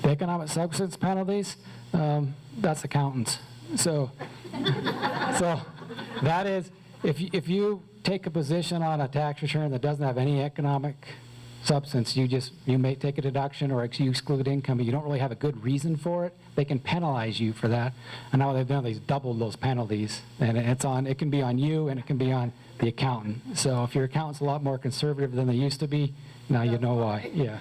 [SPEAKER 22] the economic substance penalties, that's accountants. So that is, if you take a position on a tax return that doesn't have any economic substance, you may take a deduction or you exclude income, but you don't really have a good reason for it, they can penalize you for that. And now they've done, they've doubled those penalties, and it can be on you and it can be on the accountant. So if your accountant's a lot more conservative than they used to be, now you know why. Yeah.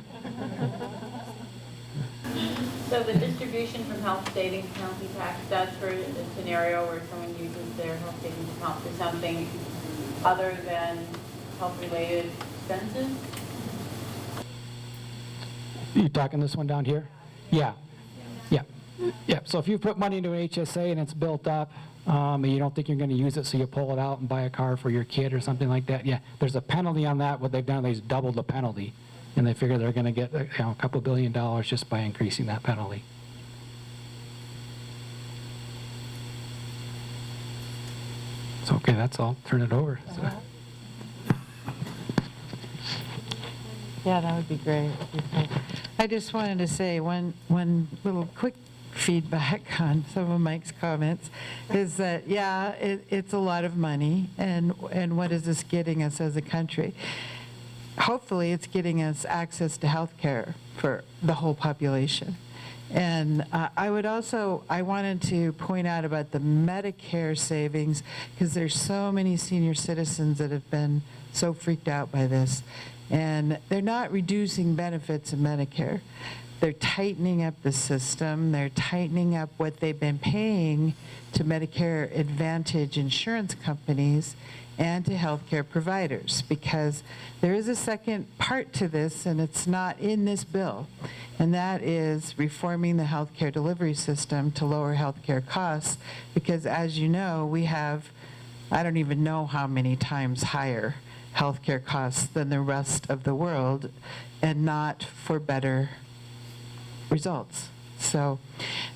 [SPEAKER 1] So the distribution from health savings penalty tax, that's for a scenario where someone uses their health savings account for something other than health-related expenses?
[SPEAKER 22] You talking this one down here? Yeah. So if you put money into an HSA and it's built up, and you don't think you're going to use it, so you pull it out and buy a car for your kid or something like that, yeah, there's a penalty on that. What they've done, they've doubled the penalty, and they figure they're going to get a couple $2 billion just by increasing that penalty. So okay, that's all. Turn it over. So.
[SPEAKER 10] Yeah, that would be great. I just wanted to say one little quick feedback on some of Mike's comments is that, yeah, it's a lot of money, and what is this getting us as a country? Hopefully it's getting us access to health care for the whole population. And I wanted to point out about the Medicare savings, because there's so many senior citizens that have been so freaked out by this. And they're not reducing benefits in Medicare. They're tightening up the system. They're tightening up what they've been paying to Medicare Advantage insurance companies and to healthcare providers, because there is a second part to this, and it's not in this bill, and that is reforming the healthcare delivery system to lower healthcare costs, because as you know, we have, I don't even know how many times higher healthcare costs than the rest of the world, and not for better results. So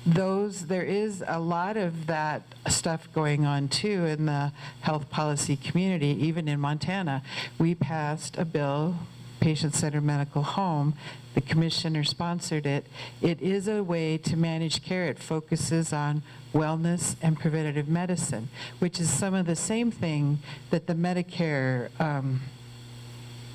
[SPEAKER 10] there is a lot of that stuff going on too in the health policy community. Even in Montana, we passed a bill, patient-centered medical home. The commissioner sponsored it. It is a way to manage care. It focuses on wellness and preventative medicine, which is some of the same thing that the Medicare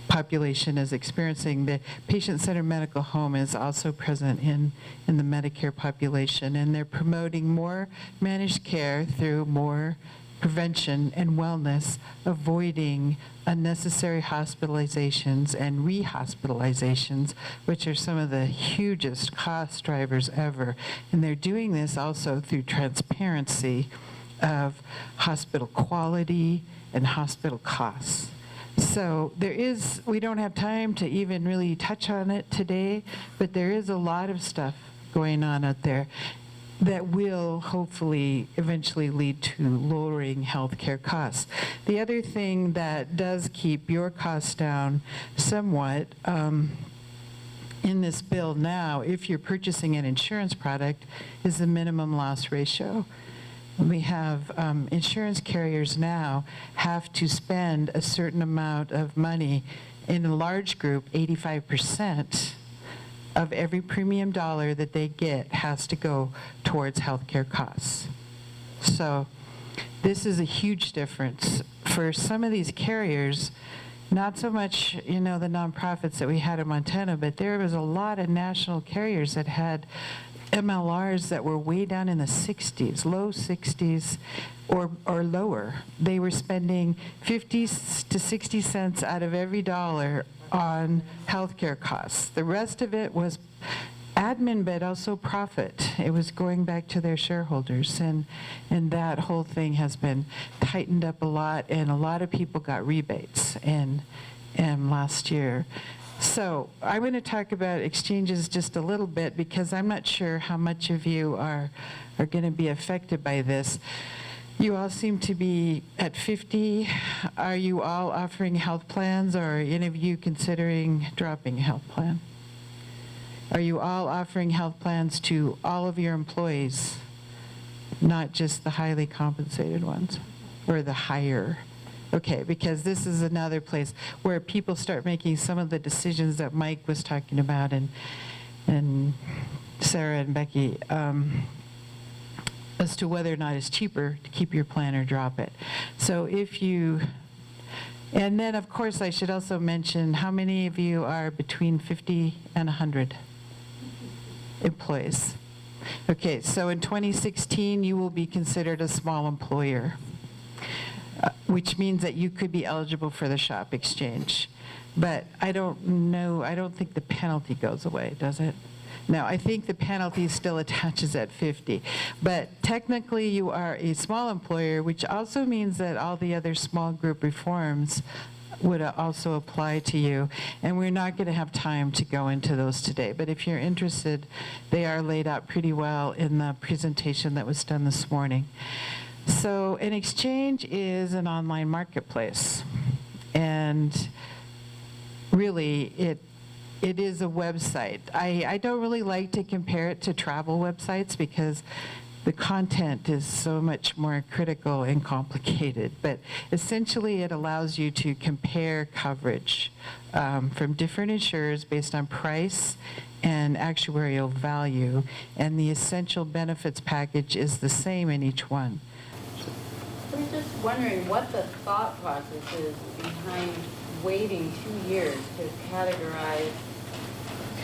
[SPEAKER 10] population is experiencing. The patient-centered medical home is also present in the Medicare population, and they're promoting more managed care through more prevention and wellness, avoiding unnecessary hospitalizations and rehospitalizations, which are some of the hugest cost drivers ever. And they're doing this also through transparency of hospital quality and hospital costs. So there is, we don't have time to even really touch on it today, but there is a lot of stuff going on out there that will hopefully eventually lead to lowering healthcare costs. The other thing that does keep your costs down somewhat in this bill now, if you're purchasing an insurance product, is the minimum loss ratio. We have insurance carriers now have to spend a certain amount of money. In a large group, 85% of every premium dollar that they get has to go towards healthcare costs. So this is a huge difference. For some of these carriers, not so much, the nonprofits that we had in Montana, but there was a lot of national carriers that had MLRs that were way down in the 60s, low 60s or lower. They were spending 50 to 60 cents out of every dollar on healthcare costs. The rest of it was admin, but also profit. It was going back to their shareholders, and that whole thing has been tightened up a lot, and a lot of people got rebates in last year. So I'm going to talk about exchanges just a little bit because I'm not sure how much of you are going to be affected by this. You all seem to be at 50. Are you all offering health plans, or are any of you considering dropping a health plan? Are you all offering health plans to all of your employees, not just the highly compensated ones, or the higher? Okay, because this is another place where people start making some of the decisions that Mike was talking about, and Sarah and Becky, as to whether or not it's cheaper to keep your plan or drop it. So if you, and then of course I should also mention, how many of you are between 50 and 100 employees? Okay, so in 2016 you will be considered a small employer, which means that you could be eligible for the shop exchange. But I don't think the penalty goes away, does it? No, I think the penalty still attaches at 50. But technically you are a small employer, which also means that all the other small group reforms would also apply to you. And we're not going to have time to go into those today. But if you're interested, they are laid out pretty well in the presentation that was done this morning. So an exchange is an online marketplace, and really it is a website. I don't really like to compare it to travel websites because the content is so much more critical and complicated, but essentially it allows you to compare coverage from different insurers based on price and actuarial value, and the essential benefits package is the same in each one.
[SPEAKER 1] I was just wondering what the thought process is behind waiting 2 years to categorize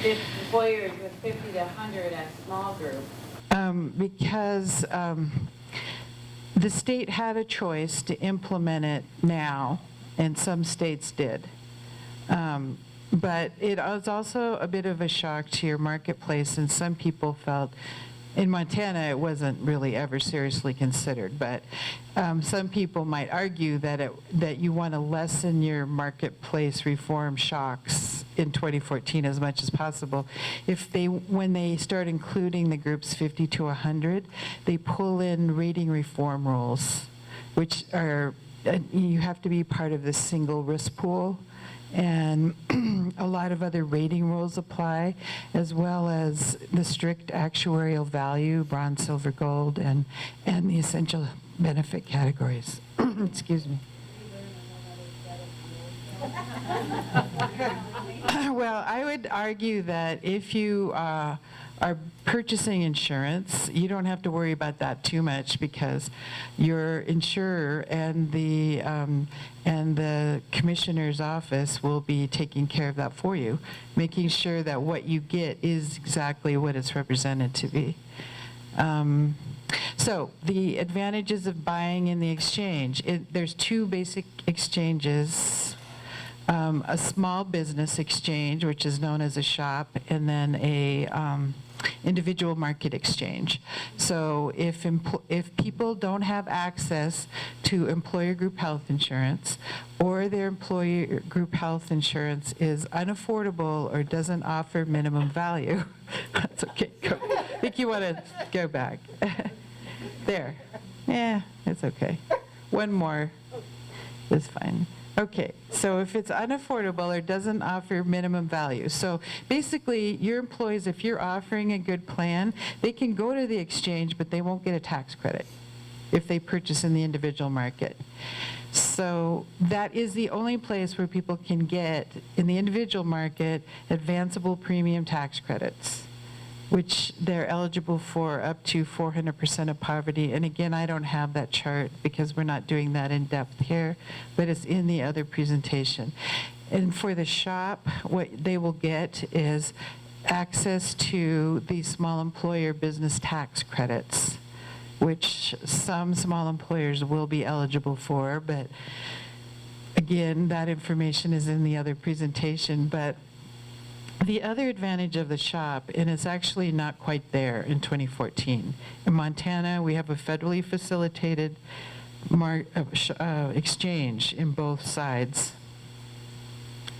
[SPEAKER 1] employers with 50 to 100 as small group.
[SPEAKER 10] Because the state had a choice to implement it now, and some states did. But it was also a bit of a shock to your marketplace, and some people felt, in Montana, it wasn't really ever seriously considered, but some people might argue that you want to lessen your marketplace reform shocks in 2014 as much as possible. When they start including the groups 50 to 100, they pull in rating reform rules, which are, you have to be part of the single risk pool, and a lot of other rating rules apply, as well as the strict actuarial value, bronze, silver, gold, and the essential benefit categories. Excuse me. Well, I would argue that if you are purchasing insurance, you don't have to worry about that too much, because your insurer and the commissioner's office will be taking care of that for you, making sure that what you get is exactly what it's represented to be. So the advantages of buying in the exchange, there's two basic exchanges. a small business exchange, which is known as a shop, and then a individual market exchange. So if people don't have access to employer group health insurance, or their employer group health insurance is unaffordable or doesn't offer minimum value, that's okay. Go. I think you want to go back. There. Yeah, it's okay. One more is fine. Okay, so if it's unaffordable or doesn't offer minimum value. So basically, your employees, if you're offering a good plan, they can go to the exchange, but they won't get a tax credit if they purchase in the individual market. So that is the only place where people can get, in the individual market, advanceable premium tax credits, which they're eligible for up to 400% of poverty. And again, I don't have that chart because we're not doing that in depth here, but it's in the other presentation. And for the shop, what they will get is access to the small employer business tax credits, which some small employers will be eligible for, but again, that information is in the other presentation. But the other advantage of the shop, and it's actually not quite there in 2014. In Montana, we have a federally facilitated exchange in both sides.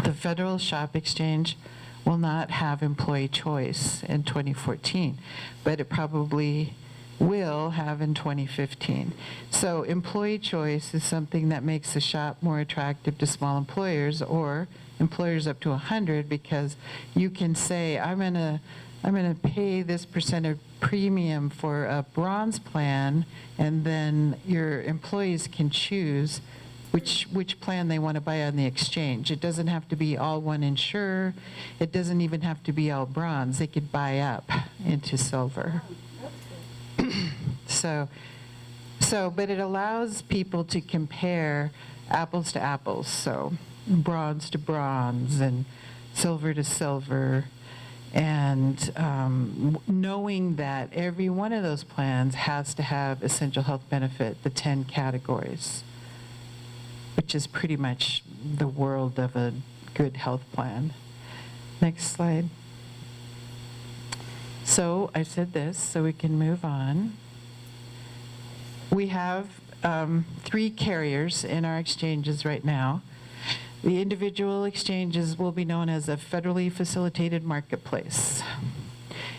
[SPEAKER 10] The federal shop exchange will not have employee choice in 2014, but it probably will have in 2015. So employee choice is something that makes the shop more attractive to small employers or employers up to 100, because you can say, I'm gonna pay this percent of premium for a bronze plan, and then your employees can choose which plan they want to buy on the exchange. It doesn't have to be all one insurer. It doesn't even have to be all bronze. They could buy up into silver. But it allows people to compare apples to apples. So bronze to bronze and silver to silver, and knowing that every one of those plans has to have essential health benefit, the 10 categories, which is pretty much the world of a good health plan. Next slide. So I said this, so we can move on. We have 3 carriers in our exchanges right now. The individual exchanges will be known as a federally facilitated marketplace.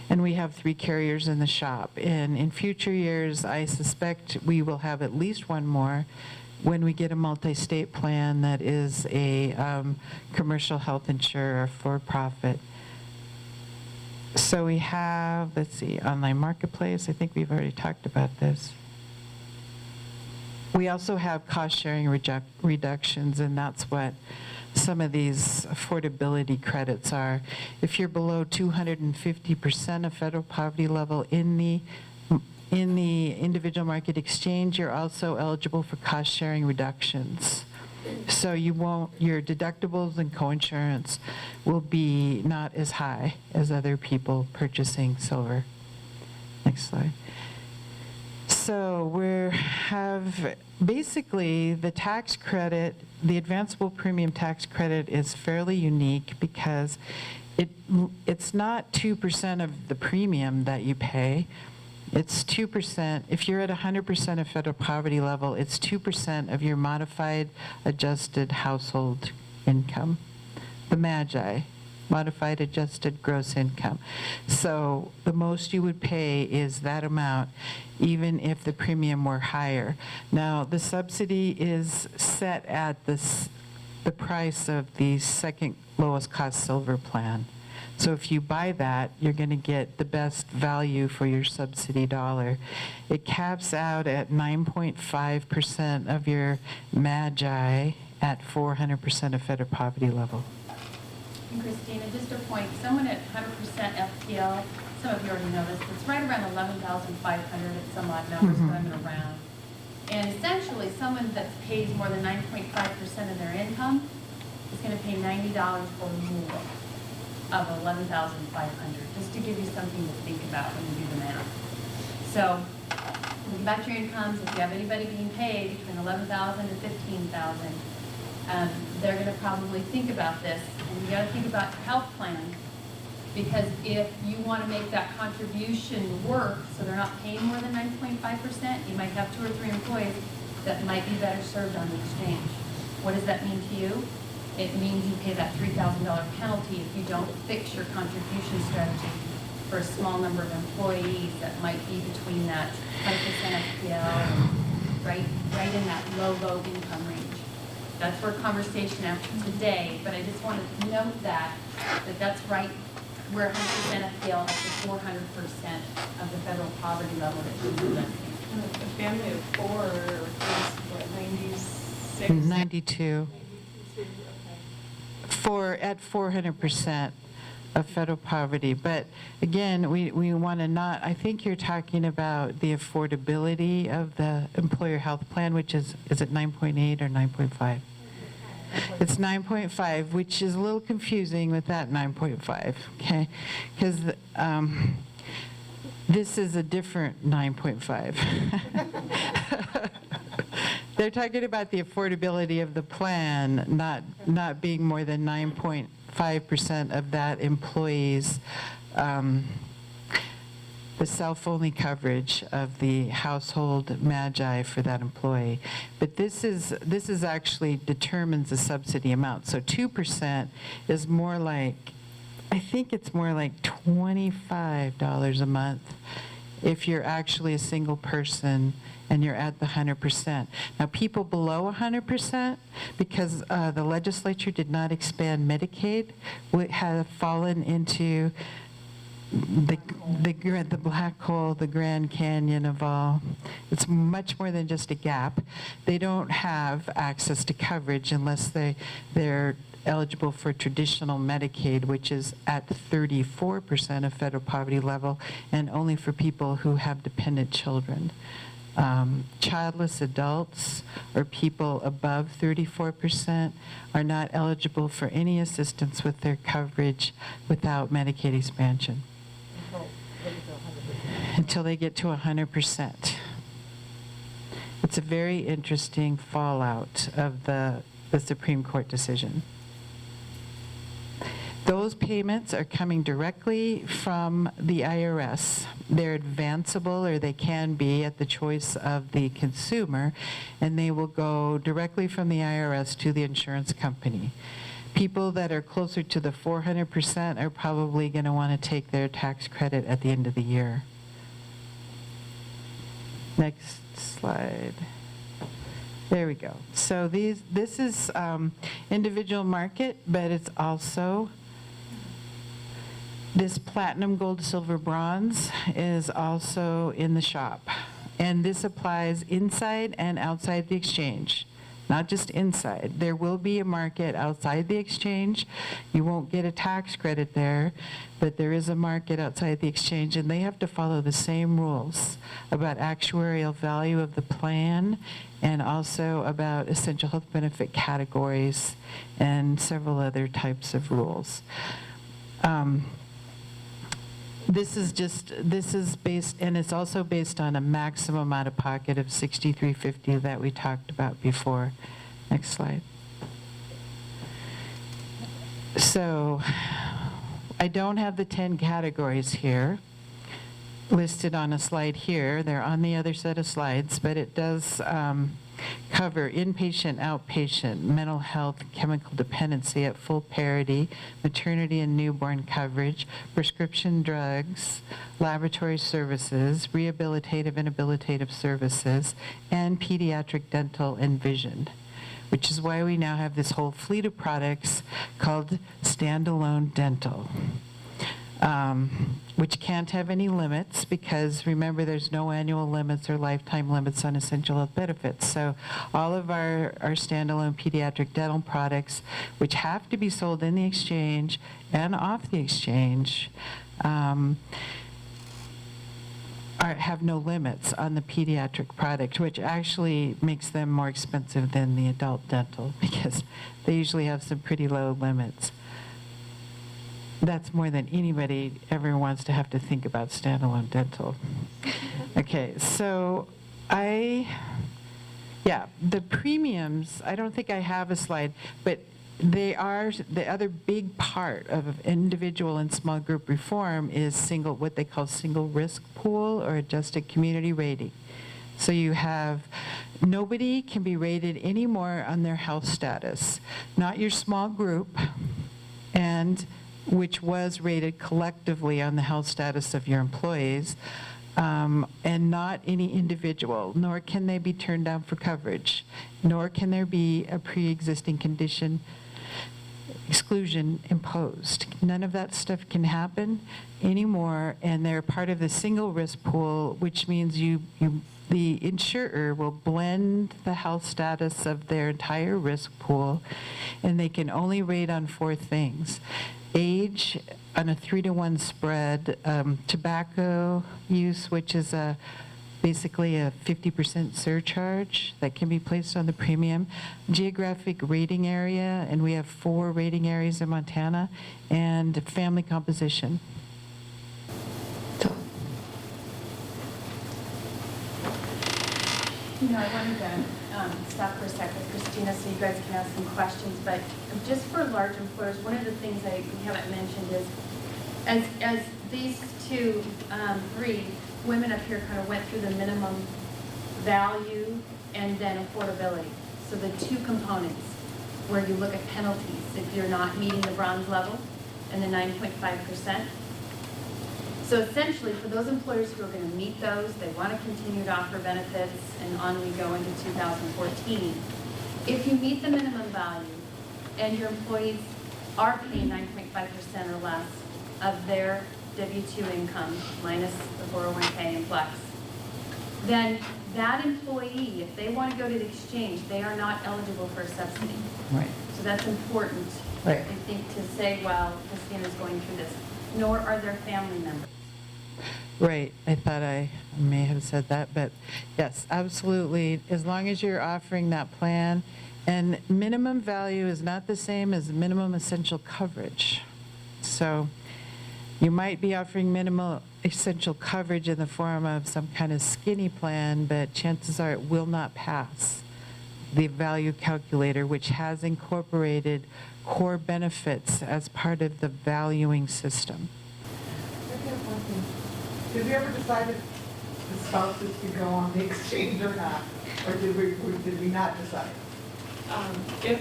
[SPEAKER 10] And we have 3 carriers in the shop. And in future years, I suspect we will have at least one more when we get a multi-state plan that is a commercial health insurer for profit. So we have, let's see, online marketplace. I think we've already talked about this. We also have cost-sharing reductions, and that's what some of these affordability credits are. If you're below 250% of federal poverty level in the individual market exchange, you're also eligible for cost-sharing reductions. So your deductibles and coinsurance will be not as high as other people purchasing silver. Next slide. So we have basically the tax credit, the advanceable premium tax credit is fairly unique because it's not 2% of the premium that you pay. It's 2%. If you're at 100% of federal poverty level, it's 2% of your modified adjusted household income, the MAGI, modified adjusted gross income. So the most you would pay is that amount, even if the premium were higher. Now, the subsidy is set at the price of the second lowest cost silver plan. So if you buy that, you're going to get the best value for your subsidy dollar. It caps out at 9.5% of your MAGI at 400% of federal poverty level.
[SPEAKER 15] And Christina, just a point, someone at 100% FPL, some of you already know this, it's right around 11,500 at some odd numbers running around. And essentially, someone that pays more than 9.5% of their income is going to pay $90 or more of 11,500, just to give you something to think about when you do the math. So, think about your incomes. If you have anybody being paid between 11,000 and 15,000, they're gonna probably think about this, and you gotta think about your health plan. Because if you wanna make that contribution work, so they're not paying more than 9.5%, you might have 2 or 3 employees that might be better served on the exchange. What does that mean to you? It means you pay that $3,000 penalty if you don't fix your contribution strategy for a small number of employees that might be between that 20% FPL, right in that low income range. That's where conversation after today, but I just wanted to note that's right where 100% FPL up to 400% of the federal poverty level that she's investing.
[SPEAKER 12] And a family of 4 is what, 96?
[SPEAKER 10] 92. At 400% of federal poverty. But again, we want to not, I think you're talking about the affordability of the employer health plan, which is it 9.8 or 9.5? It's 9.5, which is a little confusing with that 9.5, okay? Because this is a different 9.5. They're talking about the affordability of the plan not being more than 9.5% of that employee's the self-only coverage of the household magi for that employee. But this is actually determines the subsidy amount. So 2% is more like, I think it's more like $25 a month if you're actually a single person and you're at the 100%. Now, people below 100%, because the legislature did not expand Medicaid, have fallen into the black hole, the Grand Canyon of all. It's much more than just a gap. They don't have access to coverage unless they're eligible for traditional Medicaid, which is at 34% of federal poverty level, and only for people who have dependent children. Childless adults or people above 34% are not eligible for any assistance with their coverage without Medicaid expansion until they get to 100%. It's a very interesting fallout of the Supreme Court decision. Those payments are coming directly from the IRS. They're advanceable, or they can be at the choice of the consumer, and they will go directly from the IRS to the insurance company. People that are closer to the 400% are probably going to want to take their tax credit at the end of the year. Next slide. There we go. So this is individual market, but it's also this platinum, gold, silver, bronze is also in the shop. And this applies inside and outside the exchange, not just inside. There will be a market outside the exchange. You won't get a tax credit there, but there is a market outside the exchange, and they have to follow the same rules about actuarial value of the plan and also about essential health benefit categories and several other types of rules. This is based, and it's also based on a maximum out of pocket of $6,350 that we talked about before. Next slide. So I don't have the 10 categories here listed on a slide here. They're on the other set of slides, but it does cover inpatient, outpatient, mental health, chemical dependency at full parity, maternity and newborn coverage, prescription drugs, laboratory services, rehabilitative and habilitative services, and pediatric dental and vision, which is why we now have this whole fleet of products called standalone dental. Which can't have any limits, because remember, there's no annual limits or lifetime limits on essential health benefits. So all of our standalone pediatric dental products, which have to be sold in the exchange and off the exchange, have no limits on the pediatric product, which actually makes them more expensive than the adult dental, because they usually have some pretty low limits. That's more than anybody ever wants to have to think about standalone dental. Okay, so Yeah, the premiums, I don't think I have a slide, but they are, the other big part of individual and small group reform is what they call single risk pool or adjusted community rating. So you have, nobody can be rated anymore on their health status, not your small group, and which was rated collectively on the health status of your employees, and not any individual, nor can they be turned down for coverage, nor can there be a pre-existing condition exclusion imposed. None of that stuff can happen anymore, and they're part of the single risk pool, which means the insurer will blend the health status of their entire risk pool, and they can only rate on 4 things. Age on a 3-to-1 spread, tobacco use, which is basically a 50% surcharge that can be placed on the premium, geographic rating area, and we have 4 rating areas in Montana, and family composition.
[SPEAKER 15] You know, I wanted to stop for a second with Christina so you guys can ask some questions, but just for large employers, one of the things we haven't mentioned is, as these 3 women up here kind of went through the minimum value and then affordability. So the 2 components where you look at penalties if you're not meeting the bronze level and the 9.5%. So essentially, for those employers who are going to meet those, they want to continue to offer benefits, and on we go into 2014. If you meet the minimum value and your employees are paying 9.5% or less of their W-2 income minus the 401k and Flex, then that employee, if they want to go to the exchange, they are not eligible for a subsidy.
[SPEAKER 10] Right.
[SPEAKER 15] So that's important,
[SPEAKER 10] Right.
[SPEAKER 15] I think, to say, well, Christina's going through this, nor are their family members.
[SPEAKER 10] Right, I thought I may have said that, but yes, absolutely. As long as you're offering that plan, and minimum value is not the same as minimum essential coverage. So you might be offering minimal essential coverage in the form of some kind of skinny plan, but chances are it will not pass the value calculator, which has incorporated core benefits as part of the valuing system.
[SPEAKER 14] Did we ever decide if the spouses could go on the exchange or not? Or did we not decide?
[SPEAKER 6] If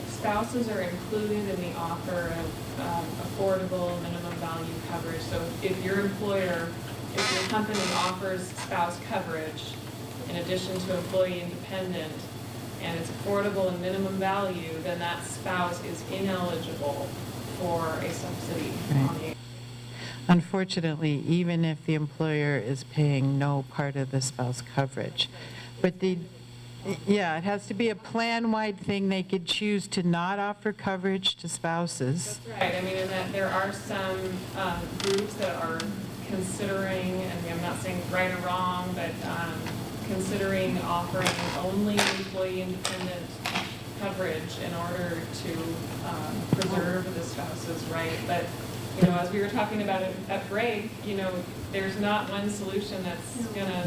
[SPEAKER 6] spouses are included in the offer of affordable minimum value coverage, so if your company offers spouse coverage in addition to employee independent, and it's affordable and minimum value, then that spouse is ineligible for a subsidy on the.
[SPEAKER 10] Unfortunately, even if the employer is paying no part of the spouse coverage. But yeah, it has to be a plan-wide thing. They could choose to not offer coverage to spouses.
[SPEAKER 6] That's right. I mean, and that there are some groups that are considering, and I'm not saying right or wrong, but considering offering only employee independent coverage in order to preserve the spouse's right. But you know, as we were talking about at break, you know, there's not one solution that's gonna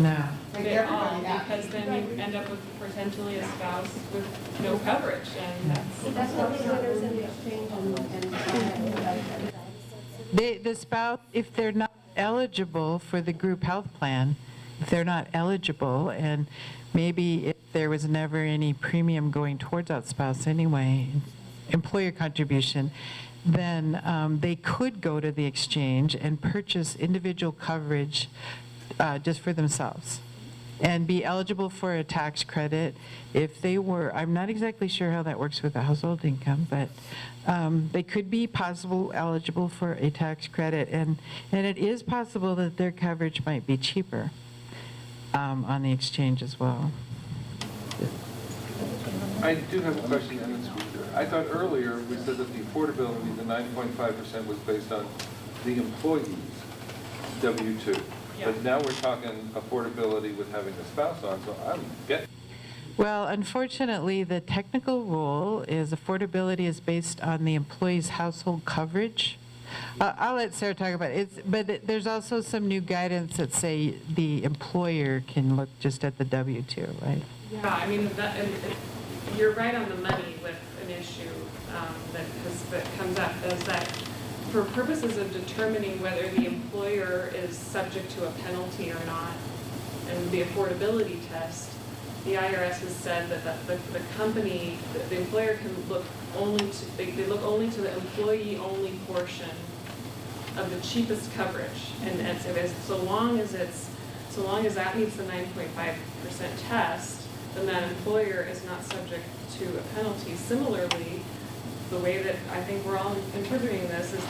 [SPEAKER 6] fit all, because then you end up with potentially a spouse with no coverage, and
[SPEAKER 13] That's what the winners in the exchange and
[SPEAKER 10] The spouse, if they're not eligible for the group health plan, if they're not eligible, and maybe if there was never any premium going towards that spouse anyway, employer contribution, then they could go to the exchange and purchase individual coverage just for themselves and be eligible for a tax credit if they were. I'm not exactly sure how that works with the household income, but they could be eligible for a tax credit, and it is possible that their coverage might be cheaper on the exchange as well.
[SPEAKER 17] I do have a question, and it's, I thought earlier we said that the affordability, the 9.5% was based on the employee's W-2.
[SPEAKER 6] Yeah.
[SPEAKER 17] But now we're talking affordability with having a spouse on, so I'm getting.
[SPEAKER 10] Well, unfortunately, the technical rule is affordability is based on the employee's household coverage. I'll let Sarah talk about it. But there's also some new guidance that say the employer can look just at the W-2, right?
[SPEAKER 6] Yeah, I mean, you're right on the money with an issue that comes up, is that for purposes of determining whether the employer is subject to a penalty or not, and the affordability test, the IRS has said that the company, the employer can look only to, they look only to the employee-only portion of the cheapest coverage. And so long as that meets the 9.5% test, then that employer is not subject to a penalty. Similarly, the way that I think we're all interpreting this is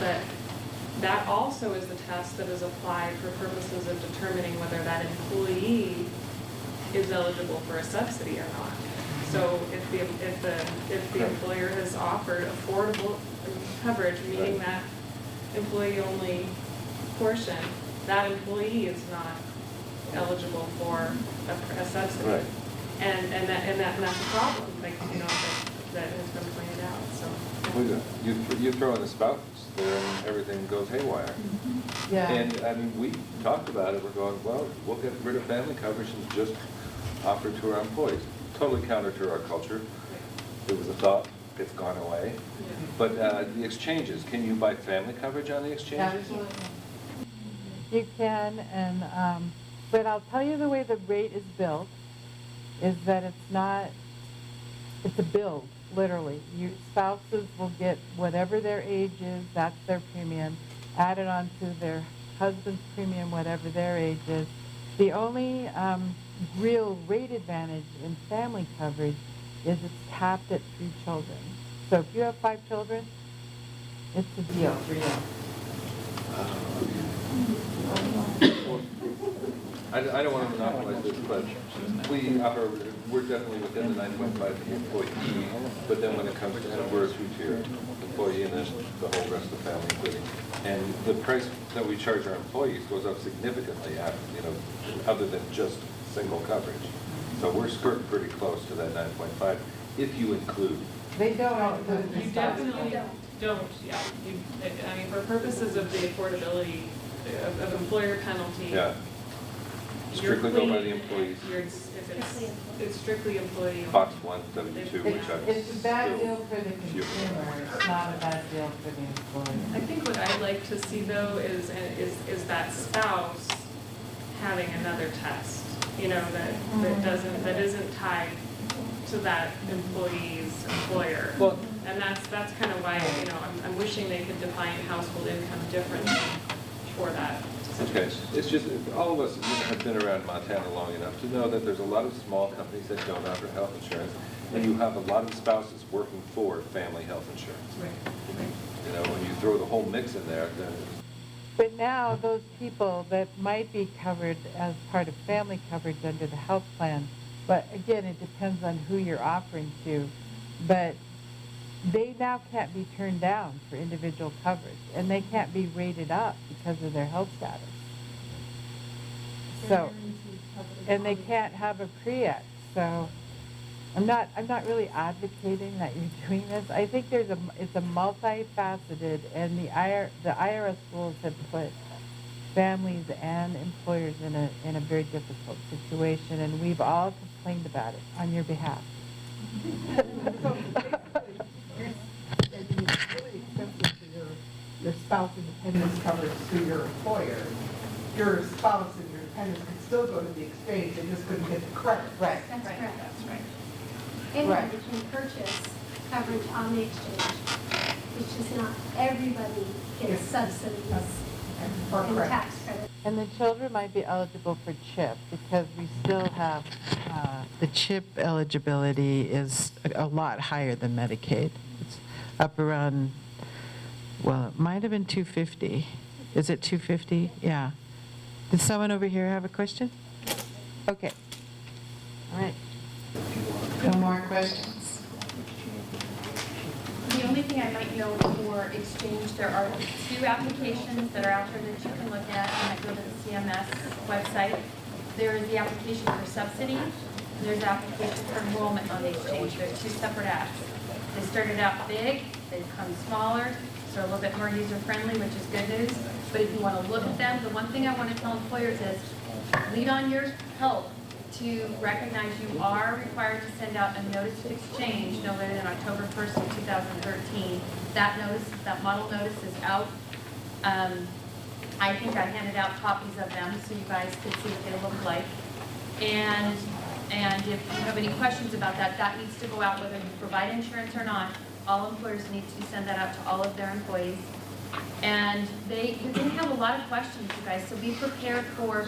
[SPEAKER 6] that also is the test that is applied for purposes of determining whether that employee is eligible for a subsidy or not. So if the employer has offered affordable coverage, meaning that employee-only portion, that employee is not eligible for a subsidy.
[SPEAKER 17] Right.
[SPEAKER 6] And that's a problem, like, that has been pointed out, so.
[SPEAKER 17] You throw in a spouse there and everything goes haywire.
[SPEAKER 10] Yeah.
[SPEAKER 17] And, I mean, we talked about it, we're going, well, we'll get rid of family coverage and just offer it to our employees. Totally counter to our culture. It was a thought, it's gone away.
[SPEAKER 6] Yeah.
[SPEAKER 17] But the exchanges, can you buy family coverage on the exchanges?
[SPEAKER 10] Absolutely. You can, and but I'll tell you the way the rate is built is that it's a build, literally. Spouses will get whatever their age is, that's their premium, added on to their husband's premium, whatever their age is. The only real rate advantage in family coverage is it's capped at 3 children. So if you have 5 children, it's a deal.
[SPEAKER 17] I don't want to monopolize this, but we're definitely within the 9.5 employee, but then when it comes to we're a 2-tier employee and then the whole rest of the family including. And the price that we charge our employees goes up significantly other than just single coverage. So we're skirting pretty close to that 9.5 if you include.
[SPEAKER 10] They don't include the
[SPEAKER 6] You
[SPEAKER 10] spouses.
[SPEAKER 6] definitely don't, yeah. I mean, for purposes of the affordability of employer penalty.
[SPEAKER 17] Yeah. Strictly go by the employees.
[SPEAKER 6] It's strictly employee.
[SPEAKER 17] Box 1, W2, which
[SPEAKER 10] It's a bad deal for the consumer, it's not a bad deal for the employer.
[SPEAKER 6] I think what I'd like to see though is that spouse having another test, that isn't tied to that employee's employer.
[SPEAKER 17] Well,
[SPEAKER 6] and that's kind of why, I'm wishing they could define household income differently for that
[SPEAKER 17] okay,
[SPEAKER 6] situation.
[SPEAKER 17] it's just, all of us have been around Montana long enough to know that there's a lot of small companies that don't offer health insurance, and you have a lot of spouses working for family health insurance.
[SPEAKER 6] Right.
[SPEAKER 17] When you throw the whole mix in there, then
[SPEAKER 10] But now those people that might be covered as part of family coverage under the health plan, but again, it depends on who you're offering to, but they now can't be turned down for individual coverage, and they can't be rated up because of their health status. So, and they can't have a pre-ex, so I'm not really advocating that you're doing this. I think it's a multifaceted, and the IRS rules have put families and employers in a very difficult situation, and we've all complained about it on your behalf.
[SPEAKER 14] It's really expensive for your spouse and dependents coverage through your employer. Your spouse and your dependents could still go to the exchange, they just couldn't get the credit.
[SPEAKER 10] Right.
[SPEAKER 13] That's correct.
[SPEAKER 12] That's right.
[SPEAKER 13] Anyone can purchase coverage on the exchange. It's just not everybody gets subsidies and tax credits.
[SPEAKER 10] And the children might be eligible for CHIP because we still have, the CHIP eligibility is a lot higher than Medicaid. It's up around, well, it might have been 250. Is it 250? Yeah. Did someone over here have a question? Okay. All right. No more questions?
[SPEAKER 15] The only thing I might note for exchange, there are 2 applications that are out there that you can look at. You might go to the CMS website. There is the application for subsidy, and there's the application for enrollment on the exchange. They're 2 separate apps. They started out big, they've become smaller.
[SPEAKER 2] So a little bit more user-friendly, which is good news. But if you want to look at them, the one thing I want to tell employers is, lean on your help to recognize you are required to send out a notice of exchange no later than October 1st of 2013. That notice, that model notice is out. I think I handed out copies of them so you guys could see what they look like. And if you have any questions about that, that needs to go out whether you provide insurance or not. All employers need to send that out to all of their employees. And you're going to have a lot of questions, you guys, so be prepared for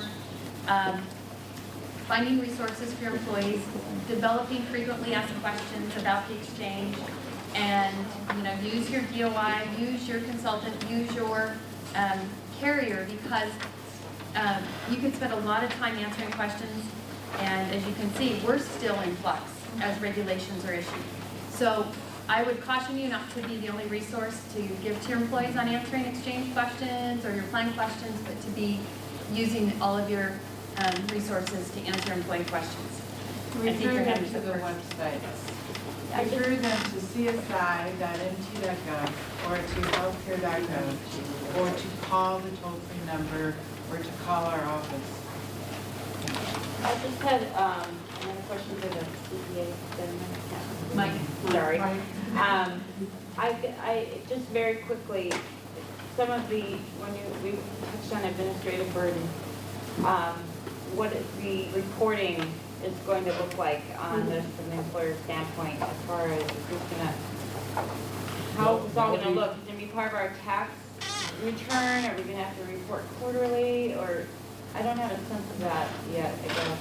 [SPEAKER 2] finding resources for your employees, developing frequently asked questions about the exchange, and use your DOI, use your consultant, use your carrier, because you can spend a lot of time answering questions, and as you can see, we're still in flux as regulations are issued. So I would caution you not to be the only resource to give to your employees on answering exchange questions or your plan questions, but to be using all of your resources to answer employee questions.
[SPEAKER 10] Refer them to the websites. Refer them to CSI.nt.gov or to healthcare.gov or to call the toll-free number or to call our office.
[SPEAKER 1] I just had another question for the CPA gentleman.
[SPEAKER 2] Mike.
[SPEAKER 1] Sorry. I just very quickly, some of the, we touched on administrative burden, what is the reporting is going to look like on this from the employer standpoint as far as who's gonna, how it's all gonna look? Is it gonna be part of our tax return? Are we gonna have to report quarterly? Or, I don't have a sense of that yet, I guess.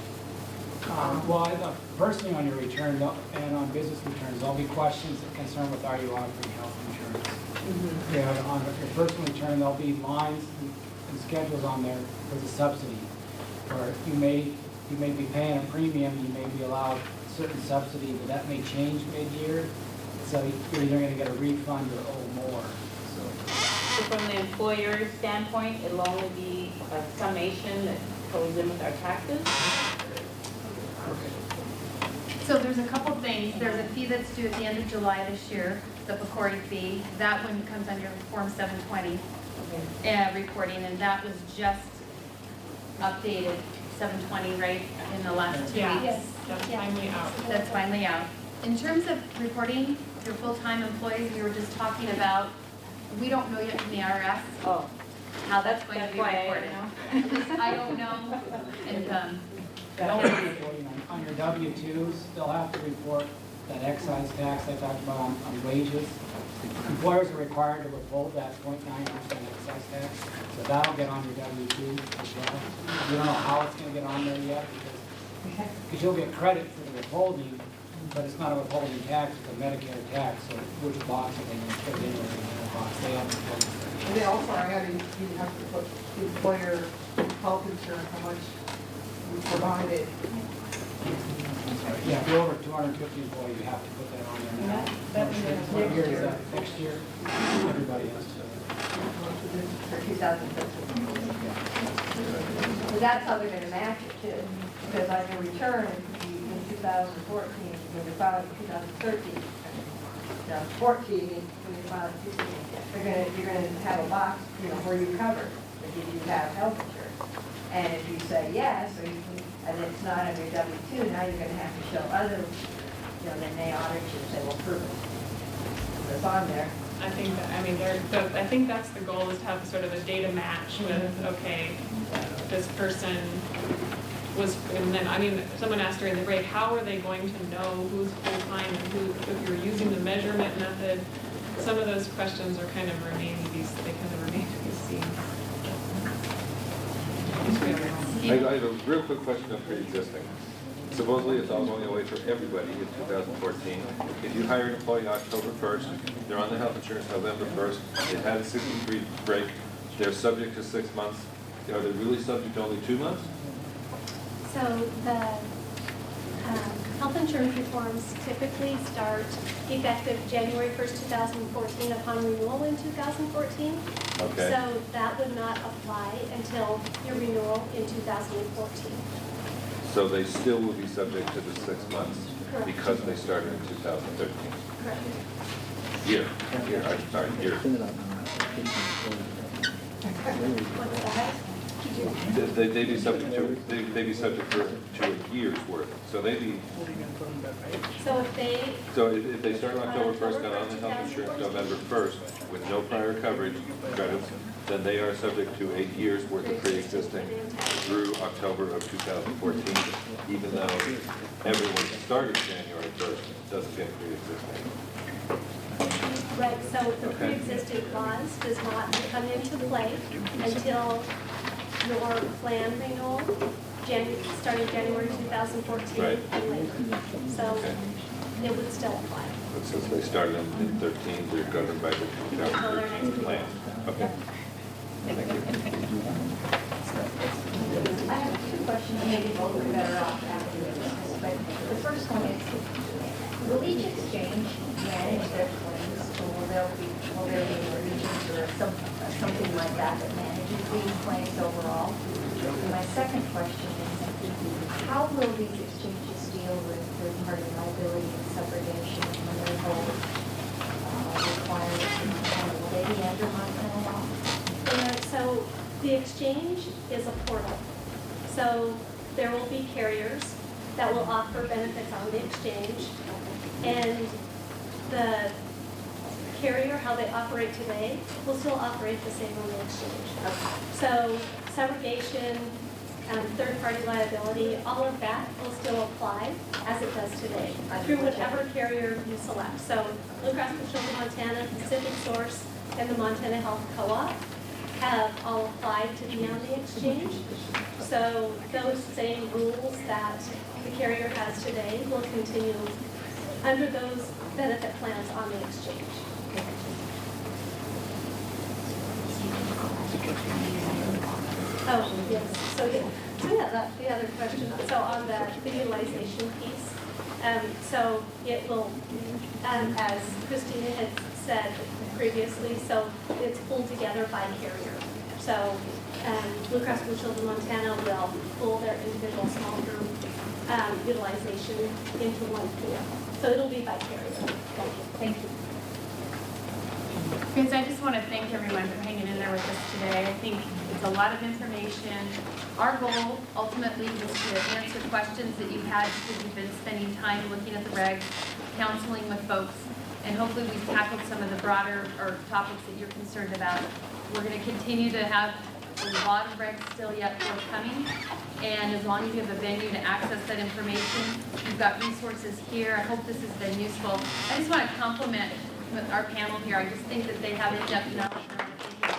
[SPEAKER 16] Well, personally on your return and on business returns, there'll be questions that concern with are you offering health insurance.
[SPEAKER 1] Mm-hmm.
[SPEAKER 16] Yeah, on your personal return, there'll be lines and schedules on there for the subsidy. Or you may be paying a premium, you may be allowed certain subsidy, but that may change mid-year. So you're either going to get a refund or owe more.
[SPEAKER 1] So from the employer's standpoint, it'll only be a summation that goes in with our taxes?
[SPEAKER 2] So there's a couple things. There's a fee that's due at the end of July this year, the PCORI fee. That one comes under Form 720 reporting, and that was just updated, 720, right, in the last 2 weeks?
[SPEAKER 6] Yes, that's finally out.
[SPEAKER 2] That's finally out. In terms of reporting your full-time employees, we were just talking about, we don't know yet from the IRS how that's going to be reported. At least I don't know. And
[SPEAKER 16] on your W-2s, they'll have to report that excise tax I talked about on wages. Employers are required to withhold that 0.9% excise tax, so that'll get on your W-2 as well. We don't know how it's going to get on there yet, because you'll get credit for the withholding, but it's not a withholding tax, it's a Medicare tax, so which box are they going to put it in, or the box they have to put it.
[SPEAKER 14] And then also, you have to put the employer health insurance, how much you provided.
[SPEAKER 16] Yeah, if you're over 250 employees, you have to put that on there now. What year is that? Next year? Everybody has to.
[SPEAKER 11] For 2013. So that's how they're going to match it too, because on your return in 2014, when you file it in 2013, 2014, when you file it in 2015, you're going to have a box, where you cover, if you have health insurance. And if you say yes, and it's not on your W-2, now you're going to have to show other, then they audit you and say, well, prove it. It's on there.
[SPEAKER 6] I think that's the goal, is to have sort of a data match with, okay, this person was, and then, someone asked during the break, how are they going to know who's full-time and who, if you're using the measurement method? Some of those questions are kind of remain to be seen.
[SPEAKER 17] I have a real quick question of pre-existing. Supposedly, it's all going away for everybody in 2014. If you hire an employee October 1st, they're on the health insurance November 1st, they've had a 63 break, they're subject to 6 months. Are they really subject to only 2 months?
[SPEAKER 13] So the health insurance reforms typically start effective January 1st, 2014 upon renewal in 2014.
[SPEAKER 17] Okay.
[SPEAKER 13] So that would not apply until your renewal in 2014.
[SPEAKER 17] So they still will be subject to the 6 months.
[SPEAKER 13] Correct.
[SPEAKER 17] Because they started in 2013.
[SPEAKER 13] Correct.
[SPEAKER 17] Year. I'm sorry, year. They'd be subject to, they'd be subject to a year's worth. So they'd be,
[SPEAKER 13] So if they,
[SPEAKER 17] so if they start on October 1st, got on the health insurance November 1st with no prior coverage credits, then they are subject to 8 years worth of pre-existing through October of 2014, even though everyone started January 1st doesn't get pre-existing.
[SPEAKER 13] right, so the
[SPEAKER 17] Okay.
[SPEAKER 13] pre-existing clause does not come into play until your plan renewal, starting January 2014
[SPEAKER 17] Right.
[SPEAKER 13] and later. So
[SPEAKER 17] Okay.
[SPEAKER 13] it would still apply.
[SPEAKER 17] But since they started in 13, they're governed by the 2013 plan. Okay. Thank you.
[SPEAKER 11] I have two questions, maybe both are better off after this. But the first one is, will each exchange manage their claims, or will there be a regent or something like that that manages these claims overall? And my second question is, how will these exchanges deal with third-party liability and subrogation when they hold requirements? Will they be under Montana law?
[SPEAKER 13] And so the exchange is a portal. So there will be carriers that will offer benefits on the exchange. And the carrier, how they operate today, will still operate the same on the exchange. So subrogation, third-party liability, all of that will still apply as it does today through whatever carrier you select. So Blue Cross Blue Shield of Montana, Pacific Source, and the Montana Health Co-op have all applied to be on the exchange. So those same rules that the carrier has today will continue under those benefit plans on the exchange. Oh, yes, so yeah, that's the other question. So on the utilization piece, so it will, as Christina had said previously, so it's pulled together by carrier. So Blue Cross Blue Shield of Montana will pull their individual small group utilization into one pool. So it'll be by carrier. Thank you.
[SPEAKER 15] Guys, I just want to thank everyone for hanging in there with us today. I think it's a lot of information. Our goal ultimately was to answer questions that you've had because you've been spending time looking at the regs, counseling with folks, and hopefully we've tackled some of the broader or topics that you're concerned about. We're going to continue to have a lot of regs still yet forthcoming, and as long as you have a venue to access that information, you've got resources here. I hope this has been useful. I just want to compliment our panel here. I just think that they have in-depth knowledge around the